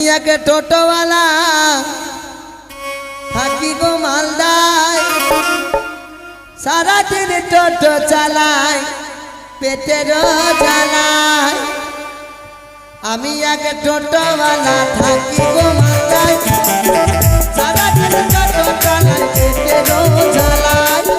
के टोटोवाला थाकी गो मालदाय सारा दिन टोटो चालाय पेटेरो चालाय आमी आगे टोटोवाला थाकी गो मालदाय सारा दिन टोटो चालाय पेटेरो चालाय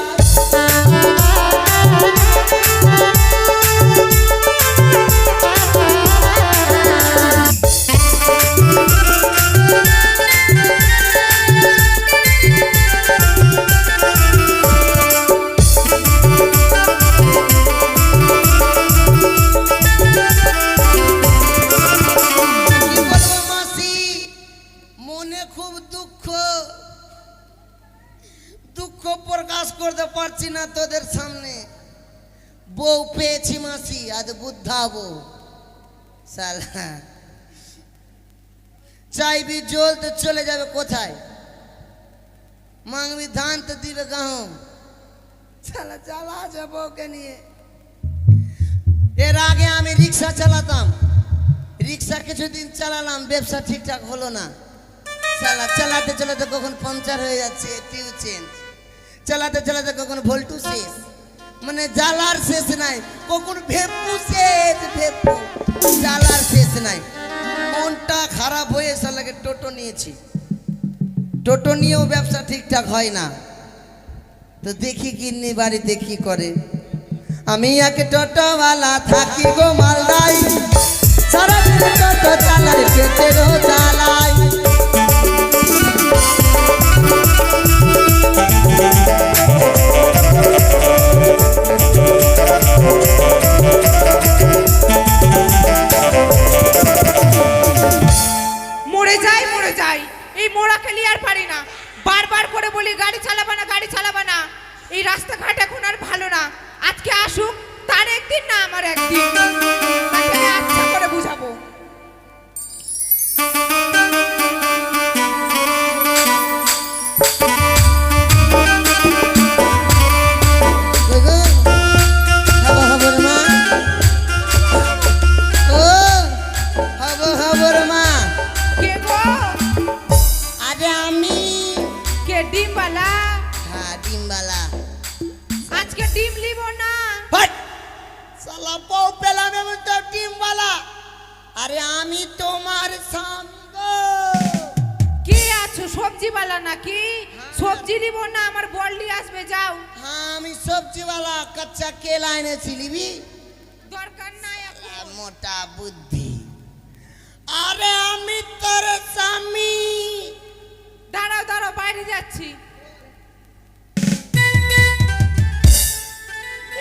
प्रकाश करते पारছি না তোদের সামনে বউ পেয়েছি মাসি আজ বুদ্ধাবো শালা চাইবি জ্বলতে চলে যাবে কোথায় মাংবি ধান তো দিবে গহম শালা চালা যাব ওকে নিয়ে এর আগে আমি রিকশা চালাতাম রিকশা কিছুদিন চালালাম ব্যবসা ঠিকঠাক হলো না শালা চালাতে চালাতে কখন পাংচার হয়ে যাচ্ছে টিউ চেঞ্জ চালাতে চালাতে কখন ভোল্টু শেষ মানে জ্বালার শেষ নাই কখন ভেপু শেষ ভেপু জ্বালার শেষ নাই মনটা খারাপ হয়ে শালাকে টোটো নিয়েছি টোটো নিয়েও ব্যবসা ঠিকঠাক হয় না তো দেখি কিন্নি বাড়িতে কি করে আমি একে টোটোওয়ালা থাকি গো মালদাই সারা দিন টোটো চালাই পেটেরও চালাই মরে যাই এই মোড়াকে নিয়ে আর পারি না বারবার করে বলি গাড়ি চালাবা না এই রাস্তাঘাট এখন আর ভালো না আজকে আসুক তার একদিন না আমার একদিন তাকে আমি আচ্ছা করে বুঝাবো अरे आमी तुम्हार सामने के आछो सब्जी वाला नाकि सब्जी लिबो ना আমার বললি আসবে যাও হ্যাঁ আমি সবজি वाला कच्चा केला এনেছি লিবি দরকার নাই এখন মোটা বুদ্ধি আরে আমি তোর স্বামী দাঁড়াও বাইরে যাচ্ছি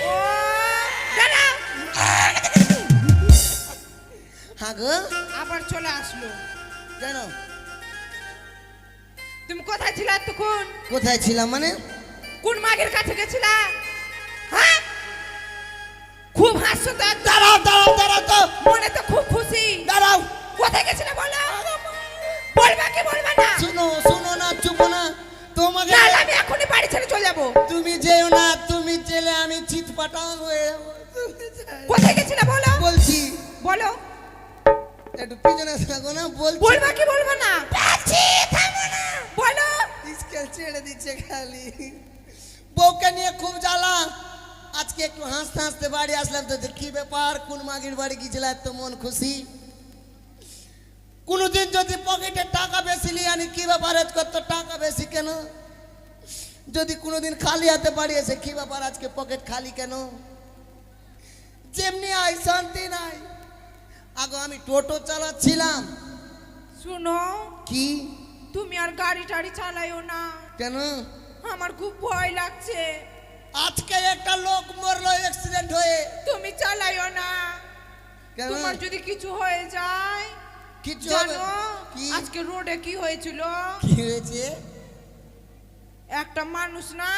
ও দাঁড়াও হ্যাঁ গো আবার চলে আসলো কেন তুমি কোথায় ছিলা তখন কোথায় ছিলাম মানে কোন মাগের কাছে গেছিলা হ্যাঁ খুব হাসছো তো দাঁড়াও তো মনে তো খুব খুশি দাঁড়াও কোথায় গেছিলা বলো বলবা কি বলবা না শুনো না চুপ না তোমাকে না আমি এখনই বাড়ি ছেড়ে চলে যাব তুমি যেও না তুমি চলে আমি চিৎপাটাং হয়ে যাব কোথায় গেছিলা বলো বলছি বলো একটু পিছনে থাকো না বলছি বলবা কি বলবা না পাচ্ছি থামো না বলো স্কেল ছেড়ে দিচ্ছে খালি বউকে নিয়ে খুব জ্বালা আজকে একটু হাসতে হাসতে বাড়ি আসলাম তো কি ব্যাপার কোন মাগির বাড়ি গিয়েছিল এত মন খুশি কোনদিন যদি পকেটে টাকা বেশি নিয়ে আনি কি ব্যাপার কত টাকা বেশি কেন যদি কোনদিন খালি হাতে বাড়ি এসে কি ব্যাপার আজকে পকেট খালি কেন যেমনি আই শান্তি নাই আগে আমি টোটো চালাচ্ছিলাম শুনো কি তুমি আর গাড়ি টাড়ি চালাইও না কেন আমার খুব ভয় লাগছে আজকে একটা লোক মরলো অ্যাক্সিডেন্ট হয়ে তুমি চালাইও না কেন তোমার যদি কিছু হয়ে যায় কিছু জানো কি আজকে রোডে কি হয়েছিল কি হয়েছে একটা মানুষ না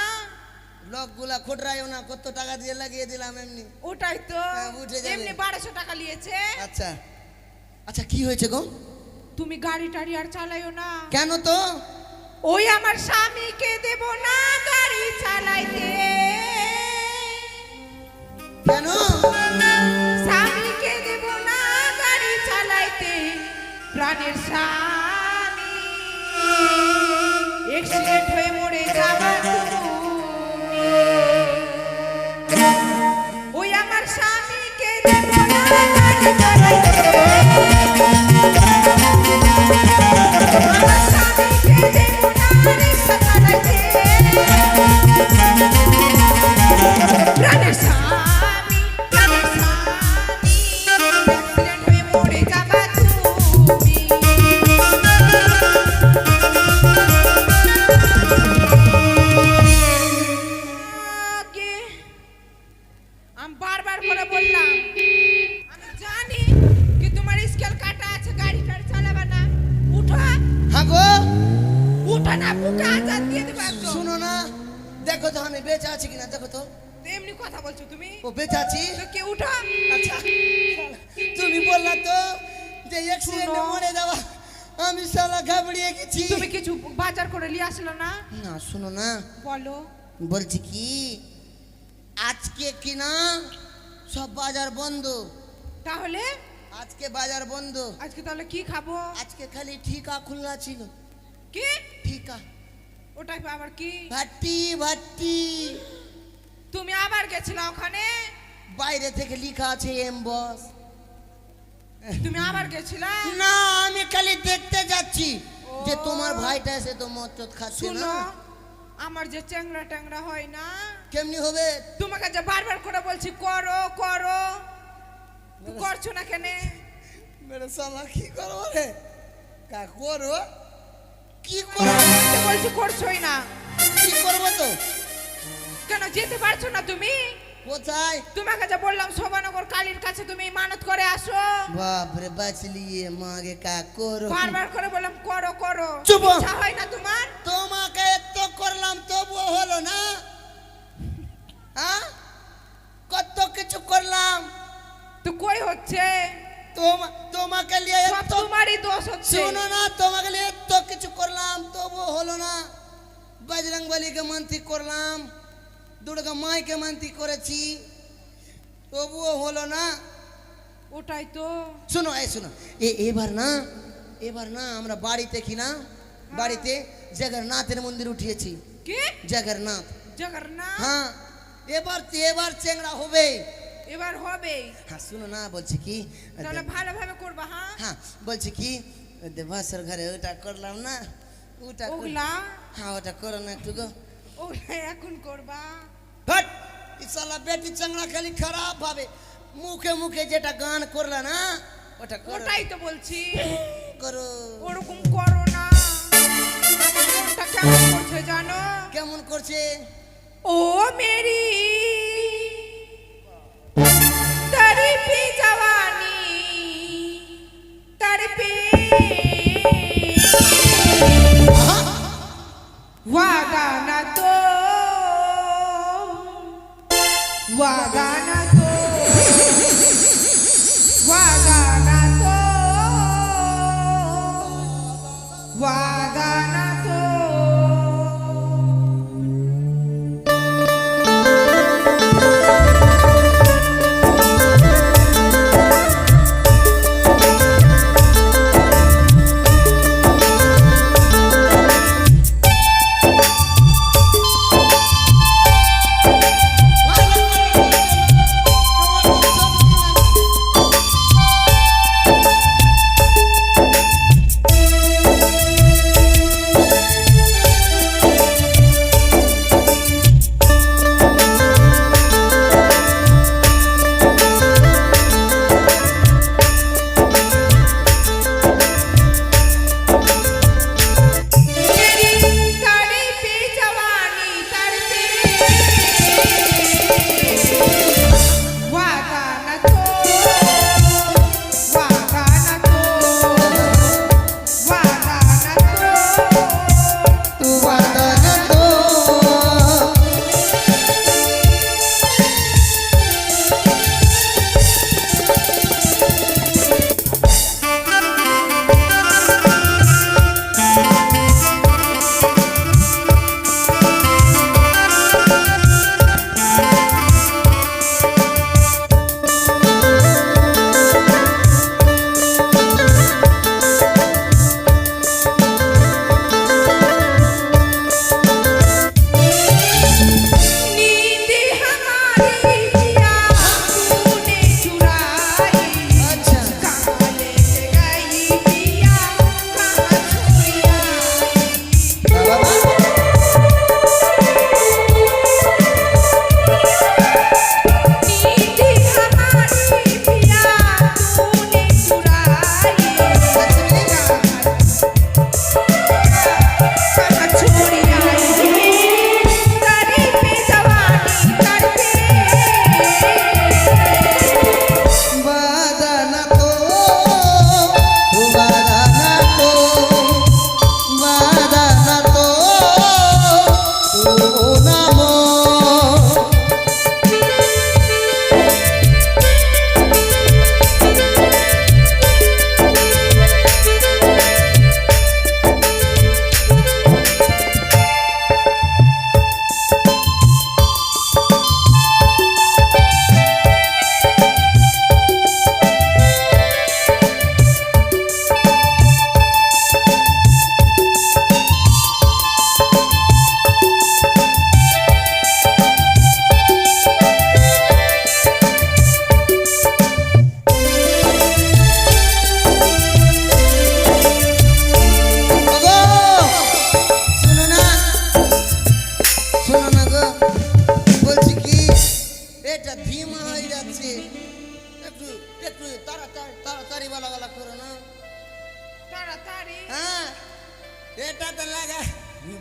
লোকগুলা খুঁটরাইও না কত টাকা দিয়ে লাগিয়ে দিলাম এমনি ওটাই তো উঠে যাবে এমনি 1200 টাকা নিয়েছে আচ্ছা আচ্ছা কি হয়েছে গো তুমি গাড়ি টাড়ি আর চালাইও না কেন তো ওই আমার স্বামীকে দেব না গাড়ি চালাইতে কেন স্বামীকে দেব না গাড়ি চালাইতে প্রাণের স্বামী অ্যাক্সিডেন্ট হয়ে মরে যাবা তুমি। ওই আমার স্বামীকে দেবো না গাড়ি চালাইতে। আমার স্বামীকে দেবো না রিক্সা চালাইতে। প্রাণের স্বামী অ্যাক্সিডেন্ট হয়ে মরে যাবা তুমি। আগে আমি বারবার করে বললাম, আমি জানি কি তোমার স্কেল কাটা আছে, গাড়ি টাড়ি চালাবা না। উঠো, হ্যাঁ গো, উঠো না, বুকে আজাদ দিয়ে দেবো একদম। শুনো না, দেখো তো আমি বেঁচে আছি কিনা, দেখো তো। এমনি কথা বলছো তুমি? ও বেঁচে আছি। তো কে উঠো। আচ্ছা, তুমি বললা তো যে অ্যাক্সিডেন্টে শুনো। মরে যাওয়া, আমি শালা ঘাবড়িয়ে গেছি। তুমি কিছু বাজার করে নিয়ে আসলো না? না শুনো না, বলো। বলছি কি আজকে কি না সব বাজার বন্ধ। তাহলে আজকে বাজার বন্ধ। আজকে তাহলে কি খাবো? আজকে খালি ঠিকা খোলা ছিল। কি ঠিকা ওটাই আবার কি? ভাট্টি ভাট্টি। তুমি আবার গেছিলা ওখানে? বাইরে থেকে লেখা আছে এম বস। তুমি আবার গেছিলা? না, আমি খালি দেখতে যাচ্ছি ও। যে তোমার ভাইটা এসে তো মদ টদ খাচ্ছে শুনো, না। আমার যে চ্যাংড়া ট্যাংরা হয় না, কেমনি হবে? তোমাকে যে বারবার করে বলছি করো করো, তুমি করছো না কেন? মেরে শালা কি করবো রে? কা করো? কি করবো? তো বলছি করছোই না কি করবো তো? কেন? যেতে পারছো না তুমি? কোথায়? তোমাকে যে বললাম শোভানগর কালীর কাছে তুমি মানত করে আসো, বাপরে বাঁচলিয়ে মাগে কা করো? বারবার করে বললাম করো করো, চুপ। ইচ্ছা হয় না তোমার? তোমাকে এত করলাম তবুও হলো না। হ্যাঁ, কত কিছু করলাম। তো কই হচ্ছে? তোমাকে নিয়ে সব এত, তোমারই দোষ হচ্ছে। শোনো না, তোমাকে নিয়ে এত কিছু করলাম তবুও হলো না। বজরং বলীকে মানতি করলাম, দুর্গা মাইকে মানতি করেছি, তবুও হলো না। ওটাই তো। শোনো এই শোনো, এবার না আমরা বাড়িতে কি না, বাড়িতে জগন্নাথের মন্দির উঠিয়েছি। কি জগন্নাথ। জগন্নাথ? হ্যাঁ, এবার চেংড়া হবে। এবার হবে। হ্যাঁ শুনো না, বলছি কি, তাহলে ভালোভাবে করবা। হ্যাঁ হ্যাঁ বলছি কি, দেবাসর ঘরে ওটা করলাম না, ওটা ওগুলা হ্যাঁ ওটা করো না একটু গো। ওগুলা এখন করবা? হট, ইসালা বেটি চাংড়া খালি খারাপ ভাবে মুখে মুখে যেটা গান করলা না, ওটা করো। ওটাই তো বলছি, করো। ওরকম করো না। আমার মনটা কেমন করছে জানো? কেমন করছে? ও মেরি তড়পি জওয়ানি তড়পি वादा ना तो वादा ना तो वादा ना तो वादा ना तो হ্যাঁ এটা তো লাগা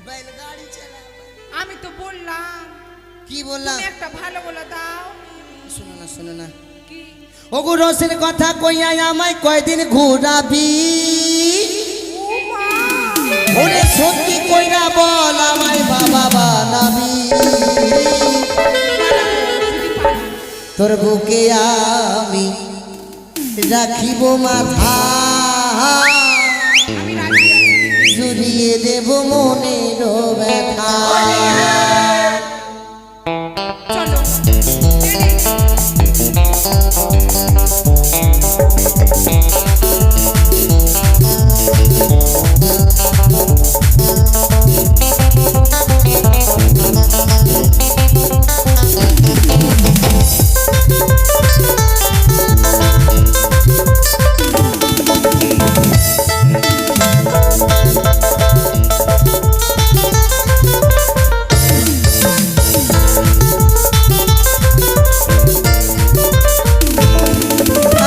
बैलगाड़ी चला আমি তো বললাম কি বললাম তুমি একটা ভালো বলে দাও শুনো না কি ওগো রসের কথা কইয়া আমায় কয়দিন ঘুরাবি ও মা ওরে সত্যি কইরা বল আমায় বাবা বানাবি তোর বুকে আমি রাখিব মাথা আমি রাজি আছি জুড়িয়ে দেব মনের ব্যথা চলো রেডি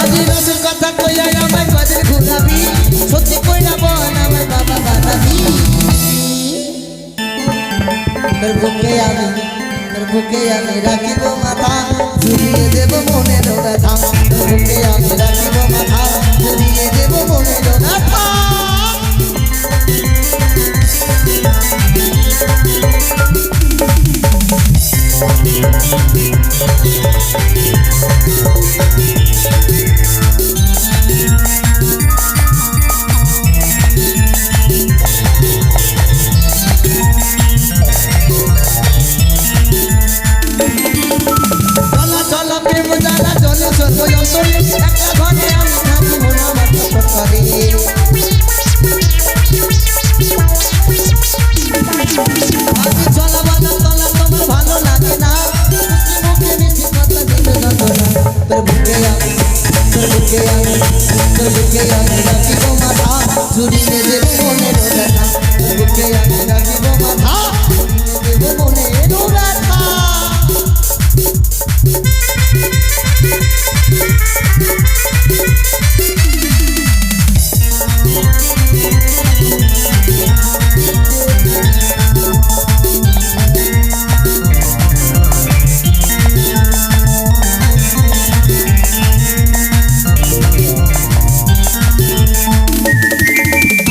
আজি রসের কথা কইয়া আমায় কয়দিন ঘুরাবি সত্যি কইরা বল আমায় বাবা বানাবি তোর বুকে আমি রাখিব মাথা জুড়িয়ে দেব মনের ব্যথা তোর বুকে আমি রাখিব মাথা জুড়িয়ে দেব মনের ব্যথা চলা চলা প্রেম জ্বালা চলে চলো অন্তরে একটা ঘরে আমি থাকিব না মাত্র সরকারি আজি চলা বানা চলা তোমার ভালো লাগে না মুখে মিঠি কথা দিল যন্ত্রণা তোর বুকে আমি রাখিব মাথা জুড়িয়ে দেব মনের ব্যথা তোর বুকে আমি রাখিব মাথা জুড়িয়ে দেব মনের ব্যথা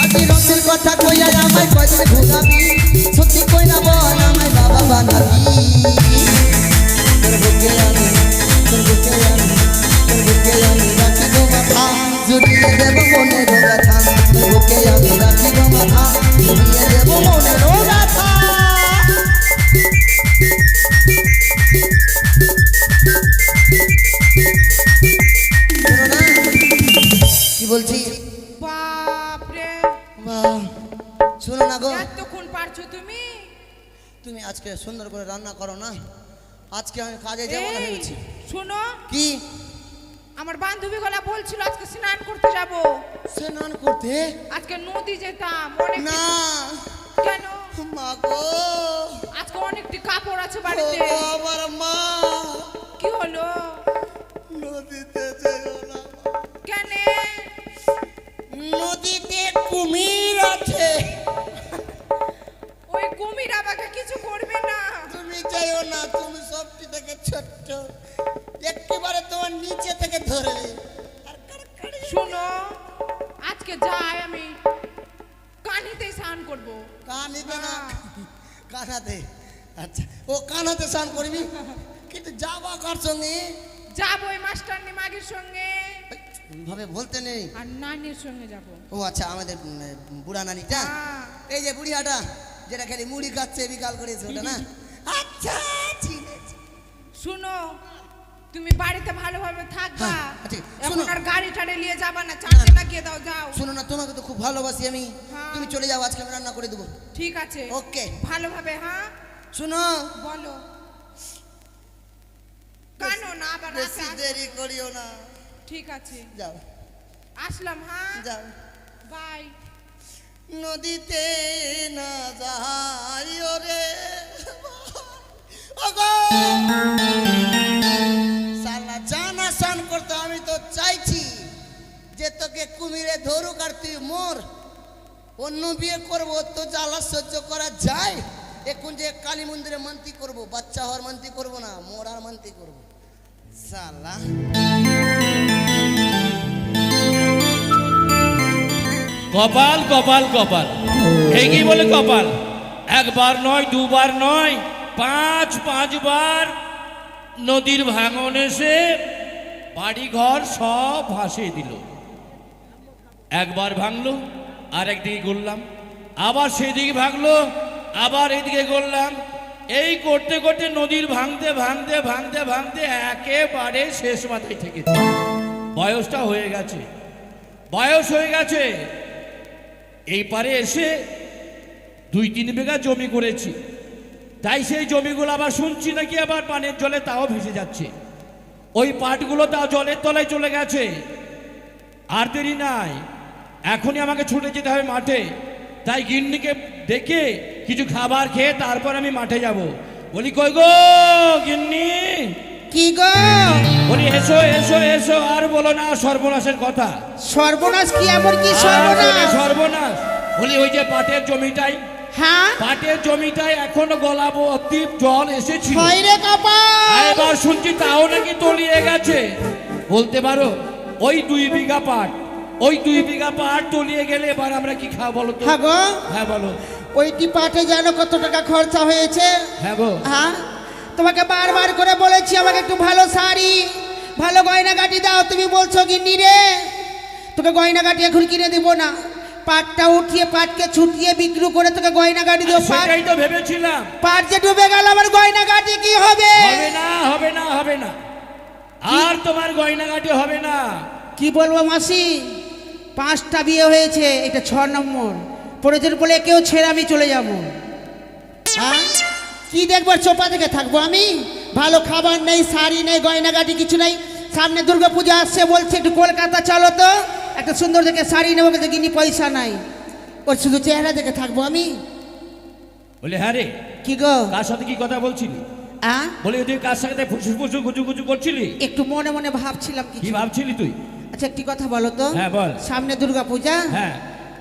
আজি রসের কথা কইয়া আমায় কয়দিন ঘুরাবি সত্যি কইরা বল আমায় বাবা বানাবি তোর বুকে আমি রাখিব মাথা জুড়িয়ে দেব মনের ব্যথা তোর বুকে আমি রাখিব মাথা জুড়িয়ে দেব মনের ব্যথা শোনো না, কি বলছি বাপ রে বাহ, শোনো না গো এতক্ষণ পারছো তুমি তুমি আজকে সুন্দর করে রান্না করো না আজকে আমি কাজে যাবো না এই, ভেবেছি শোনো কি আমার বান্ধবী গলা বলছিল আজকে স্নান করতে যাব স্নান করতে আজকে নদী যেতাম অনেক না কেন মা গো আজকে অনেকটি কাপড় আছে ও বাড়িতে গো, আমার মা কি হলো নদীতে যেও না কেন নদীতে কুমির আছে ওই কুমির আমাকে কিছু করবে না তুমি যেও না তুমি সবটি থেকে ছোট্ট একেবারে তোমার নিচে থেকে ধরে শোনো আজকে যাই আমি কানিতে স্নান করব কানিতে না কানাতে আচ্ছা ও কানাতে স্নান করবি কিন্তু যাবা কার সঙ্গে যাব ওই মাস্টারনি মাগির সঙ্গে ভাবে বলতে নেই আর নানির সঙ্গে যাব ও আচ্ছা আমাদের বুড়া নানিটা এই যে বুড়িয়াটা যেটা খালি মুড়ি খাচ্ছে বিকাল করেছে ওটা না আচ্ছা ঠিক আছে শুনো তুমি বাড়িতে ভালোভাবে থাকবা হ্যাঁ, ঠিক আছে। এখন শোনো। আর গাড়ি টাড়ে নিয়ে যাবা না চাঁদে না গিয়ে দাও যাও শোনো না তোমাকে তো খুব ভালোবাসি আমি হ্যাঁ। তুমি চলে যাও আজকে আমি রান্না করে দেবো ঠিক আছে ওকে ভালোভাবে হ্যাঁ শোনো বলো কানো না আবার বেশি রাতে দেরি করিও না ঠিক আছে যাও আসলাম হ্যাঁ যাও বাই নদীতে না যাই রে ওগো সালা জানা স্নান করতে আমি তো চাইছি যে তোকে কুমিরে ধরুক আর তুই মোর অন্য বিয়ে করবো তো জ্বালা সহ্য করা যায়। এখন যে কালী মন্দিরে মান্তি করব, বাচ্চা হওয়ার মান্তি করব না, মরার মান্তি করব। সালা কপাল কপাল কপাল, এই কি বলে কপাল? একবার নয়, দুবার নয়, পাঁচবার নদীর ভাঙন এসে বাড়ি ঘর সব ভাসিয়ে দিল। একবার ভাঙলো, আর একদিকে গড়লাম, আবার সেদিকে ভাঙলো, আবার এইদিকে গড়লাম। এই করতে করতে নদীর ভাঙতে ভাঙতে ভাঙতে ভাঙতে একেবারে শেষ মাথায় ঠেকেছে। বয়সটা হয়ে গেছে, বয়স হয়ে গেছে। এই পারে এসে 2-3 বিঘা জমি করেছি, তাই সেই জমিগুলো আবার শুনছি নাকি আবার পানের জলে তাও ভেসে যাচ্ছে। ওই পাটগুলো তাও জলের তলায় চলে গেছে। আর দেরি নাই, এখনই আমাকে ছুটে যেতে হবে মাঠে। তাই গিন্নিকে ডেকে কিছু খাবার খেয়ে তারপর আমি মাঠে যাব। বলি, কই গো গিন্নি? কি গো? বলি, এসো এসো এসো। আর বলো না সর্বনাশের কথা। সর্বনাশ কি? এমন কি আর বলে সর্বনাশ? সর্বনাশ? বলি, ওই যে পাটের জমিটাই, হ্যাঁ, পাটের জমিটায় এখনো গলাবো অব্দি জল এসেছিল। হয় রে কপাল। আর এবার শুনছি তাও নাকি তলিয়ে গেছে। বলতে পারো ওই 2 বিঘা পাট, ওই 2 বিঘা পাট তলিয়ে গেলে এবার আমরা কি খাবো বলো তো? হ্যাঁ গো, হ্যাঁ বলো। ওইটি পাঠে জানো কত টাকা খরচা হয়েছে? হ্যাঁ গো। হ্যাঁ, তোমাকে বারবার করে বলেছি আমাকে একটু ভালো শাড়ি, ভালো গয়নাগাটি দাও, তুমি বলছো গিন্নি রে তোকে গয়নাগাটি এখন কিনে দিব না। পাটটা উঠিয়ে পাটকে ছুটিয়ে বিক্রি করে তোকে গয়নাগাটি দেবো। পাট, সেটাই তো ভেবেছিলাম। পাট যে ডুবে গেল আমার গয়নাগাটি কি হবে? হবে না হবে না হবে না, আর তোমার গয়নাগাটি হবে না। কি বলবো মাসি, 5টা বিয়ে হয়েছে, এটা 6 নম্বর। প্রয়োজন বলে কেউ ছেড়ে আমি চলে যাব। হ্যাঁ, কি দেখবো? চোপা থেকে থাকবো আমি? ভালো খাবার নেই, শাড়ি নেই, গয়নাগাটি কিছু নেই। সামনে দুর্গা পূজা আসছে, বলছে একটু কলকাতা চলো তো, একটা সুন্দর দেখে শাড়ি নেবো, কিন্তু কিনি পয়সা নাই। ওর শুধু চেহারা দেখে থাকবো আমি? বলে, হ্যাঁ রে, কি গো? কার সাথে কি কথা বলছিলি? হ্যাঁ, বলে, তুই কার সাথে ফুসুর ফুসুর গুজু গুজু করছিলি? একটু মনে মনে ভাবছিলাম কি কিছু। ভাবছিলি তুই? আচ্ছা একটি কথা বলো তো, হ্যাঁ বল। সামনে দুর্গা পূজা, হ্যাঁ,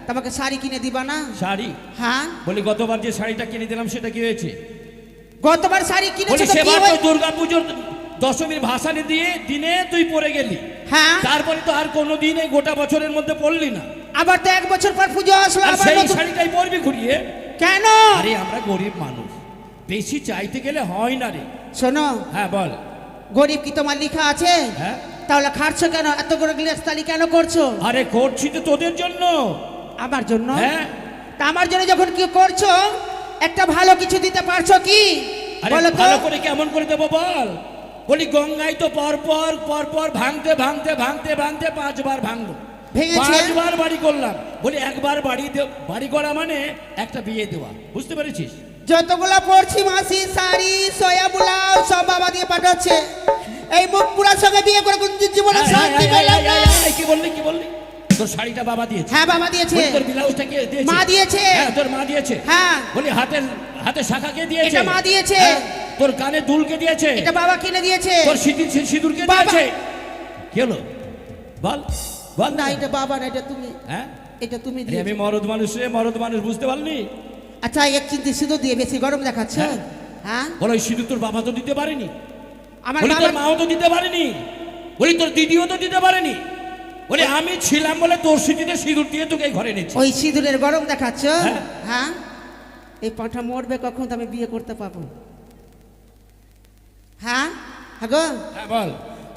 তোমাকে শাড়ি কিনে দিবা না? শাড়ি? হ্যাঁ, বলি, গতবার যে শাড়িটা কিনে দিলাম সেটা কি হয়েছে? গতবার শাড়ি বলি, কিনেছো তো কি সেবার তো হয়েছে? দুর্গা পুজোর দশমীর ভাসানি দিয়ে দিনে তুই পরে গেলি, হ্যাঁ, তারপরে তো আর কোনো দিনে গোটা বছরের মধ্যে পড়লি না। আবার তো 1 বছর পর পুজো আসলো, আর আবার সেই নতুন- শাড়িটাই পরবি ঘুরিয়ে। কেন? আরে আমরা গরিব মানুষ, বেশি চাইতে গেলে হয় না রে। শোনো, হ্যাঁ বল। গরিব কি তোমার লেখা আছে? হ্যাঁ, তাহলে খাটছো কেন? এত করে গৃহস্থালি কেন করছো? আরে করছি তো তোদের জন্য। আমার জন্য? হ্যাঁ, তা আমার জন্য যখন কি করছো, একটা ভালো কিছু দিতে পারছো কি? আরে বলো তো। ভালো করে কেমন করে দেবো বল? বলি, গঙ্গায় তো পরপর ভাঙতে ভাঙতে ভাঙতে ভাঙতে 5বার ভাঙলো, ভেঙেছে? 5বার বাড়ি করলাম। বলি, একবার বাড়ি করা মানে একটা বিয়ে দেওয়া, বুঝতে পেরেছিস? যতগুলা পড়ছি মাসি, শাড়ি, সয়া ব্লাউজ সব বাবা দিয়ে পাঠাচ্ছে। এই মুখ পুরার সঙ্গে বিয়ে করে কোন জীবনে শান্তি পেলাম না। কি বললি কি বললি? তোর শাড়িটা বাবা দিয়েছে? হ্যাঁ, বাবা দিয়েছে। বলি, তোর ব্লাউজটা কে দিয়েছে? মা দিয়েছে। হ্যাঁ, তোর মা দিয়েছে। হ্যাঁ। বলি, হাতের শাখা কে দিয়েছে? এটা মা দিয়েছে। হ্যাঁ, তোর কানে দুল কে দিয়েছে? এটা বাবা কিনে দিয়েছে। তোর সিঁদুর কে বাবা। দিয়েছে? কি হলো বল বল না, এটা বাবা না, এটা তুমি। হ্যাঁ, এটা তুমি আরে দিয়েছো। আমি মরদ মানুষ রে, মরদ মানুষ, বুঝতে পারলি? আচ্ছা, এক চিন্তি সিঁদুর দিয়ে বেশি গরম দেখাচ্ছ? হ্যাঁ। হ্যাঁ, বলো, ওই সিঁদুর তোর বাবা তো দিতে পারেনি? আমার বলি, বাবা তোর মাও তো দিতে পারেনি? বলি, তোর দিদিও তো দিতে পারেনি? বলি, আমি ছিলাম বলে তোর স্মৃতিতে সিঁদুর দিয়ে তোকে এই ঘরে এনেছি। ওই সিঁদুরের গরম দেখাচ্ছ? হ্যাঁ। হ্যাঁ, এই পাঁঠা মরবে কখন তো আমি বিয়ে করতে পাবো? হ্যাঁ, হ্যাঁ গো, হ্যাঁ বল।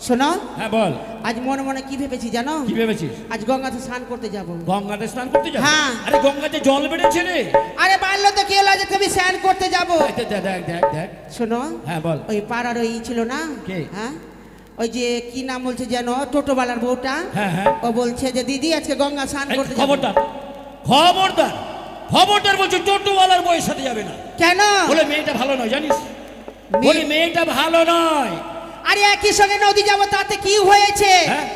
শোনো, হ্যাঁ বল। আজ মনে মনে কি ভেবেছি জানো? কি ভেবেছিস? আজ গঙ্গাতে স্নান করতে যাব। গঙ্গাতে স্নান করতে যাবি? হ্যাঁ। আরে গঙ্গাতে জল বেড়েছে রে। আরে বাড়লো তো কি হলো, যে তুমি স্নান করতে যাব? দেখ দেখ দেখ দেখ। শোনো, হ্যাঁ বল। ওই পাড়ার ওই ছিল না? কে? হ্যাঁ, ওই যে কি নাম বলছে যেন, টোটোওয়ালার বউটা। হ্যাঁ হ্যাঁ। ও বলছে যে দিদি আজকে গঙ্গা স্নান এই করতে যাব। খবরদার খবরদার খবরদার বলছি, টোটোওয়ালার বউয়ের সাথে যাবে না। কেন? বলে, মেয়েটা ভালো নয় জানিস? বলি, মেয়েটা ভালো নয়। আরে একই সঙ্গে নদী যাব, তাতে কি হয়েছে? হ্যাঁ,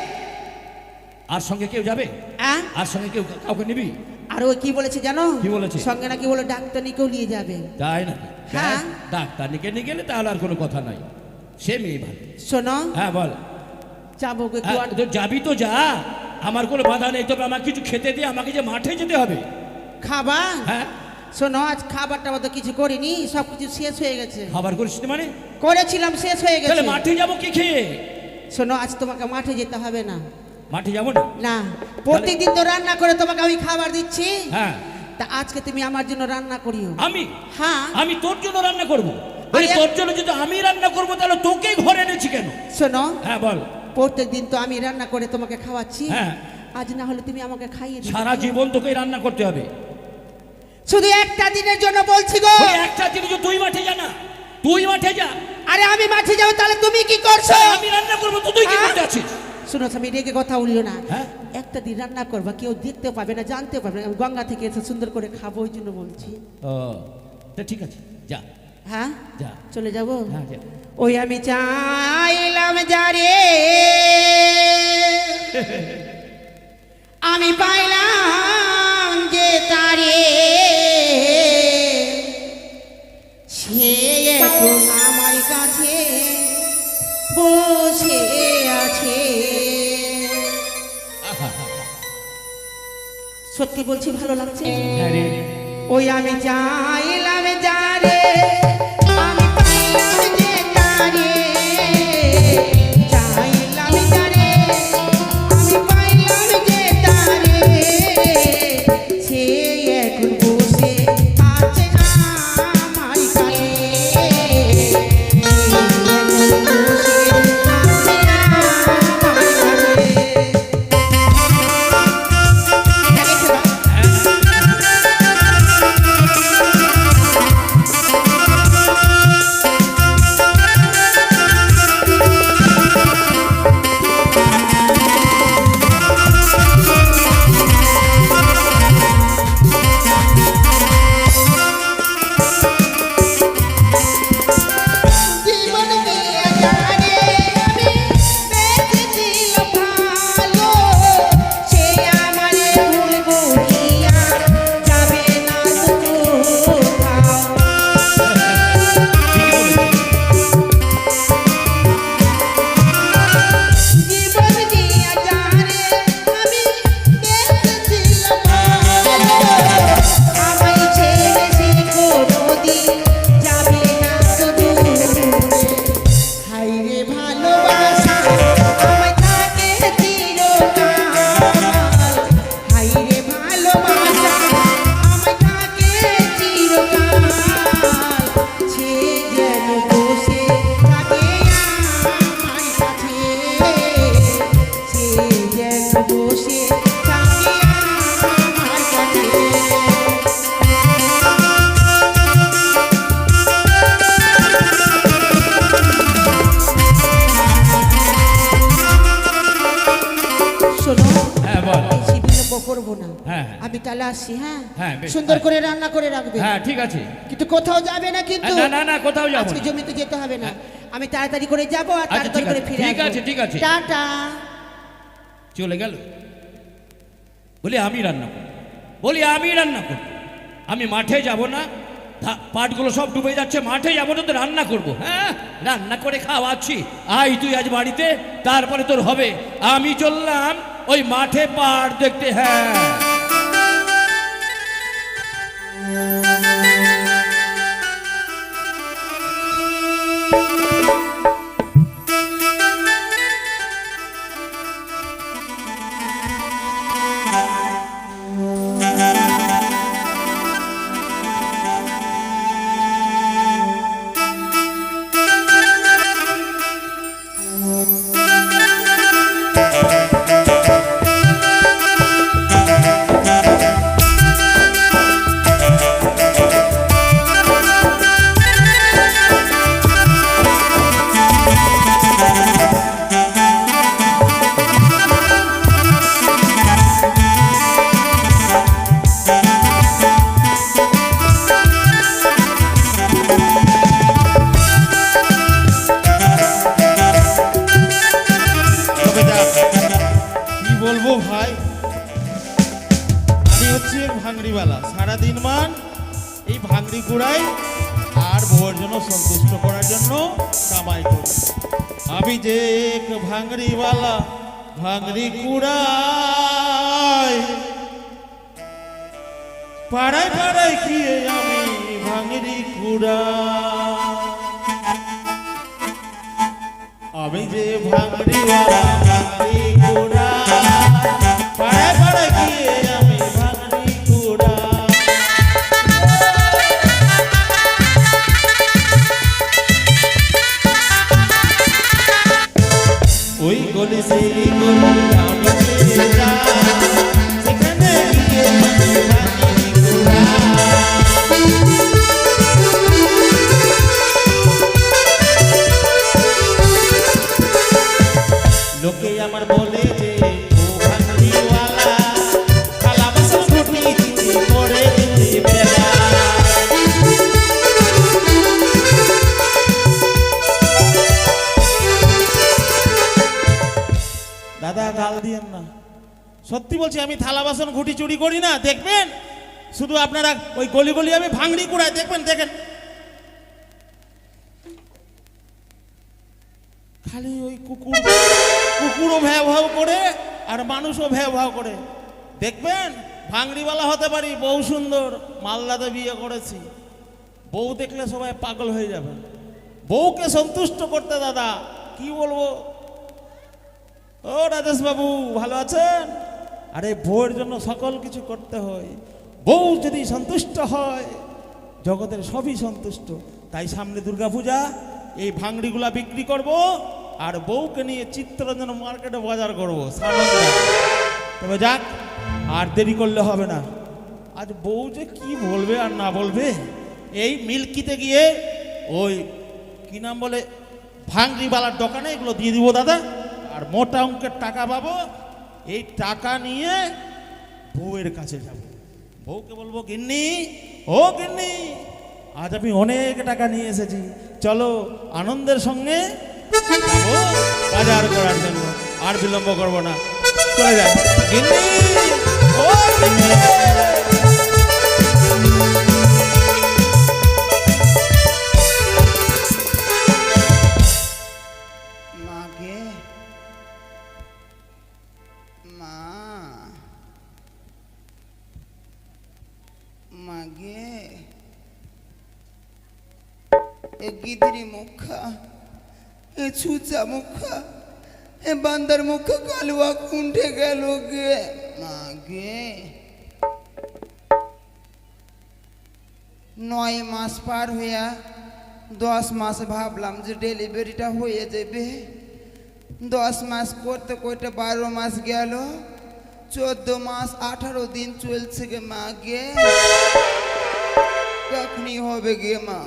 আর সঙ্গে কেউ যাবে? হ্যাঁ? আর সঙ্গে কেউ কাউকে নিবি? আর ওই কি বলেছে জানো? কি বলেছে? সঙ্গে নাকি বলে ডাক্তারনিকেও নিয়ে যাবে। তাই না? হ্যাঁ। ডাক্তার নিয়ে গেলে তাহলে আর কোনো কথা নাই, সে মেয়ে ভালো। শোনো, হ্যাঁ বল। যাবো গো, হ্যাঁ, তো যাবি তো যা, আমার কোনো বাধা নেই, তবে আমাকে কিছু খেতে দিয়ে আমাকে যে মাঠে যেতে হবে। খাবার হ্যাঁ শোনো, আজ খাবারটা তো কিছু করিনি, সব কিছু শেষ হয়ে গেছে। খাবার করিস নি মানে? করেছিলাম, শেষ হয়ে তাহলে গেছে। মাঠে যাবো কি খেয়ে? শোনো, আজ তোমাকে মাঠে যেতে হবে না। মাঠে যাবো না? না, প্রত্যেকদিন তো রান্না করে তোমাকে আমি খাবার দিচ্ছি। হ্যাঁ তা আজকে তুমি আমার জন্য রান্না করিও। আমি হ্যাঁ, আমি তোর জন্য রান্না করবো? বলি আরে- তোর জন্য যদি আমি রান্না করবো তাহলে তোকে ঘরে এনেছি কেন? শোনো, হ্যাঁ বল। প্রত্যেকদিন তো আমি রান্না করে তোমাকে খাওয়াচ্ছি। হ্যাঁ। আজ না হলে তুমি আমাকে খাইয়ে দিও। সারা জীবন তোকে রান্না করতে হবে। শুধু একটা দিনের জন্য বলছি গো। ওই একটা জিনিস তুই মাঠে যা না, তুই মাঠে যা। আরে আমি মাঠে যাবো, তাহলে তুমি কি করছো? আমি রান্না করবো তো তুই কি হ্যাঁ? করতে আছিস? শোনো, আমি রেগে কথা বলিও না। হ্যাঁ? একটা দিন রান্না করবা, কেউ দেখতে পাবে না, জানতে পারবে না। আমি গঙ্গা থেকে এসে সুন্দর করে খাবো, ওই জন্য বলছি। ও তা ঠিক আছে, যা হ্যাঁ, যা। চলে যাবো। হ্যাঁ যা। ওই আমি চাইলাম যারে, আমি পাইলাম যে তারে, সে এখন আমার কাছে বসে আছে। সত্যি বলছি, ভালো লাগছে। হ্যাঁ রে। ওই আমি চাইলাম যারে, আমি পাইলাম যে তারে, চাইলাম যারে, আমি পাইলাম যে তারে, সে এখন বসে আছে আমার কাছে, সে এখন বসে আছে আমার কাছে। জীবন দিয়ে জানে আমি বেঁচেছিলাম ভালো, সে আমারে ভুল বুঝিয়া যাবে না তো কোথাও। জীবন দিয়ে জানে আমি বেঁচেছিলাম ভালো, আমায় ছেড়ে সে কোনোদিন যাবে না তো দূরে। হায় রে ভালোবাসা আমায় থাকে চিরকাল, হায় রে ভালোবাসা আমায় থাকে চিরকাল, সে যেন বসে থাকে আমার কাছে, সে যেন বসে থাকে আমার কাছে। শোনো, হ্যাঁ বল। বেশি বিলম্ব করবো না। হ্যাঁ। আমি তাহলে আসছি। হ্যাঁ, হ্যাঁ, বেশ। সুন্দর করে রান্না করে রাখবে। হ্যাঁ ঠিক আছে। কিন্তু কোথাও যাবে না কিন্তু। না না না, কোথাও যাবো আজকে না। জমিতে যেতে হবে না। আমি তাড়াতাড়ি করে যাব আর আচ্ছা, তাড়াতাড়ি ঠিক করে আছে, ফিরে ঠিক আসবো। আছে, ঠিক আছে। টাটা। চলে গেল। বলি আমি রান্না করব, বলি আমি রান্না করব। আমি মাঠে যাব না, পাটগুলো সব ডুবে যাচ্ছে, মাঠে যাবো না তো রান্না করব। হ্যাঁ রান্না করে খাওয়াচ্ছি, আই তুই আজ বাড়িতে, তারপরে তোর হবে। আমি চললাম ওই মাঠে পাট দেখতে। হ্যাঁ ভাঙড়িওয়ালা, সারাদিন মান এই ভাঙড়ি কুড়াই আর বউয়ের জন্য সন্তুষ্ট করার জন্য কামাই করি। আমি যে এক ভাঙড়িওয়ালা, ভাঙড়ি কুড়াই। পাড়ায় পাড়ায় গিয়ে আমি ভাঙড়ি কুড়া, আমি যে ভাঙড়িওয়ালা ভাঙড়ি কুড়া, পাড়ায় পাড়ায় গিয়ে আমি ভাঙড়ি কুড়া। ওই গলি সেই গলি আমি ফিরে যাই, সেখানে গিয়ে আমি ভাঙড়ি কুড়া। লোকে আমার বলে যে ও ভাঙড়িওয়ালা, থালা বাসন ঘুটি দিতে করে দিতে বেলা। দাদা গাল দিয়েন না, সত্যি বলছি আমি থালা বাসন ঘুটি চুরি করি না। দেখবেন শুধু আপনারা ওই গলি গলি আমি ভাঙড়ি কুড়াই, দেখবেন দেখেন খালি ওই কুকুরও ভ্যাও ভাও করে আর মানুষও ভ্যাও ভাও করে। দেখবেন ভাঙড়িওয়ালা হতে পারি, বউ সুন্দর, মালদাতে বিয়ে করেছি, বউ দেখলে সবাই পাগল হয়ে যাবে। বউকে সন্তুষ্ট করতে দাদা কি বলবো। ও রাজেশ বাবু ভালো আছেন? আরে বউয়ের জন্য সকল কিছু করতে হয়, বউ যদি সন্তুষ্ট হয় জগতের সবই সন্তুষ্ট। তাই সামনে দুর্গাপূজা, এই ভাঙড়িগুলা বিক্রি করব আর বউকে নিয়ে চিত্তরঞ্জন মার্কেটে বাজার করবো সানন্দা। তবে যাক, আর দেরি করলে হবে না। আজ বউ যে কি বলবে আর না বলবে, এই মিল্কিতে গিয়ে ওই কি নাম বলে ভাঙড়িওয়ালার দোকানে এগুলো দিয়ে দিব দাদা, আর মোটা অঙ্কের টাকা পাবো। এই টাকা নিয়ে বউয়ের কাছে যাব, বউকে বলবো গিন্নি, ও গিন্নি, আজ আমি অনেক টাকা নিয়ে এসেছি, চলো আনন্দের সঙ্গে যাবো বাজার করার জন্য। আর বিলম্ব করব না, চলে যাই গিন্নি, ও গিন্নি। মাগে মা, মাগে এ গিদরি মুখা, এ ছুচা মুখা, এ বান্দার মুখা কালুয়া কুণ্ঠে গেল গে মাগে। 9 মাস পার হইয়া 10 মাস ভাবলাম যে ডেলিভারিটা হয়ে যাবে। 10 মাস করতে করতে 12 মাস গেল, 14 মাস 18 দিন চলছে গে মা গে। কখনই হবে গে মা?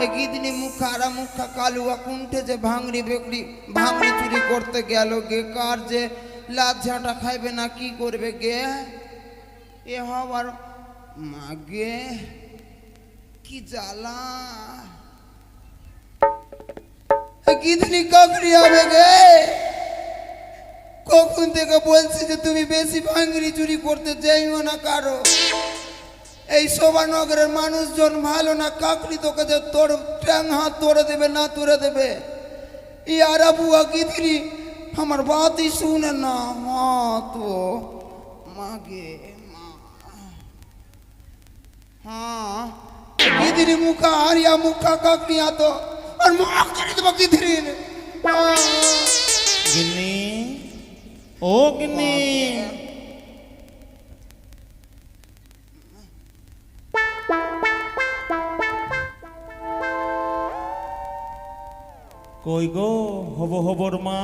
একদিনে মুখারা মুখা কালুয়া কুণ্ঠে যে ভাঙড়ি বেকড়ি ভাঙড়ি চুরি করতে গেল গে, কার যে লাত ঝাঁটা খাইবে না কি করবে গে? এ হবার মা গে কি জ্বালা। কিতনি কখনই হবে গে? কখন থেকে বলছি যে তুমি বেশি ভাঙড়ি চুরি করতে যাইও না কারো। এই শোভানগরের মানুষজন ভালো না, কাকলি তোকে যে তোর ট্যাং হাত তোড়ে দেবে না তোড়ে দেবে। ইয়ারা বুয়া কিতনি আমার বাতই শুনে না। হ্যাঁ তো মাগে মা, হ্যাঁ কিতনি মুখা হারিয়া মুখা কাকলি আতো আর মুখ করে দেবো কিতনি। গিন্নি, ও গিন্নি, কই গো হব হবর মা?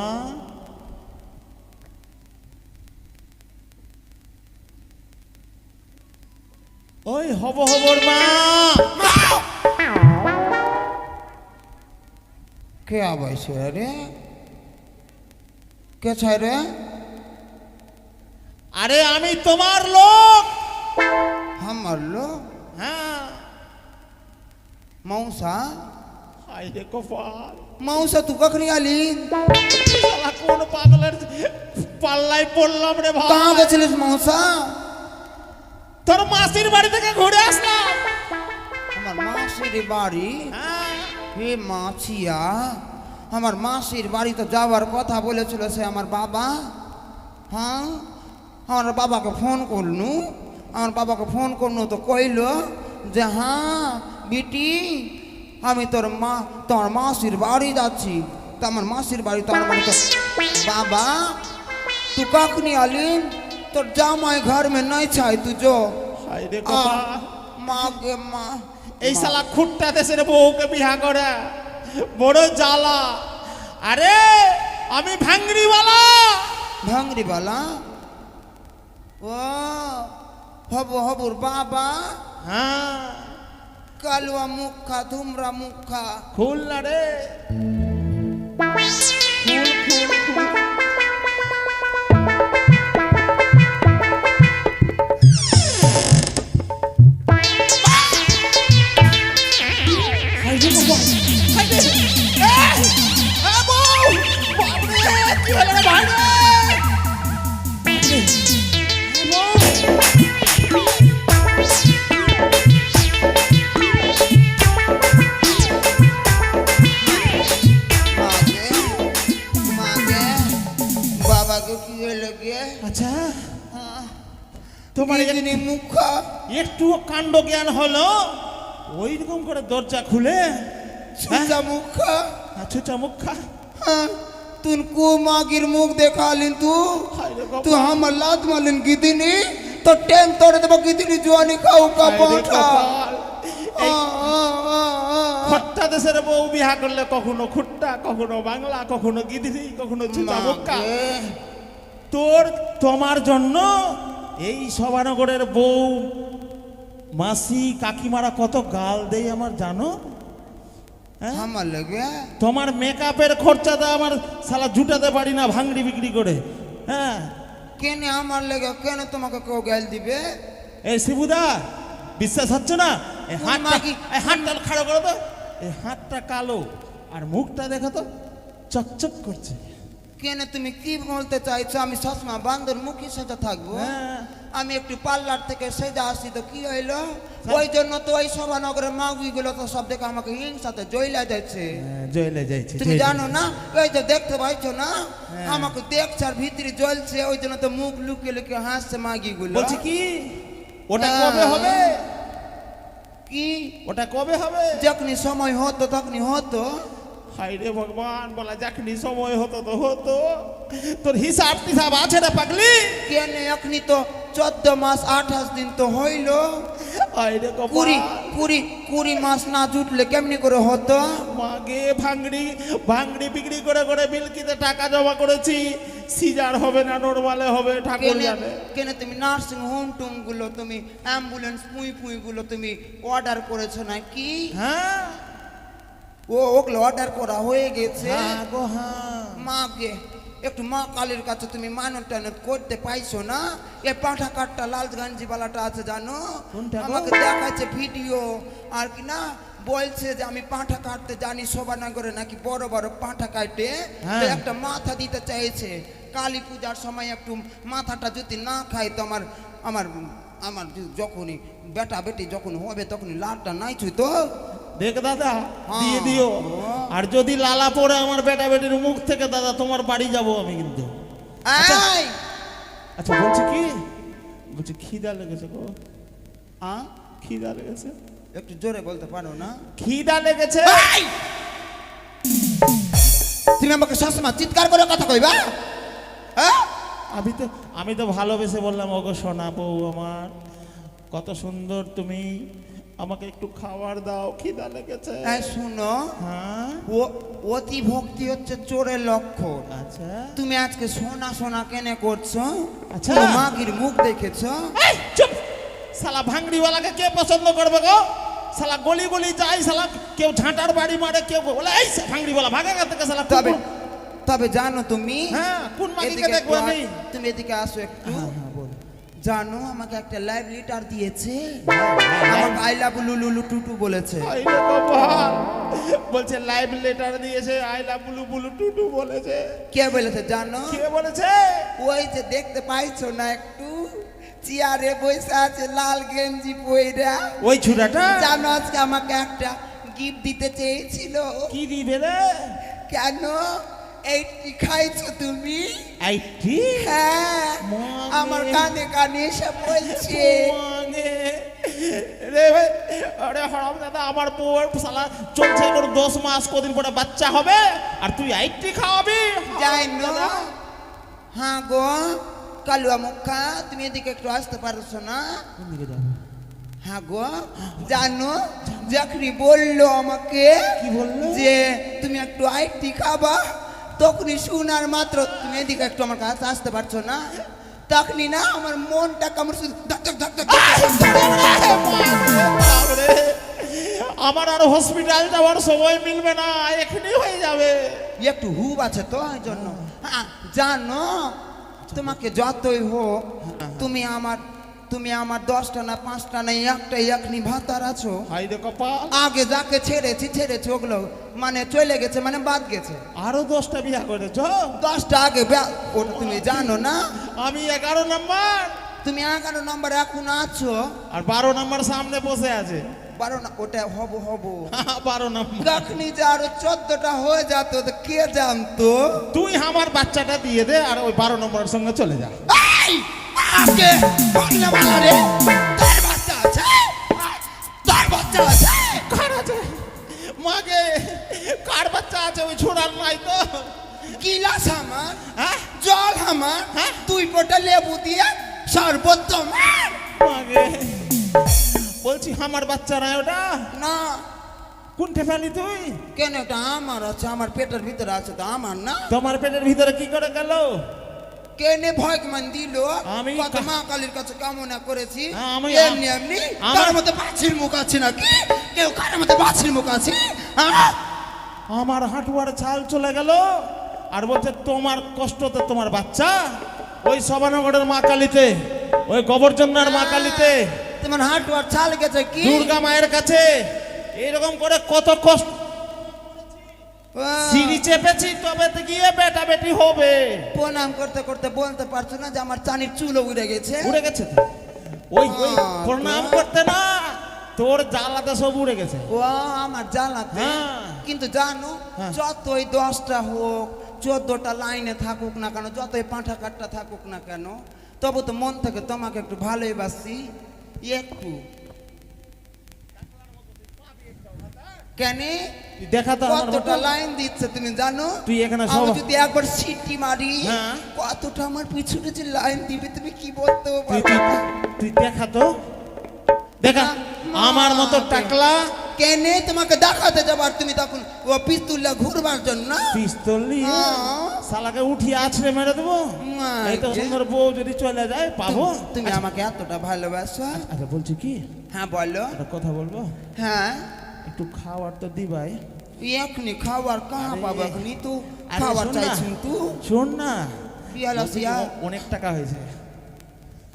ওই হব হবর মা, কে আবাইছে রে? কে ছাই রে? আরে আমি তোমার লোক। আমার লোক? হ্যাঁ। মৌসা? হাই রে কপাল, মৌসা তুই কখনই আলি? শালা কোন পাগলের পাল্লাই পড়লাম রে ভাই। কहाँ গেছিলিস মৌসা? তোর মাসির বাড়ি থেকে ঘুরে আসলাম। আমার মাসির বাড়ি? হ্যাঁ। হে মাছিয়া, আমার মাসির বাড়ি তো যাওয়ার কথা বলেছিল সে আমার বাবা। হ্যাঁ, আমার বাবাকে ফোন করলু, আমার বাবাকে ফোন করলো তো কইলো যে হ্যাঁ বিটি আমি তোর মাসির বাড়ি যাচ্ছি। তো আমার মাসির বাড়ি তো আমার তো बाबा तू कखनी आलिन तो जामाई घर में नहीं छाई तू जो হায় রে কপাল माँ गे माँ এই শালা খুট্টা দেশের বউকে বিয়া করে বড় জ্বালা। আরে আমি ভাঙড়িওয়ালা। भांगरी वाला ओ हबुर बाबा হ্যাঁ कालवा मुखा धुमरा मुखा খুল না রে খুল খুল খুল। बाबा को किए लगे আচ্ছা তোমার इतनी मुखा একটু কাণ্ড জ্ঞান হলো ওই রকম করে দরজা খুলে छुचा मुखा আচ্ছা চামুখা हाँ, तुन को मागिर मुख देखा लिन तू तू हम लात मालिन गिदिनी तो टेन तोड़े तो गिदिनी जुआनी खाऊ का पहुंचा খট্টা দেশের বউ বিয়া করলে কখনো খুট্টা কখনো বাংলা কখনো গিদিনি কখনো চামুখা। তোমার জন্য এই সভানগরের বউ মাসি কাকিমারা কত গাল দেয় আমার জানো? হ্যাঁ? हम लगे তোমার মেকআপের খরচাটা আমার শালা জুটাতে পারি না ভাঙড়ি বিক্রি করে। হ্যাঁ केने हमार लगे केने तुम्हारे को गैल दिबे এই শিবুদা বিশ্বাস হচ্ছে না? এই হাতটা খাড়ো করো তো। এই হাতটা কালো আর মুখটা দেখো তো চকচক করছে। কেন তুমি কি বলতে চাইছো আমি সসমা বান্দর মুখের সাথে থাকবো হ্যাঁ। আমি একটু পার্লার থেকে সেজা আসি তো কি হইলো ওই জন্য তো ওই সভানগরের মাগুই গুলো তো সব দেখে আমাকে হিংসাতে জইলা যাচ্ছে জয়লে যাইছে তুমি জানো না ওই তো দেখতে পাইছো না আমাকে দেখছে আর ভিতরে জ্বলছে ওই জন্য তো মুখ লুকিয়ে লুকিয়ে হাসছে মাগি গুলো বলছি কি ওটা কবে হবে? কি ওটা কবে হবে? যখনই সময় হতো তখনই হতো হায় রে ভগবান বলা যখনই সময় হতো তো হতো। তোর হিসাব টিসাব আছে রে পাগলি? কেন এখনি তো 14 মাস 28 দিন তো হইলো হায় রে কপাল। কুড়ি মাস না জুটলে কেমনি করে হতো মাগে ভাঙড়ি বিক্রি করে করে বিলকিতে টাকা জমা করেছি। সিজার হবে না নরমালে হবে ঠাকুর জানে। কেন তুমি নার্সিং হোম টুম গুলো তুমি অ্যাম্বুলেন্স পুই গুলো তুমি অর্ডার করেছো নাকি হ্যাঁ ওগুলো অর্ডার করা হয়ে গেছে হ্যাঁ গো হ্যাঁ। মাকে একটু মা কালীর কাছে তুমি মানত টানত করতে পাইছো না এ পাঁঠা কাটটা লাল গাঞ্জি বালাটা আছে জানো কোনটা গো? আমাকে দেখাচ্ছে ভিডিও আর কি না বলছে যে আমি পাঁঠা কাটতে জানি শোভানগরে নাকি বড় বড় পাঁঠা কাটে হ্যাঁ। তো একটা মাথা দিতে চাইছে কালী পূজার সময় একটু মাথাটা যদি না খাই তো আমার আমার আমার যখনই বেটা বেটি যখন হবে তখনই লালটা নাই ছুই তো দেখ দাদা হ্যাঁ। দিয়ে দিও। আর যদি লালা পড়ে আমার বেটা বেটির মুখ থেকে দাদা তোমার বাড়ি যাব আমি কিন্তু। এই আচ্ছা বলছি কি বলছি খিদা লেগেছে গো। আ খিদা লেগেছে একটু জোরে বলতে পারো না খিদা লেগেছে। তুমি আমাকে সবসময় চিৎকার করে কথা কইবা হ্যাঁ আমি তো ভালোবেসে বললাম ওগো সোনা বউ আমার কত সুন্দর তুমি আমাকে একটু খাবার দাও খিদা লেগেছে। এই শুনো হ্যাঁ অতি ভক্তি হচ্ছে চোরের লক্ষণ আচ্ছা তুমি আজকে সোনা সোনা কেনে করছো আচ্ছা। পুরো মাগির মুখ দেখেছো এই, চুপ শালা ভাঙড়িওয়ালাকে কে পছন্দ করবে গো? শালা গলি গলি যায় শালা কেউ ঝাঁটার বাড়ি মারে কেউ বলে এই ভাঙড়িওয়ালা ভাগা থেকে শালা তবে তবে জানো তুমি হ্যাঁ কোন মাগিকে এদিকে দেখবো একটু আমি? তুমি এদিকে আসো একটু হ্যাঁ হ্যাঁ বল জানো আমাকে একটা লাইভ লেটার দিয়েছে আমাকে আই লাভ লুলু টুটু বলেছে আই রে বাবা বলছে লাইভ লেটার দিয়েছে আই লাভ বুলু বুলু টুটু বলেছে। কে বলেছে জানো কে বলেছে? ওই যে দেখতে পাইছো না একটু চেয়ারে বসে আছে লাল গেঞ্জি পইরা ওই ছুরাটা জানো আজকে আমাকে একটা গিফট দিতে চেয়েছিল কি দিবে রে? কেন এইটি খাইছো তুমি? 80? হ্যাঁ, মাগে। আমার কানে কানে এসে বলছে। মাগে। রে ভাই, আরে হারাম দাদা, আমার বউয়ের শালা চলছে তোর 10 মাস, কদিন পরে বাচ্চা হবে আর তুই 80 খাওয়াবি? যাই না। হ্যাঁ গো কালুয়া মুখা, তুমি এদিকে একটু আসতে পারছো না? হ্যাঁ গো, জানো যখনই বললো আমাকে কি বললো? যে তুমি একটু আইটি খাবা, তখনই শোনার মাত্র তুমি এদিকে একটু আমার কাছে আসতে পারছো না, তখনই না আমার মনটা কেমন শুধু ধক ধক ধক ধক ধক বাপরে, আমার আর হসপিটাল যাওয়ার সময় মিলবে না, এখানেই হয়ে যাবে। একটু হুব আছে তো এই জন্য। হ্যাঁ জানো, তোমাকে যতই হোক তুমি আমার 10টা না 5টা না একটাই এখনি ভাতার আছো। হাই রে কপাল, আগে যাকে ছেড়েছি ওগুলো মানে চলে গেছে, মানে বাদ গেছে। আরো 10টা বিয়া করেছ? 10টা আগে ওটা তুমি জানো না? আমি 11 নাম্বার, তুমি 11 নম্বরে এখন আছো, আর 12 নাম্বার সামনে বসে আছে। 12 না, ওটা হব 12 নাম্বার। তখনই যে আরো 14টা হয়ে যেত তো কে জানতো। তুই আমার বাচ্চাটা দিয়ে দে আর ওই 12 নম্বরের সঙ্গে চলে যা। এই, আগে বাংলা বাংলা রে, তোর বাচ্চা আছে? তোর বাচ্চা আছে? কার আছে? মাগে, কার বাচ্চা আছে? ওই ছোড়ার নাই তো? গিলাস আমার, হ্যাঁ? জল আমার, হ্যাঁ? 2 ফোঁটা লেবু দিয়ে শরবত তোমার। মাগে, বলছি আমার বাচ্চা নাই ওটা? না কোনটা ফেলি তুই? কেন, এটা আমার আছে, আমার পেটের ভিতরে আছে তো আমার না। তোমার পেটের ভিতরে কি করে গেল? কেনে ভগবান দিল, আমি কত মা কালীর কাছে কামনা করেছি। হ্যাঁ, এমনি এমনি আমার- কার মধ্যে বাছির মুখ আছে নাকি? কেউ কার মধ্যে বাছির মুখ আছে? হ্যাঁ? আমার হাঁটুয়ার ছাল চলে গেল আর বলছে তোমার কষ্টতে তোমার বাচ্চা। ওই সভানগরের মা কালীতে, ওই গোবর্ধনার মা কালীতে, তোমার হাঁটু আর ছাল গেছে কি? দুর্গা মায়ের কাছে এরকম করে কত কষ্ট সিঁড়ি চেপেছি, তবে তো গিয়ে বেটা বেটি হবে। প্রণাম করতে করতে বলতে পারছো না যে আমার চানির চুলও উড়ে গেছে? উড়ে গেছে তো। ওই প্রণাম করতে না, তোর জ্বালাতে সব উড়ে গেছে। ও আমার জ্বালাতে। হ্যাঁ। কিন্তু জানো, হ্যাঁ। যতই 10টা হোক, 14টা লাইনে থাকুক না কেন, যতই পাঁঠা কাটটা থাকুক না কেন, তবু তো মন থেকে তোমাকে একটু ভালোই বাসি। একটু কেন তুই দেখা তো আমার কতটা মতো। লাইন দিচ্ছে তুমি জানো? তুই এখানে আমি সব- যদি একবার সিটি মারি, হ্যাঁ। কতটা আমার পিছনে যে লাইন দিবে তুমি কি বলতে তুই পারবে না। তুই দেখা তো, দেখা আমার মতো টাকলা কেনে তোমাকে দেখাতে যাবার, তুমি তখন ও পিস্তুল্লা ঘুরবার জন্য। পিস্তল নিয়ে হ্যাঁ। শালাকে উঠিয়ে আছড়ে মেরে দেবো। মার এই তো যে। সুন্দর বউ যদি চলে যায় পাবো। তুমি আমাকে এতটা ভালোবাসো? আচ্ছা বলছি কি, হ্যাঁ বলো। একটা কথা বলবো? হ্যাঁ, একটু খাওয়ার তো দিবাই। এখনি খাবার কাহা আরে, পাবো, এখনি তো আরে খাবার শোন না। চাইছেন তো। শোন না, পিয়ালা সিয়া অনেক টাকা হয়েছে।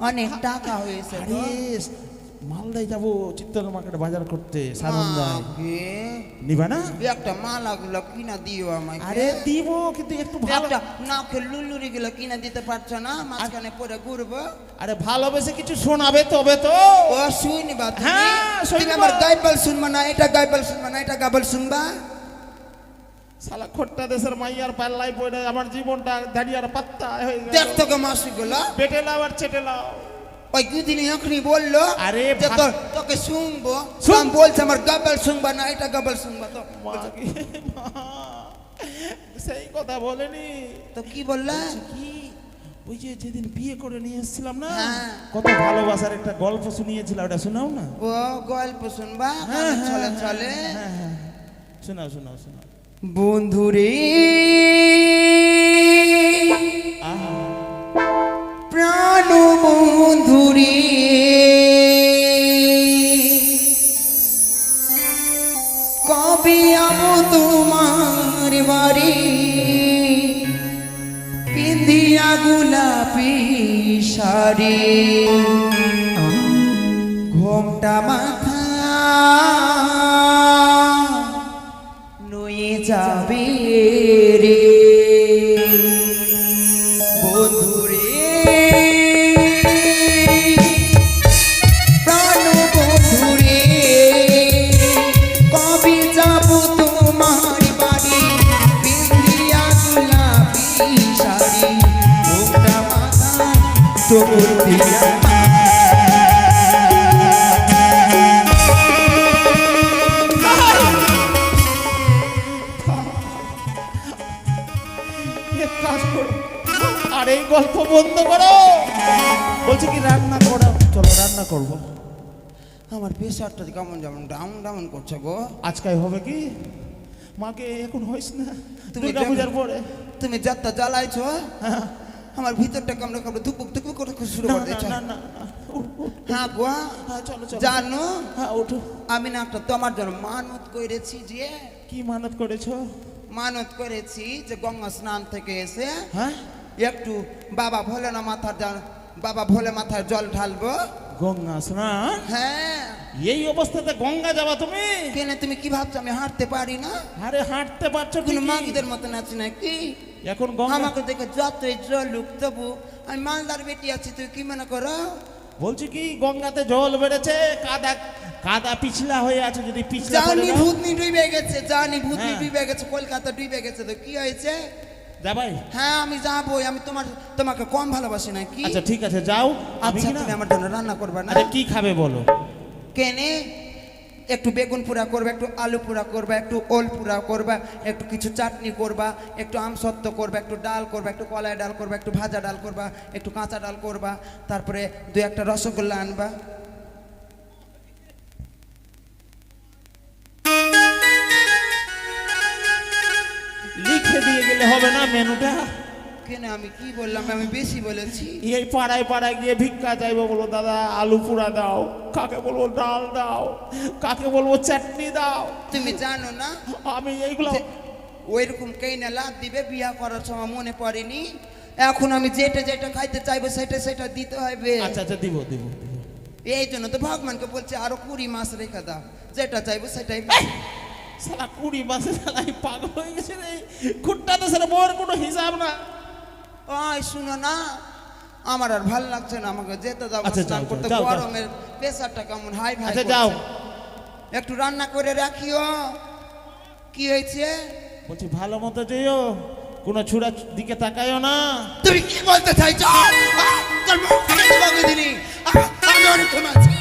অনেক টাকা হয়েছে আরে তো। মালদায় যাবো, চিত্তর মার্কেটে বাজার করতে, সারন্দায় মাকে, নিবা না? একটা মালা গুলো কিনা দিও আমাকে। আরে দিব, কিন্তু একটু ভালো। একটা নাকে লুলুরি গুলো কিনা দিতে পারছো না? মাঝখানে পরে ঘুরবো। আরে ভালোবেসে কিছু শোনাবে তবে তো। ও শুনবা তুমি? হ্যাঁ, তুমি শুনবো। আমার গাইবল শুনবা না, এটা গাইবল শুনবা না, এটা গাইবল শুনবা। শালা খোট্টা দেশের মাইয়ার পাল্লাই পড়ে আমার জীবনটা দাঁড়িয়ার পাত্তা হয়ে গেল। দেখতো গো মাসি গুলো, বেটে লাও আর চেটে লাও। ওই দুদিন এখনই বললো আরে যে ভাত- তোকে শুনবো, শুন। আমি বলছে আমার গাইবল শুনবা না, এটা গাইবল শুনবা। তো মাগে, মা, সেই কথা বলেনি তো কি বললা? কি, ওই যে যেদিন বিয়ে করে নিয়ে এসেছিলাম না, হ্যাঁ। কত ভালোবাসার একটা গল্প শুনিয়েছিল, ওটা শোনাও না। ও গল্প শুনবা? হ্যাঁ, চলে চলে। হ্যাঁ, হ্যাঁ, শোনাও শোনাও শোনাও। বন্ধুরে আহা, প্রাণ বন্ধুরে, কবে আবো তোমার বাড়ি, পিন্দিয়া গোলাপি শাড়ি, ঘোমটা মাথা নয়ে যাবে রে বন্ধুরে, প্রাণ বন্ধুরে, কবে যাব তোমার বাড়ি, পিন্দিয়া গোলাপি রান্না করা, চলো রান্না করবো। আমার প্রেশারটা কেমন যেমন ডাউন ডাউন করছে গো। আজকাই হবে কি মাকে এখন হইস না, তুমি দুর্গা পূজার পরে। তুমি যাত্রা জ্বালাইছ, হ্যাঁ, আমার ভিতরটা কামড়ে কামড়ে ধুপুক ধুপুক করে শুরু না করে না দিয়েছে। না না না, উঠ, উঠ। হ্যাঁ গো, হ্যাঁ চলো চলো, জানো হ্যাঁ উঠো। আমি না একটা তোমার জন্য মানত করেছি, যে কি মানত করেছো? মানত করেছি যে গঙ্গা স্নান থেকে এসে হ্যাঁ, একটু বাবা বাবা ভোলে মাথায় জল ঢালবো। গঙ্গা স্নান? হ্যাঁ, এই অবস্থাতে গঙ্গা যাবা তুমি? কেন তুমি কি ভাবছো আমি হাঁটতে পারি না? আরে হাঁটতে পারছো কোনো ঠিকই। মাগিদের মতন আছি নাকি? এখন গঙ্গা, আমাকে দেখে যতই জলুক তবু আমি মালদার বেটি আছি, তুই কি মনে করো? বলছি কি গঙ্গাতে জল বেড়েছে, কাদা কাদা পিছলা হয়ে আছে, যদি পিছলা জানি করে দাও। ভূতনি ডুবে গেছে, জানি ভূতনি হ্যাঁ। ডুবে গেছে, কলকাতা ডুবে গেছে, তো কি হয়েছে? যা ভাই। হ্যাঁ আমি যাবোই, আমি তোমাকে কম ভালোবাসি নাকি? আচ্ছা ঠিক আছে যাও। আমি আচ্ছা কি না, তুমি আমার জন্য রান্না করবে না? আরে কি খাবে বলো? কেনে একটু বেগুন পোড়া করবা, একটু আলু পোড়া করবা, একটু ওল পোড়া করবা, একটু কিছু চাটনি করবা, একটু আমসত্ত্ব করবা, একটু ডাল করবা, একটু কলাই ডাল করবা, একটু ভাজা ডাল করবা, একটু কাঁচা ডাল করবা, তারপরে দু একটা রসগোল্লা আনবা। লিখে দিয়ে গেলে হবে না মেনুটা? কেন আমি কি বললাম, আমি বেশি বলেছি? এই পাড়ায় পাড়ায় গিয়ে ভিক্ষা চাইবো, বলো দাদা আলু পোড়া দাও, কাকে বলবো ডাল দাও, কাকে বলবো চাটনি দাও। তুমি জানো না আমি এইগুলো ওইরকম কেই না লাভ দিবে, বিয়া করার সময় মনে পড়েনি? এখন আমি যেটা যেটা খাইতে চাইবো সেটা সেটা দিতে হবে। আচ্ছা আচ্ছা দিব দিব দিব। এই জন্য তো ভগবানকে বলছে আরো 20 মাস রেখে দাও, যেটা চাইবো সেটাই। সালা 20 মাসে সালা এই পাগল হয়ে গেছে রে, খুঁটটাতে সালা মোর কোনো হিসাব না। ওই শুনো না, আমার আর ভালো লাগছে না, আমাকে যেতে দাও আচ্ছা, স্নান যাও, করতে। যাও, যাও। গরমের প্রেসারটা কেমন হাই ভাই আচ্ছা যাও। একটু রান্না করে রাখিও। কি হয়েছে? বলছি ভালো মতো যেও, কোনো ছুড়া দিকে তাকায়ও না। তুমি কি বলতে চাইছো? তোর মুখ থেকে বলে দিনি, আমি অনেক ঘুমাচ্ছি।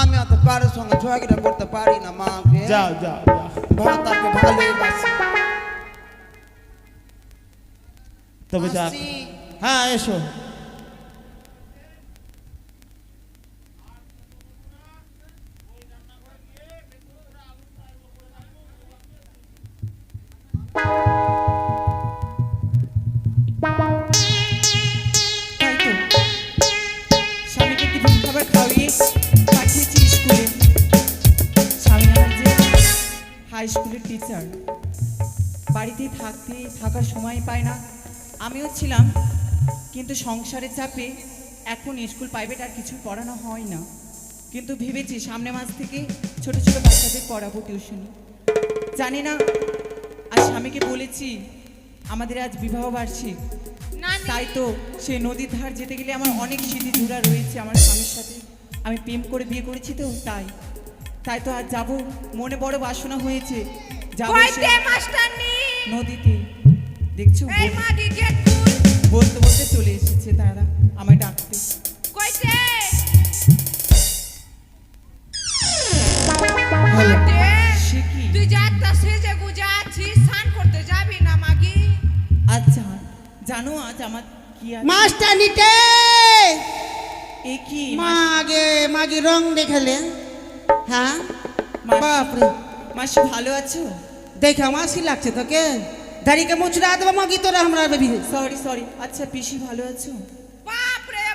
আমি অত কারোর সঙ্গে ঝগড়া করতে পারি না, মাকে যাও যাও যাও। ভাতাকে ভালোই বাসি। তবে যা, আসি। হ্যাঁ এসো। তাই তো স্বামীকে টিফিন খাবার খাওয়িয়ে পাঠিয়েছি স্কুলে। স্বামী আমার যে হাই স্কুলের টিচার, বাড়িতে থাকার সময় পায় না। আমিও ছিলাম, কিন্তু সংসারের চাপে এখন স্কুল প্রাইভেট আর কিছু পড়ানো হয় না। কিন্তু ভেবেছি সামনে মাস থেকে ছোট ছোট বাচ্চাদের পড়াবো টিউশনি। জানি না, আর স্বামীকে বলেছি আমাদের আজ বিবাহ বার্ষিক, তাই তো সেই নদীর ধার যেতে গেলে আমার অনেক স্মৃতি জুড়া রয়েছে আমার স্বামীর সাথে। আমি প্রেম করে বিয়ে করেছি তো, তাই তো আজ যাব, মনে বড় বাসনা হয়েছে যাবো কইতে সেই মাস্টারনি নদীতে। দেখছো এই মাগি গেট খুল বলতে বলতে চলে এসেছে তারা আমায় ডাকতে। কইতে হ্যালো। কইতে সে কি? তুই যাত্রা সেজে গুজা আছিস, স্নান করতে যাবি না মাগি? আচ্ছা জানো আজ আমার কি আছে? মাস্টার নিতে এ কি মাগে রং দেখালে। হ্যাঁ মাসি- বাপরে, মাসি ভালো আছো? দেখা মাসি লাগছে তোকে, দাড়িকে মুচড়া দেবো মাগি তোরা আমরা বেবি। সরি আচ্ছা পিসি ভালো আছো? বাপ রে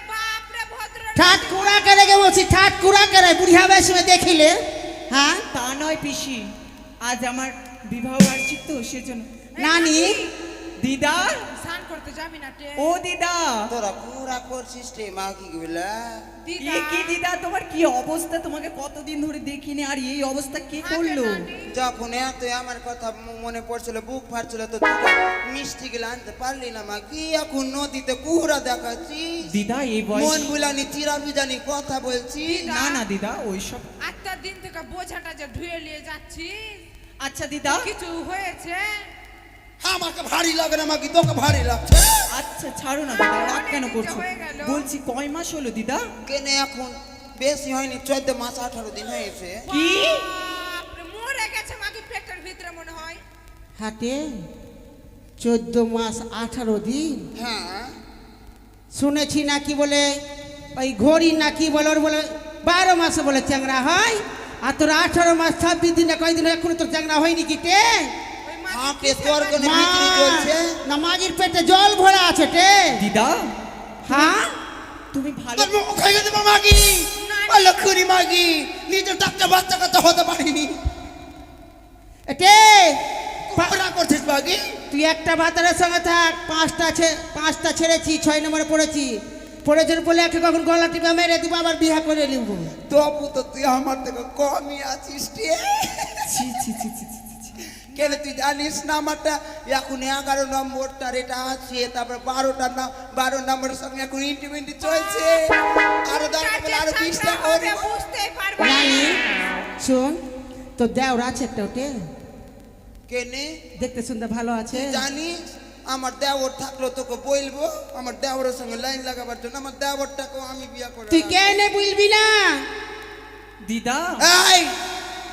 ভদ্র ঠাট কুড়া করে গে বলছি, ঠাট কুড়া করে বুড়িয়া বয়সে দেখিলে। হ্যাঁ তা নয় পিসি, আজ আমার বিবাহ বার্ষিক তো সেজন্য। নানি দিদা, স্নান করতে যাবি না তে? ও দিদা, তোরা পুরা করছিস রে মাগি গুলা। দিদা এ কি দিদা তোমার কি অবস্থা? তোমাকে কতদিন ধরে দেখিনি, আর এই অবস্থা কে করলো? যখন এত আমার কথা মনে পড়ছিল, বুক ফাটছিল, তো দুটো মিষ্টি গুলো আনতে পারলি না মাগি। এখন নদীতে কুহুরা দেখাচ্ছি, দিদা এই মন বয়স বুলানি চিরা বিজানি কথা বলছি। না দিদা ওইসব। আটটা দিন থেকে বোঝাটা যে ধুয়ে নিয়ে যাচ্ছি, আচ্ছা দিদা, কিছু হয়েছে? আমাকে ভারী লাগে না মাগি, তোকে ভারী লাগছে। আচ্ছা ছাড়ো না দিদা, রাগ কেন অনেক করছো? হয়ে গেল। বলছি কয় মাস হলো দিদা? কেনে এখন বেশি হয়নি, 14 মাস 18 দিন হয়েছে। কি? বাপ রে, মরে গেছে মাগি পেটের ভিতরে মনে হয়। হাতে 14 মাস 18 দিন। হ্যাঁ শুনেছি নাকি বলে ওই ঘড়ি নাকি বলে ওর বলে 12 মাসে বলে চ্যাংড়া হয়, আর তোর 18 মাস 26 দিন না কয়দিন এখনো তোর চ্যাংড়া হয়নি কি টে? ওই মাঝে হ্যাঁ কে তোর কোন মা, বিক্রি চলছে? না মাগির পেটে জল ভরা আছে টে। দিদা হ্যাঁ তুমি ভালো তোর মুখ খাইয়ে দেবো মাগি, লক্ষণী মাগি, নিজের ডাক্তার বাচ্চা কাচ্চা হতে পারিনি। এটে ওরা করছিস মাগি? তুই একটা ভাতারের সঙ্গে থাক, পাঁচটা ছেড়েছি, 6 নম্বরে পড়েছি। পড়েছেন বলে একে কখন গলা টিপে মেরে দিব, আবার বিয়া করে নিব। তবু তো তুই আমার থেকে কমই আছিস রে। ছি ছি ছি ছি ছি, ছি। কেন তুই জানিস না আমারটা এখন 11 নম্বরটার এটা আছে, তারপর 12 নম্বরের সঙ্গে এখন ইন্টিমেন্টি চলছে, আরো দরকার হলে আরো 20টা হবে করবো। বুঝতেই পারবে রানী শোন, তো দেওর আছে একটা ওটে, কেনে দেখতে শুনতে ভালো আছে। তুই জানিস আমার দেওর থাকলো তোকে বলবো, আমার দেওরের সঙ্গে লাইন লাগাবার জন্য আমার দেওরটাকেও আমি বিয়া করে তুই রাখবো। কেনে বুঝবি না? দিদা এই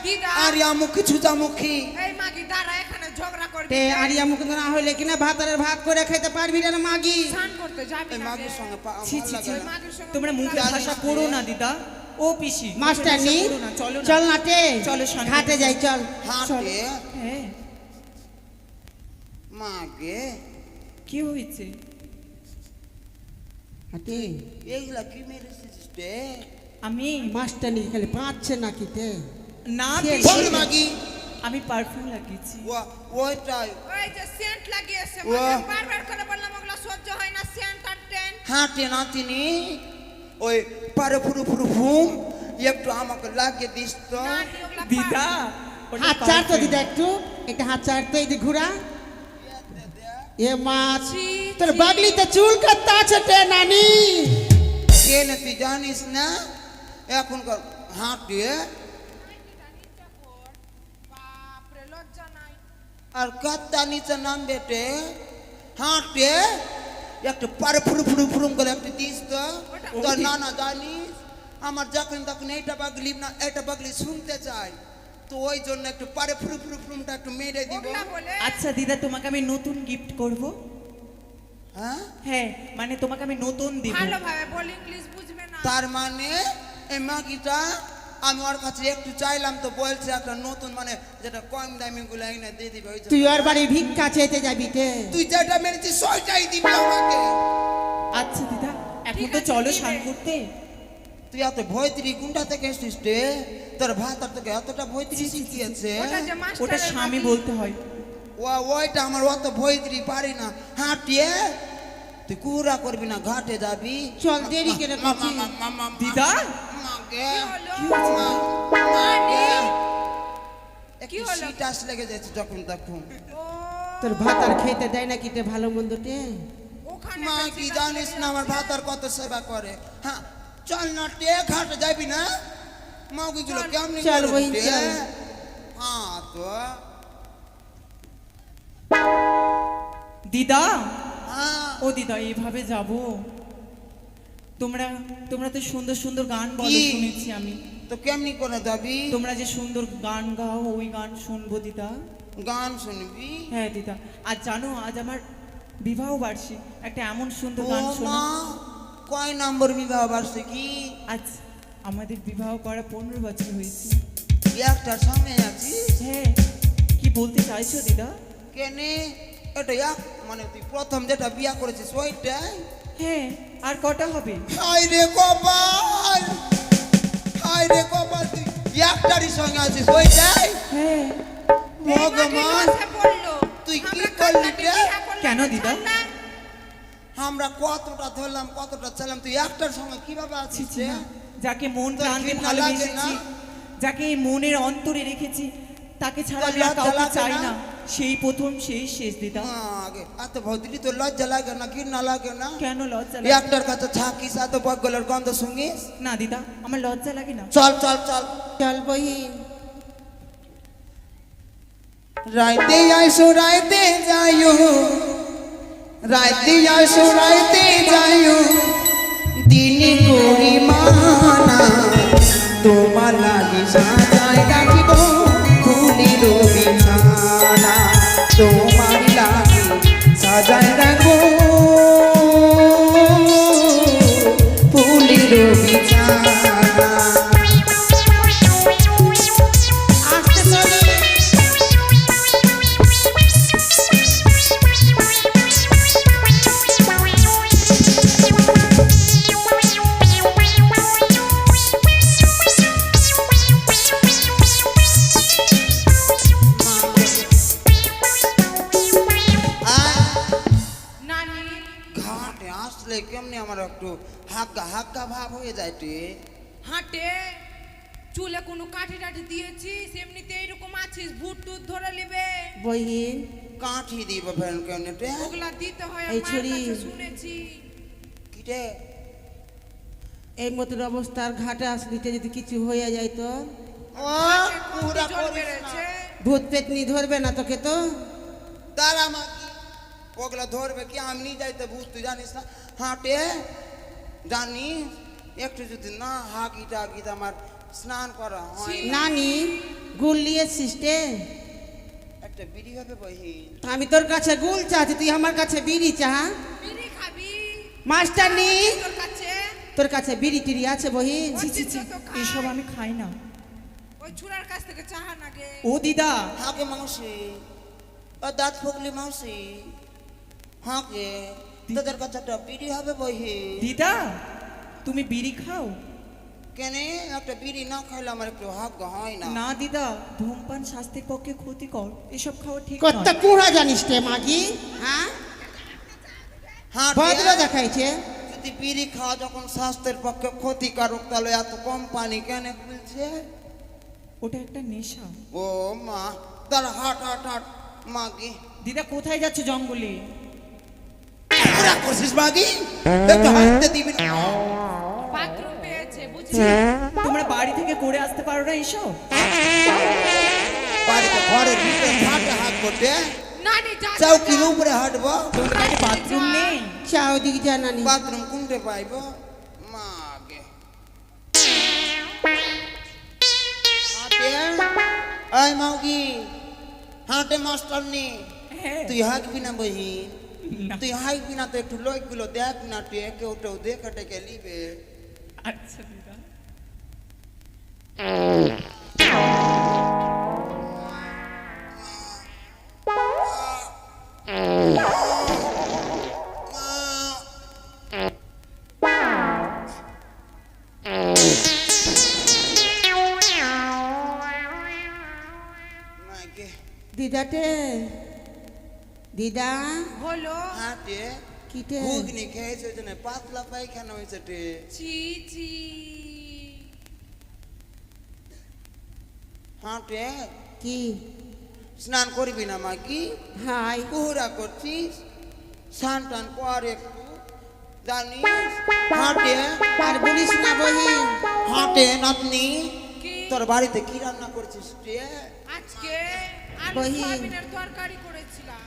দিদা আরিয়া মুখী ছুচামুখী, এই মাগি দাঁড়া, এখানে ঝগড়া করবি তে আরিয়া মুখ না হইলে কিনা ভাতারের ভাত করে খেতে পারবি না মাগি। স্নান করতে যাবি এই না মাগির সঙ্গে ছি ছি ছি, ওই মাগির সঙ্গে তোমরা মুখে জানিস ভাষা না? করো না দিদা। ও পিসি মুখে মাস্টার ভাষা নি করো না, চলো না। চল না টে, চলো, শান্তি। ঘাটে যাই চল। হাঁটে হ্যাঁ মাগে কি হয়েছে? হাটে এইগুলা কি মেরেছিস রে? আমি মাস্টার নি খালি পাচ্ছে নাকি তে? না কে? পিসি, বল মাগি আমি পারফিউম লাগিয়েছি। ওইটাই ওই যে সেন্ট লাগিয়েছে ও। মাগি, বারবার করে বললাম ওগুলো সহ্য হয় না, সেন্ট আর টেন। হাঁটে নাতিনি ওই পারে ফুরু ফুরু ফুম একটু আমাকে লাগিয়ে দিস তো। না, দি ওগুলা দিদা ওটা হাত চার তো perfume। দিদা একটু, একটা হাত চার তো এই ঘুরা। এ মাছ ছি, তোর ছি। বাগলিতে চুল কাটতে আছে টে নানি। কেন তুই জানিস না এখনকার হাঁটে বাপরে, লজ্জা নাই। আর কাত্তা নিচে নাম বেটে হাঁটে একটু পারে ফুরু ফুরু ফুরুম করে একটু দিস তো। তোর নানা জানিস আমার যখন তখন এইটা বাগলি না এটা বাগলি শুনতে চাই, তো ওই জন্য একটু পারে ফুরু ফুরু ফুরুমটা একটু মেরে দিব। ওগুলা বলে আচ্ছা দিদা, তোমাকে আমি নতুন গিফট করব। হ্যাঁ হ্যাঁ মানে তোমাকে আমি নতুন দিব। ভালোভাবে বল, ইংলিশ বুঝবে না। তার মানে এই মাগিটা আমি ওর কাছে একটু চাইলাম তো বলছে একটা নতুন মানে যেটা কম দামি গুলো এনে দিয়ে দিবে। ওই জন্য- তুই ওর বাড়ি ভিক্ষা চেতে যাবি তে? তুই যেটা মেরেছিস সইটাই দিবি আমাকে। আচ্ছা দিদা, এখন ঠিক তো আছে, চলো দিবে। স্নান করতে। তুই এত ভয়ত্রী গুন্ডা থেকে এসছিস রে? তোর ভাত আর তোকে এতটা ভয়ত্রী শিখিয়েছে? ওটা যে ওটা মাস্টারের স্বামী বাড়ি। বলতে হয়। ওইটা আমার অত ভয়ত্রী পারি না। হাঁটিয়ে তুই কুড়া করবি না, ঘাটে যাবি। চল, দেরি করে করছি। দিদা মাগে কি হলো? মাগে কি একটু হলো? সিটাস লেগে যাচ্ছে যখন তখন। ও, তোর ভাত আর খেতে দেয় নাকি তে ভালো মন্দ টে? ওখানে মা একটা কি সিটা জানিস লেগে না আমার আছে। ভাত আর কত সেবা করে। হ্যাঁ চল না টে, ঘাটে যাবি না? মাগুগুলো কেমনি চল করে বহিন, টে? চল। হ্যাঁ তো দিদা, হ্যাঁ ও দিদা এইভাবে যাব? তোমরা তোমরা তো সুন্দর সুন্দর গান বলো কি? শুনেছি আমি। তো কেমনি করে যাবি? তোমরা যে সুন্দর গান গাও, ওই গান শুনবো দিদা। গান শুনবি? হ্যাঁ দিদা, আজ জানো আজ আমার বিবাহ বার্ষিক, একটা এমন সুন্দর ও গান মা, শোনো। কয় নম্বর বিবাহ বার্ষিকী? আজ আমাদের বিবাহ করা 15 বছর হয়েছে। একটার সঙ্গে আছিস? হ্যাঁ, কি বলতে চাইছো দিদা? কেনে এটা এক মানে তুই প্রথম যেটা বিয়া করেছিস ওইটাই? হ্যাঁ, আর কটা হবে? হায় রে কপাল, হায় রে কপাল, তুই একটারই সঙ্গে আছিস ওইটাই? হ্যাঁ। এই মাগি ভগবান, লসে পড়লো। তুই কি আমরা করলি কালকে রে? বিয়া করলাম, কেন দিদা? ছাড়লাম। আমরা কতটা ধরলাম কতটা চাইলাম, তুই একটার সঙ্গে কিভাবে আছিস রে? যাকে মন তোর প্রাণে ঘৃণা লাগে ভালোবেসেছি, না? যাকে এই মনের অন্তরে রেখেছি, তাকে ছাড়া তোর আমি আর লজ্জা কাউকে লাগে চাই না? না। সেই প্রথম সেই শেষ দিদা। আগে এত ভদ্রি তোর লজ্জা লাগে না, ঘৃণা লাগে না? কেন লজ্জা লাগে? একটার কাছে থাকিস, এত বগলের গন্ধ শুনিস? না দিদা, আমার লজ্জা লাগে না। চল চল চল, চল বহিন। রাইতে আইসো রাইতে যাইও, রাইতে আইসো রাইতে যাইও, দিন করি মানা তোমার লাগি সাজাই রাখিব ফুলির বিছানা, তোমার লাগি একটু হাক্কা হাক্কা ভাব হয়ে যায় টে। হাঁটে চুলে কোনো কাঠি টাঠি দিয়েছিস এমনিতে এইরকম আছিস ভূত টুত ধরে নেবে বহিন কাঠি দিব ফেন কেন টে? ওগুলা দিতে হয় এই আমার ছুরি। কাছে শুনেছি কি টে? এই মতন অবস্থার ঘাটে আসলিতে যদি কিছু হয়ে যায় তো ও পুরা জল করিস না। বেড়েছে ভূত পেতনি ধরবে না তোকে তো। দাঁড়া মাগি, ওগুলা ধরবে কি? আমি যাইতে বুঝতে জানিস না? হাঁটে জানিস একটু যদি না হাগি টাগি আমার স্নান করা হয় না। নানি গুল নিয়েছিস রে? একটা বিড়ি হবে বহিন। আমি তোর কাছে গুল চাচ্ছি, তুই আমার কাছে বিড়ি চা। বিড়ি খাবি মাস্টার নি তোর কাছে তোর কাছে বিড়ি টিড়ি আছে বহিন? ছি ছি ছি, তো খা। এসব আমি খাই না। ওই ছুরার কাছ থেকে চাহা নাগে ও দিদা, হাগে মাউসি, ও দাঁত ফুকলি মাউসি, হাগে তোদের কাছে একটা বিড়ি হবে বহিন। দিদা তুমি বিড়ি খাও? কেনে একটা বিড়ি না খাইলে আমার একটু হাগ হয় না। না দিদা, ধূমপান স্বাস্থ্যের পক্ষে ক্ষতিকর, এসব খাওয়া ঠিক কত নয়। কুড়া জানিস রে মাগি? হ্যাঁ ভদ্র হাঁটে দেখাইছে। যদি বিড়ি খাওয়া যখন স্বাস্থ্যের পক্ষে ক্ষতিকারক তাহলে এত কম পানি কেন খুলছে? ওটা একটা নেশা। ও মা, দাঁড়া হাট হাট হাট মাগি। দিদা কোথায় যাচ্ছে জঙ্গলে? পুরা করছিস মাগি? একটু হাঁটতে দিবি না? বাথরুম পেয়েছে বুঝলি তোমরা বাড়ি থেকে করে আসতে পারো না এসব? বাড়িতে ঘরের ভিতরে হাঁটে হাত করতে নানি যা চৌকির উপরে হাঁটবো? তোমাদের বাড়িতে বাথরুম নেই? চাও দিক জানানি। বাথরুম কোনটা পাইব মাগে? হাঁটে এই মাউগি, হাঁটে মাস্টার নি, হ্যাঁ। তুই হাঁকবি না বহিন? না। তুই হাঁকবি না তো একটু লোকগুলো দেখ না, তুই কেউ টেউ দেখে টেকে লিবে। আচ্ছা দিদা। মাগে দিদাটে দিদা হলো হাঁটে কিটে ঘুগনি খেয়েছে ওই জন্য পাতলা পায়খানা হয়েছে টে। চি চি হাঁটে কি স্নান করবি না মাগি? হাই কুহুরা করছিস, স্নান টান কর একটু জানিস। হাঁটে আর বলিস না বহিন। হাঁটে নাতনি, কি তোর বাড়িতে কি রান্না করছিস রে? আজকে আলু বহি। সয়াবিনের তরকারি করেছিলাম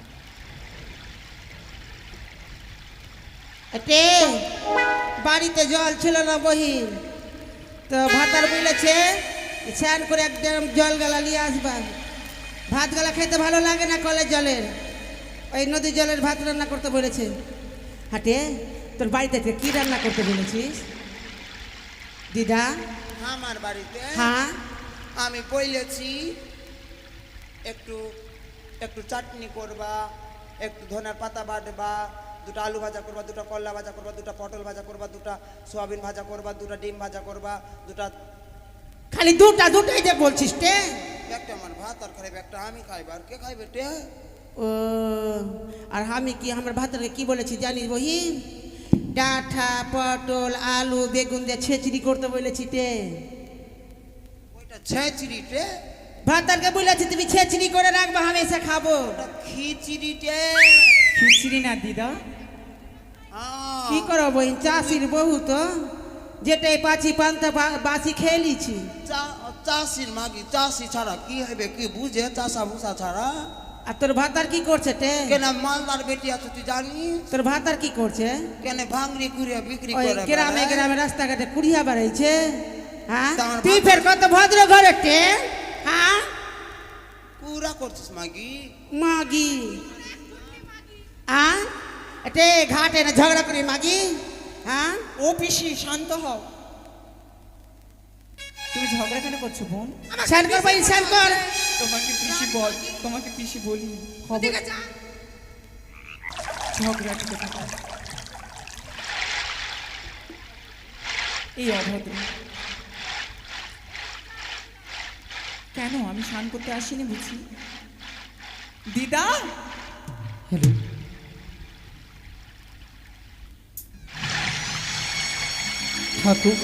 এটে বাড়িতে জল ছিল না বহিন, তো ভাতার বলেছে স্নান করে একদম জল গালা নিয়ে আসবা। ভাত গালা খেতে ভালো লাগে না কলের জলের, ওই নদীর জলের ভাত রান্না করতে বলেছে। হাটে তোর বাড়িতে কি রান্না করতে বলেছিস দিদা? আমার বাড়িতে হ্যাঁ আমি বলেছি একটু একটু চাটনি করবা, একটু ধনের পাতা বাটবা, দুটো আলু ভাজা করবা, দুটো করলা ভাজা করবা, দুটো পটল ভাজা করবা, দুটো সয়াবিন ভাজা করবা, দুটো ডিম ভাজা করবা, দুটো খালি দুটাই যে বলছিস তে। একটা আমার ভাত আর খাইবে, একটা আমি খাইবা, আর কে খাইবে টে? ও আর আমি কি আমার ভাতকে কি বলেছি জানিস বহিন? ডাঁটা পটল আলু বেগুন দিয়ে ছেচড়ি করতে বলেছি তে। ওইটা ছেঁচড়ি টে, ভাতারকে বলেছি তুমি ছেচড়ি করে রাখবা, আমি এসে খাবো। ওটা খিচড়ি টে। খিচড়ি না দিদা। হ্যাঁ। কি করো বহিন, চাষির বহু তো যেটাই পাচ্ছি পান্তা বাসি খেয়ে লিছি। চাষির মাগি, চাষি ছাড়া কি হবে, কি বুঝে চাষা ভুষা ছাড়া? আর তোর ভাতার কি করছে তে? কেন মালদার বেটি আছে তুই জানিস? তোর ভাতার কি করছে? কেন ভাঙড়ি কুড়িয়ে বিক্রি ওই করে গ্রামে বেড়ায়? গ্রামে রাস্তাঘাটে কুড়িয়া বেড়াইছে। হ্যাঁ তা আমার তুই ভাতার- ফের কত ভদ্র ঘরে তে? হ্যাঁ পুরা করছিস মাগি? মাগি হ্যাঁ এতে ঘাটে না ঝগড়া করি মাগি? হ্যাঁ ও পিসি শান্ত হও। তুমি ঝগড়া কেন করছো বোন? স্নান কর বহিন স্নান কর। তোমাকে পিসি বল, তোমাকে পিসি বলি খবর ওদিকে যা ঝগড়া ঠিক থাকে। এই অভদ্র কেন? আমি স্নান করতে আসিনি বুঝি? দিদা হ্যালো ঠাকুর,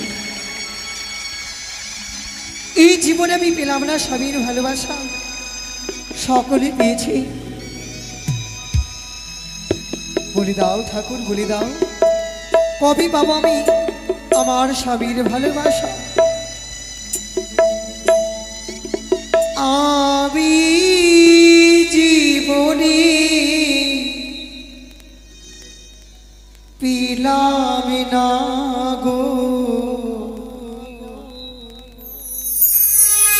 এই জীবনে আমি পেলাম না স্বামীর ভালোবাসা, সকলে পেয়েছি। বলে দাও ঠাকুর, বলে দাও কবে পাবো আমি আমার স্বামীর ভালোবাসা? আমি জীবনে পেলাম না গো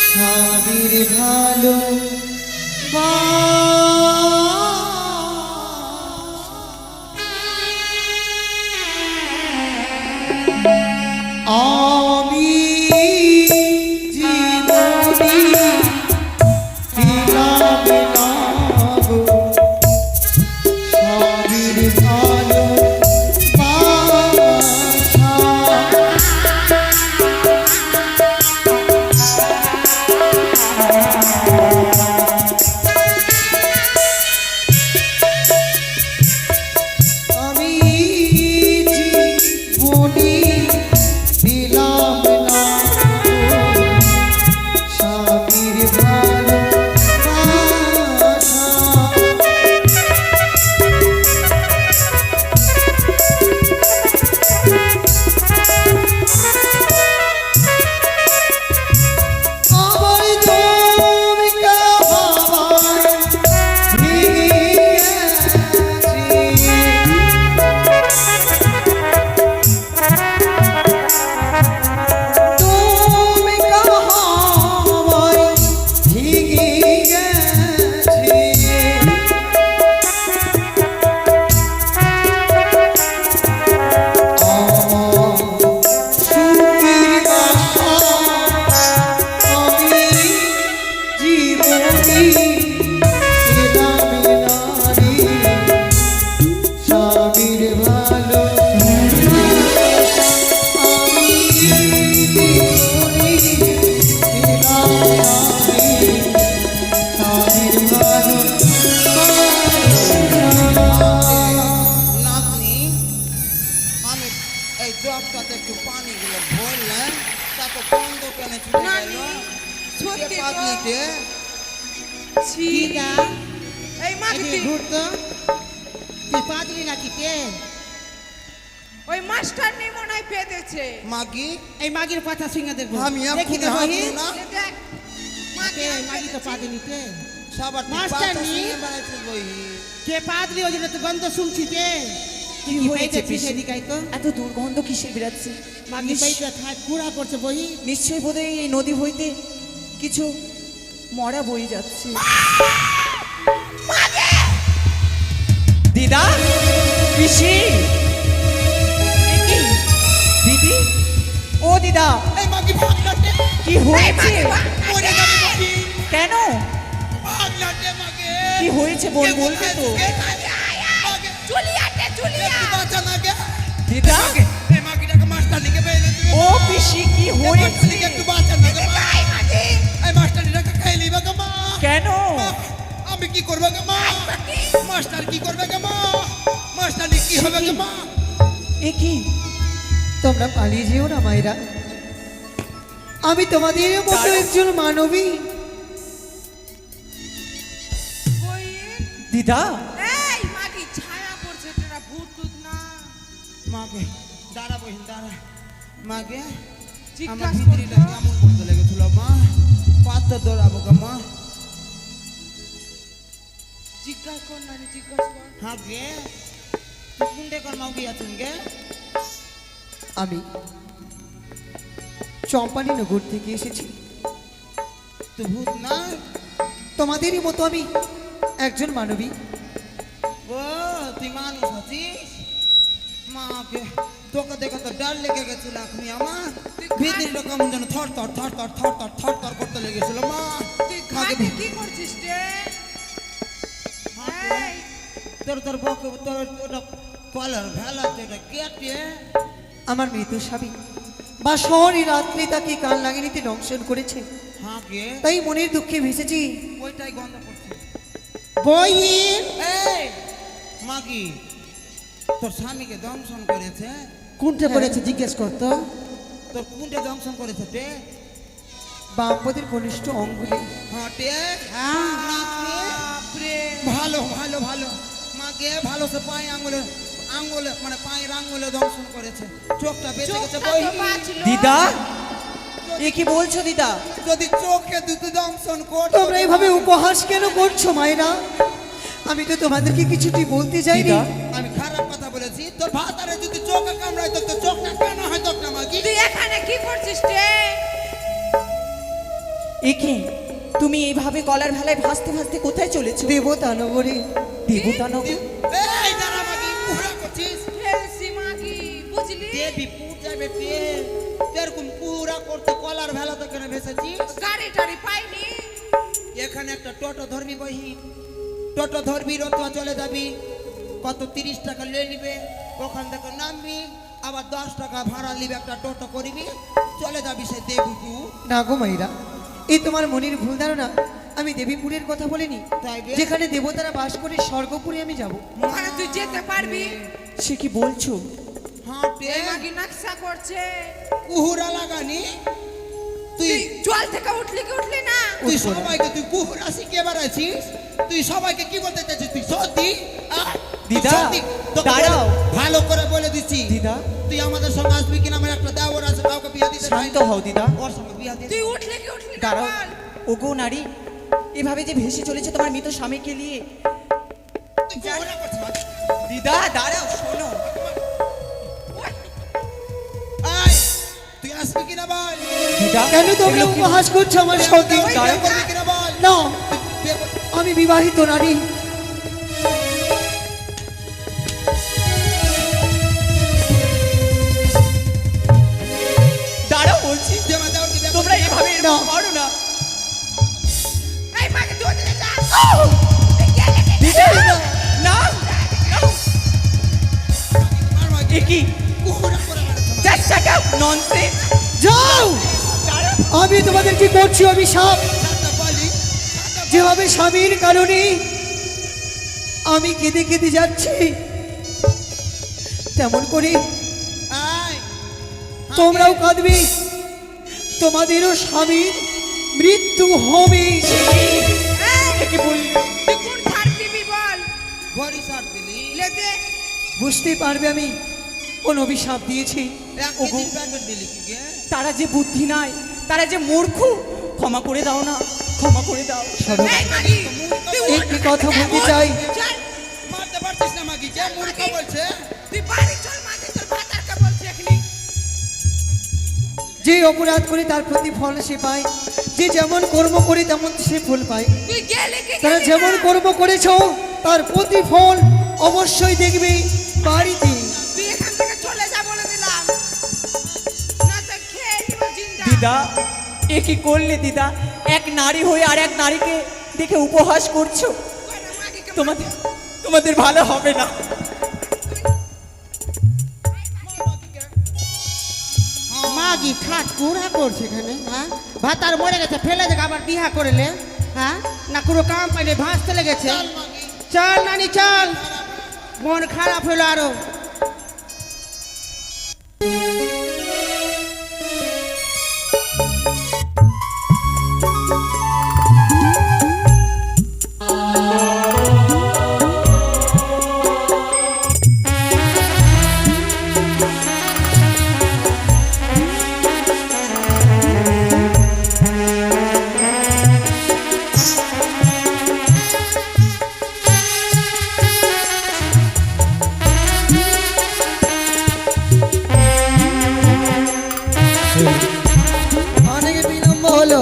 স্বামীর ভালো আমি জীবনে পেলাম না গো স্বামীর ভালো আমি জীবনে দিলাম না স্বামীর ভালোবাসা। আমার জমিকা হাওয়ায় তুমি কাহাওয়ায় ভিগে গেছে সুখের আশা আমি জীবনে এলাম নারী স্বামীর ভালো আমি জীবনে এলাম নারী স্বামীর ভালো নাতনি, আমি এই জগটাতে একটু পানি গুলো ভরলাম, তা তো বন্ধ কেন ছুটে গেল? নানি, সত্যি তো। পাতলিতে ছি। দিদা এই মাকে এদিকে ঘুরতো, তুই পাতলি নাকি কে? ওই মাস্টার নি মনে হয় পেতেছে। মাগি, এই মাগির কথা শুনে দেখবো। আমি দেখি এক্ষুনি তো হাত বহি। দিই না। এ দেখ, মাকে কে, আমি মাগি তো পেতেছি। পাতলি কে? সবার মাস্টার নি? বেড়াইছে বই। কে পাতলি ওই জন্য তো গন্ধ শুনছি কে? কি হয়েছে পিসি? সেদিকাই তো এত দুর্গন্ধ কিসের বেরাচ্ছে? মাগি পাইতে থাক কুড়া করছে বহি। নিশ্চয়ই বোধহয় এই নদী হইতে কিছু মরা বয়ে যাচ্ছে। দিদা, পিসি, এ কি? দিদি, ও দিদা, এই মাগি ভাগলাটে, কি হয়েছে? মরে যাবে মাগি, কেন? ভাগলাটে মাগে। কি হয়েছে বল, বলবে তো? মাগে, চুলিয়াতে চুলিয়া। একটু বাঁচা না গে। দিদা, এই মাগিটাকে মাস্টারনিকে বেলে দিবে। ও পিসি, কি এই হয়েছে? মাস্টারনিকে একটু বাঁচা না গে মা। এই মাস্টারনিটাকে খাইয়ে নিবে গে মা। কেন? আমি কি করবে গে মা? মাস্টার কি করবে গে মা? মাস্টারনি কি হবে গে মা? এ কি? তোমরা পালিয়ে যেও না মায়েরা, আমি তোমাদের মতো একজন মানবী। বইন, দিদা, এই মাগি ছায়া পড়ছে, এটা ভূত টুত না। মাগে, দাঁড়া বহিন দাঁড়া। মাগে, আমার জিজ্ঞাসা ভিতরিটা করতো। কেমন করতে লেগেছিল মা? পাত্র দৌড়াবো গে মা। জিজ্ঞাসা কর নানি, জিজ্ঞাসা কর। হ্যাঁ গে, তুই কোনটা কর মাগি আছেন গে? আমি চম্পানীনগর থেকে এসেছি। তুই ভূত না? তোমাদেরই মতো আমি একজন মানবী। ও তুই মানুষ আছিস? মাকে তোকে দেখে তো ডর লেগে গেছিল এখনই আমার। ভিতরিটা কেমন যেন থর থর থর থর থর থর থর থর করতে লেগেছিল মা। তুই মাকে ঘাটে কি করছিস রে? এই, তোর তোর বকে তোর ওটা কলার ভেলা তো এটা কেটে আমার মৃত স্বামী বা শহরে রাত্রি তাকে কান লাগিয়ে দংশন করেছে, হ্যাঁ গে তাই মনের দুঃখে ভেসেছি। ওইটাই গন্ধ করছে। বহিন এই মাগি, তোর স্বামীকে দংশন করেছে। কোনটা করেছে জিজ্ঞেস করতো। তোর কোনটা দংশন করেছে টে? বামপদের কনিষ্ঠ অঙ্গুলি। হ্যাঁ টে। ভালো ভালো ভালো মাকে ভালো সে পায়ে আঙুলে আঙুলে মানে পায়ের আঙুলে দংশন করেছে, চোখটা বেঁচে গেছে চোখটা বই। তো বাঁচলো। দিদা এ কি বলছো দিদা? যদি চোখে দুটো দংশন করতো তোমরা এইভাবে উপহাস কেন করছো মায়েরা? আমি তো তোমাদেরকে কিছুটি বলতে চাইনি। দিদা আমি খারাপ কথা বলেছি? তোর ভাতারে যদি চোখে কামড়ায় তো তোর চোখটা কেন হয় তোর না মাগি? তুই এখানে কি করছিস রে? এ কি তুমি এইভাবে গলার ভেলায় ভাসতে ভাসতে কোথায় চলেছো? দেবতা নগরে। দেবতানগর? এই দাঁড়া মাগি, কুহুরা করছিস? ফেলসি মাগি, বুঝলি? দেবী পূজা বেপে এরকম কুহুরা করতে কলার ভেলাতে কেন ভেসেছিস? গাড়ি টাড়ি পাইনি। এখানে একটা টোটো ধর্মী বহিন, টোটো ধরবি রতুয়া চলে যাবি, কত 30 টাকা লে নিবে, ওখান থেকে নামবি, আবার 10 টাকা ভাড়া নিবে, একটা টোটো করবি, চলে যাবি সে দেবীপুর। না গো মায়েরা, এই তোমার মনের ভুল ধারণা। আমি দেবীপুরের কথা বলিনি। তাই বে? যেখানে দেবতারা বাস করে স্বর্গপুরে আমি যাব। ওখানে তুই যেতে পারবি? সে কি বলছো? হ্যাঁ বে, এই মাগি নকশা করছে। কুহুরা লাগানি তুই, তুই জল থেকে উঠলি কি উঠলি না? তুই সবাইকে তুই কুহুরা শিখে বেড়াচ্ছিস, তুই সবাইকে কি বলতে চাইছিস? তুই সত্যি দিদা, দাঁড়াও। ভালো করে বলে দিচ্ছি দিদা তুই আমাদের সঙ্গে আসবি কিনা, আমার একটা দেওর আছে, কাউকে বিয়ে দিতে চাই শান্ত না। হও দিদা। ওর সঙ্গে বিয়ে দিতে তুই উঠলি কি উঠলি না দাঁড়াও। বল? ওগো নারী, এভাবে যে ভেসে চলেছে তোমার মৃত স্বামীকে নিয়ে। তুই কুহুরা করছিস না? দিদা দাঁড়াও, শোনো। আয়, তুই আসবি কিনা বল? দিদা কেন তোমরা এগুলো কি- উপহাস করছো আমার সঙ্গে? তুই বিয়ে করবি কিনা বল? না, বিয়ে কর- আমি বিবাহিত নারী। দাঁড়াও বলছি, তুই আমার দেওরকে বিয়ে তোমরা করবি? এভাবে না। এরকম করো না। এই মাগি তুই ওদিকে যা। দিদা না, মার মাগি, এ কি? কুহুরা করে বেড়াচ্ছে মাগি। Just shut up, nonsense. যাও, আমি তোমাদের কি করছি অভিশাপ। সাতটা বলি, যেভাবে স্বামীর কারণে আমি কেঁদে কেঁদে যাচ্ছি, তেমন করে আয়, তোমরাও কাঁদবে। তোমাদেরও স্বামীর মৃত্যু হবে। এ কি বললি? তুই কোন ছাড় দিবি বল? ঘড়ি সার দিলি, লে দে। বুঝতে পারবে আমি কোন অভিশাপ দিয়েছি। এক কেজির প্যাকেট দিলি কি গে? তারা যে বুদ্ধি নাই, তারা যে মূর্খ, ক্ষমা করে দাও না, ক্ষমা করে দাও। এই মাগি তুই উঠ। একটি কথা বলতে চাই। চল, মারতে পারছিস না মাগি, যে মূর্খ বলছে। তুই বাড়ি চল মাগি, তোর ভাতারকে বলছি এখনি। যে অপরাধ করে তার প্রতিফল সে পায়, যে যেমন কর্ম করে তেমন সে ফল পায়। তুই গেলি কি তারা গেলি যেমন না? কর্ম করেছো তার প্রতিফল অবশ্যই দেখবে বাড়িতে। তুই এখান থেকে চলে যা বলে দিলাম, না তো খেয়ে নিব জিন্দা। দিদা এ কি করলে দিদা? এক নারী হয়ে আর এক নারীকে দেখে উপহাস করছো। কইরা মাগিকে তোমাদের তোমাদের ভালো হবে না। মাগি ঠাকুরা করছে এখানে। হ্যাঁ, ভাতার মরে গেছে, ফেলে দেখ আবার বিহা করলে। হ্যাঁ, না কোনো কাম পাইলে ভাসতে লেগেছে। চল মাগি, চল নানি চল, মন খারাপ হলো আরো। অনেক বিলম্ব হলো,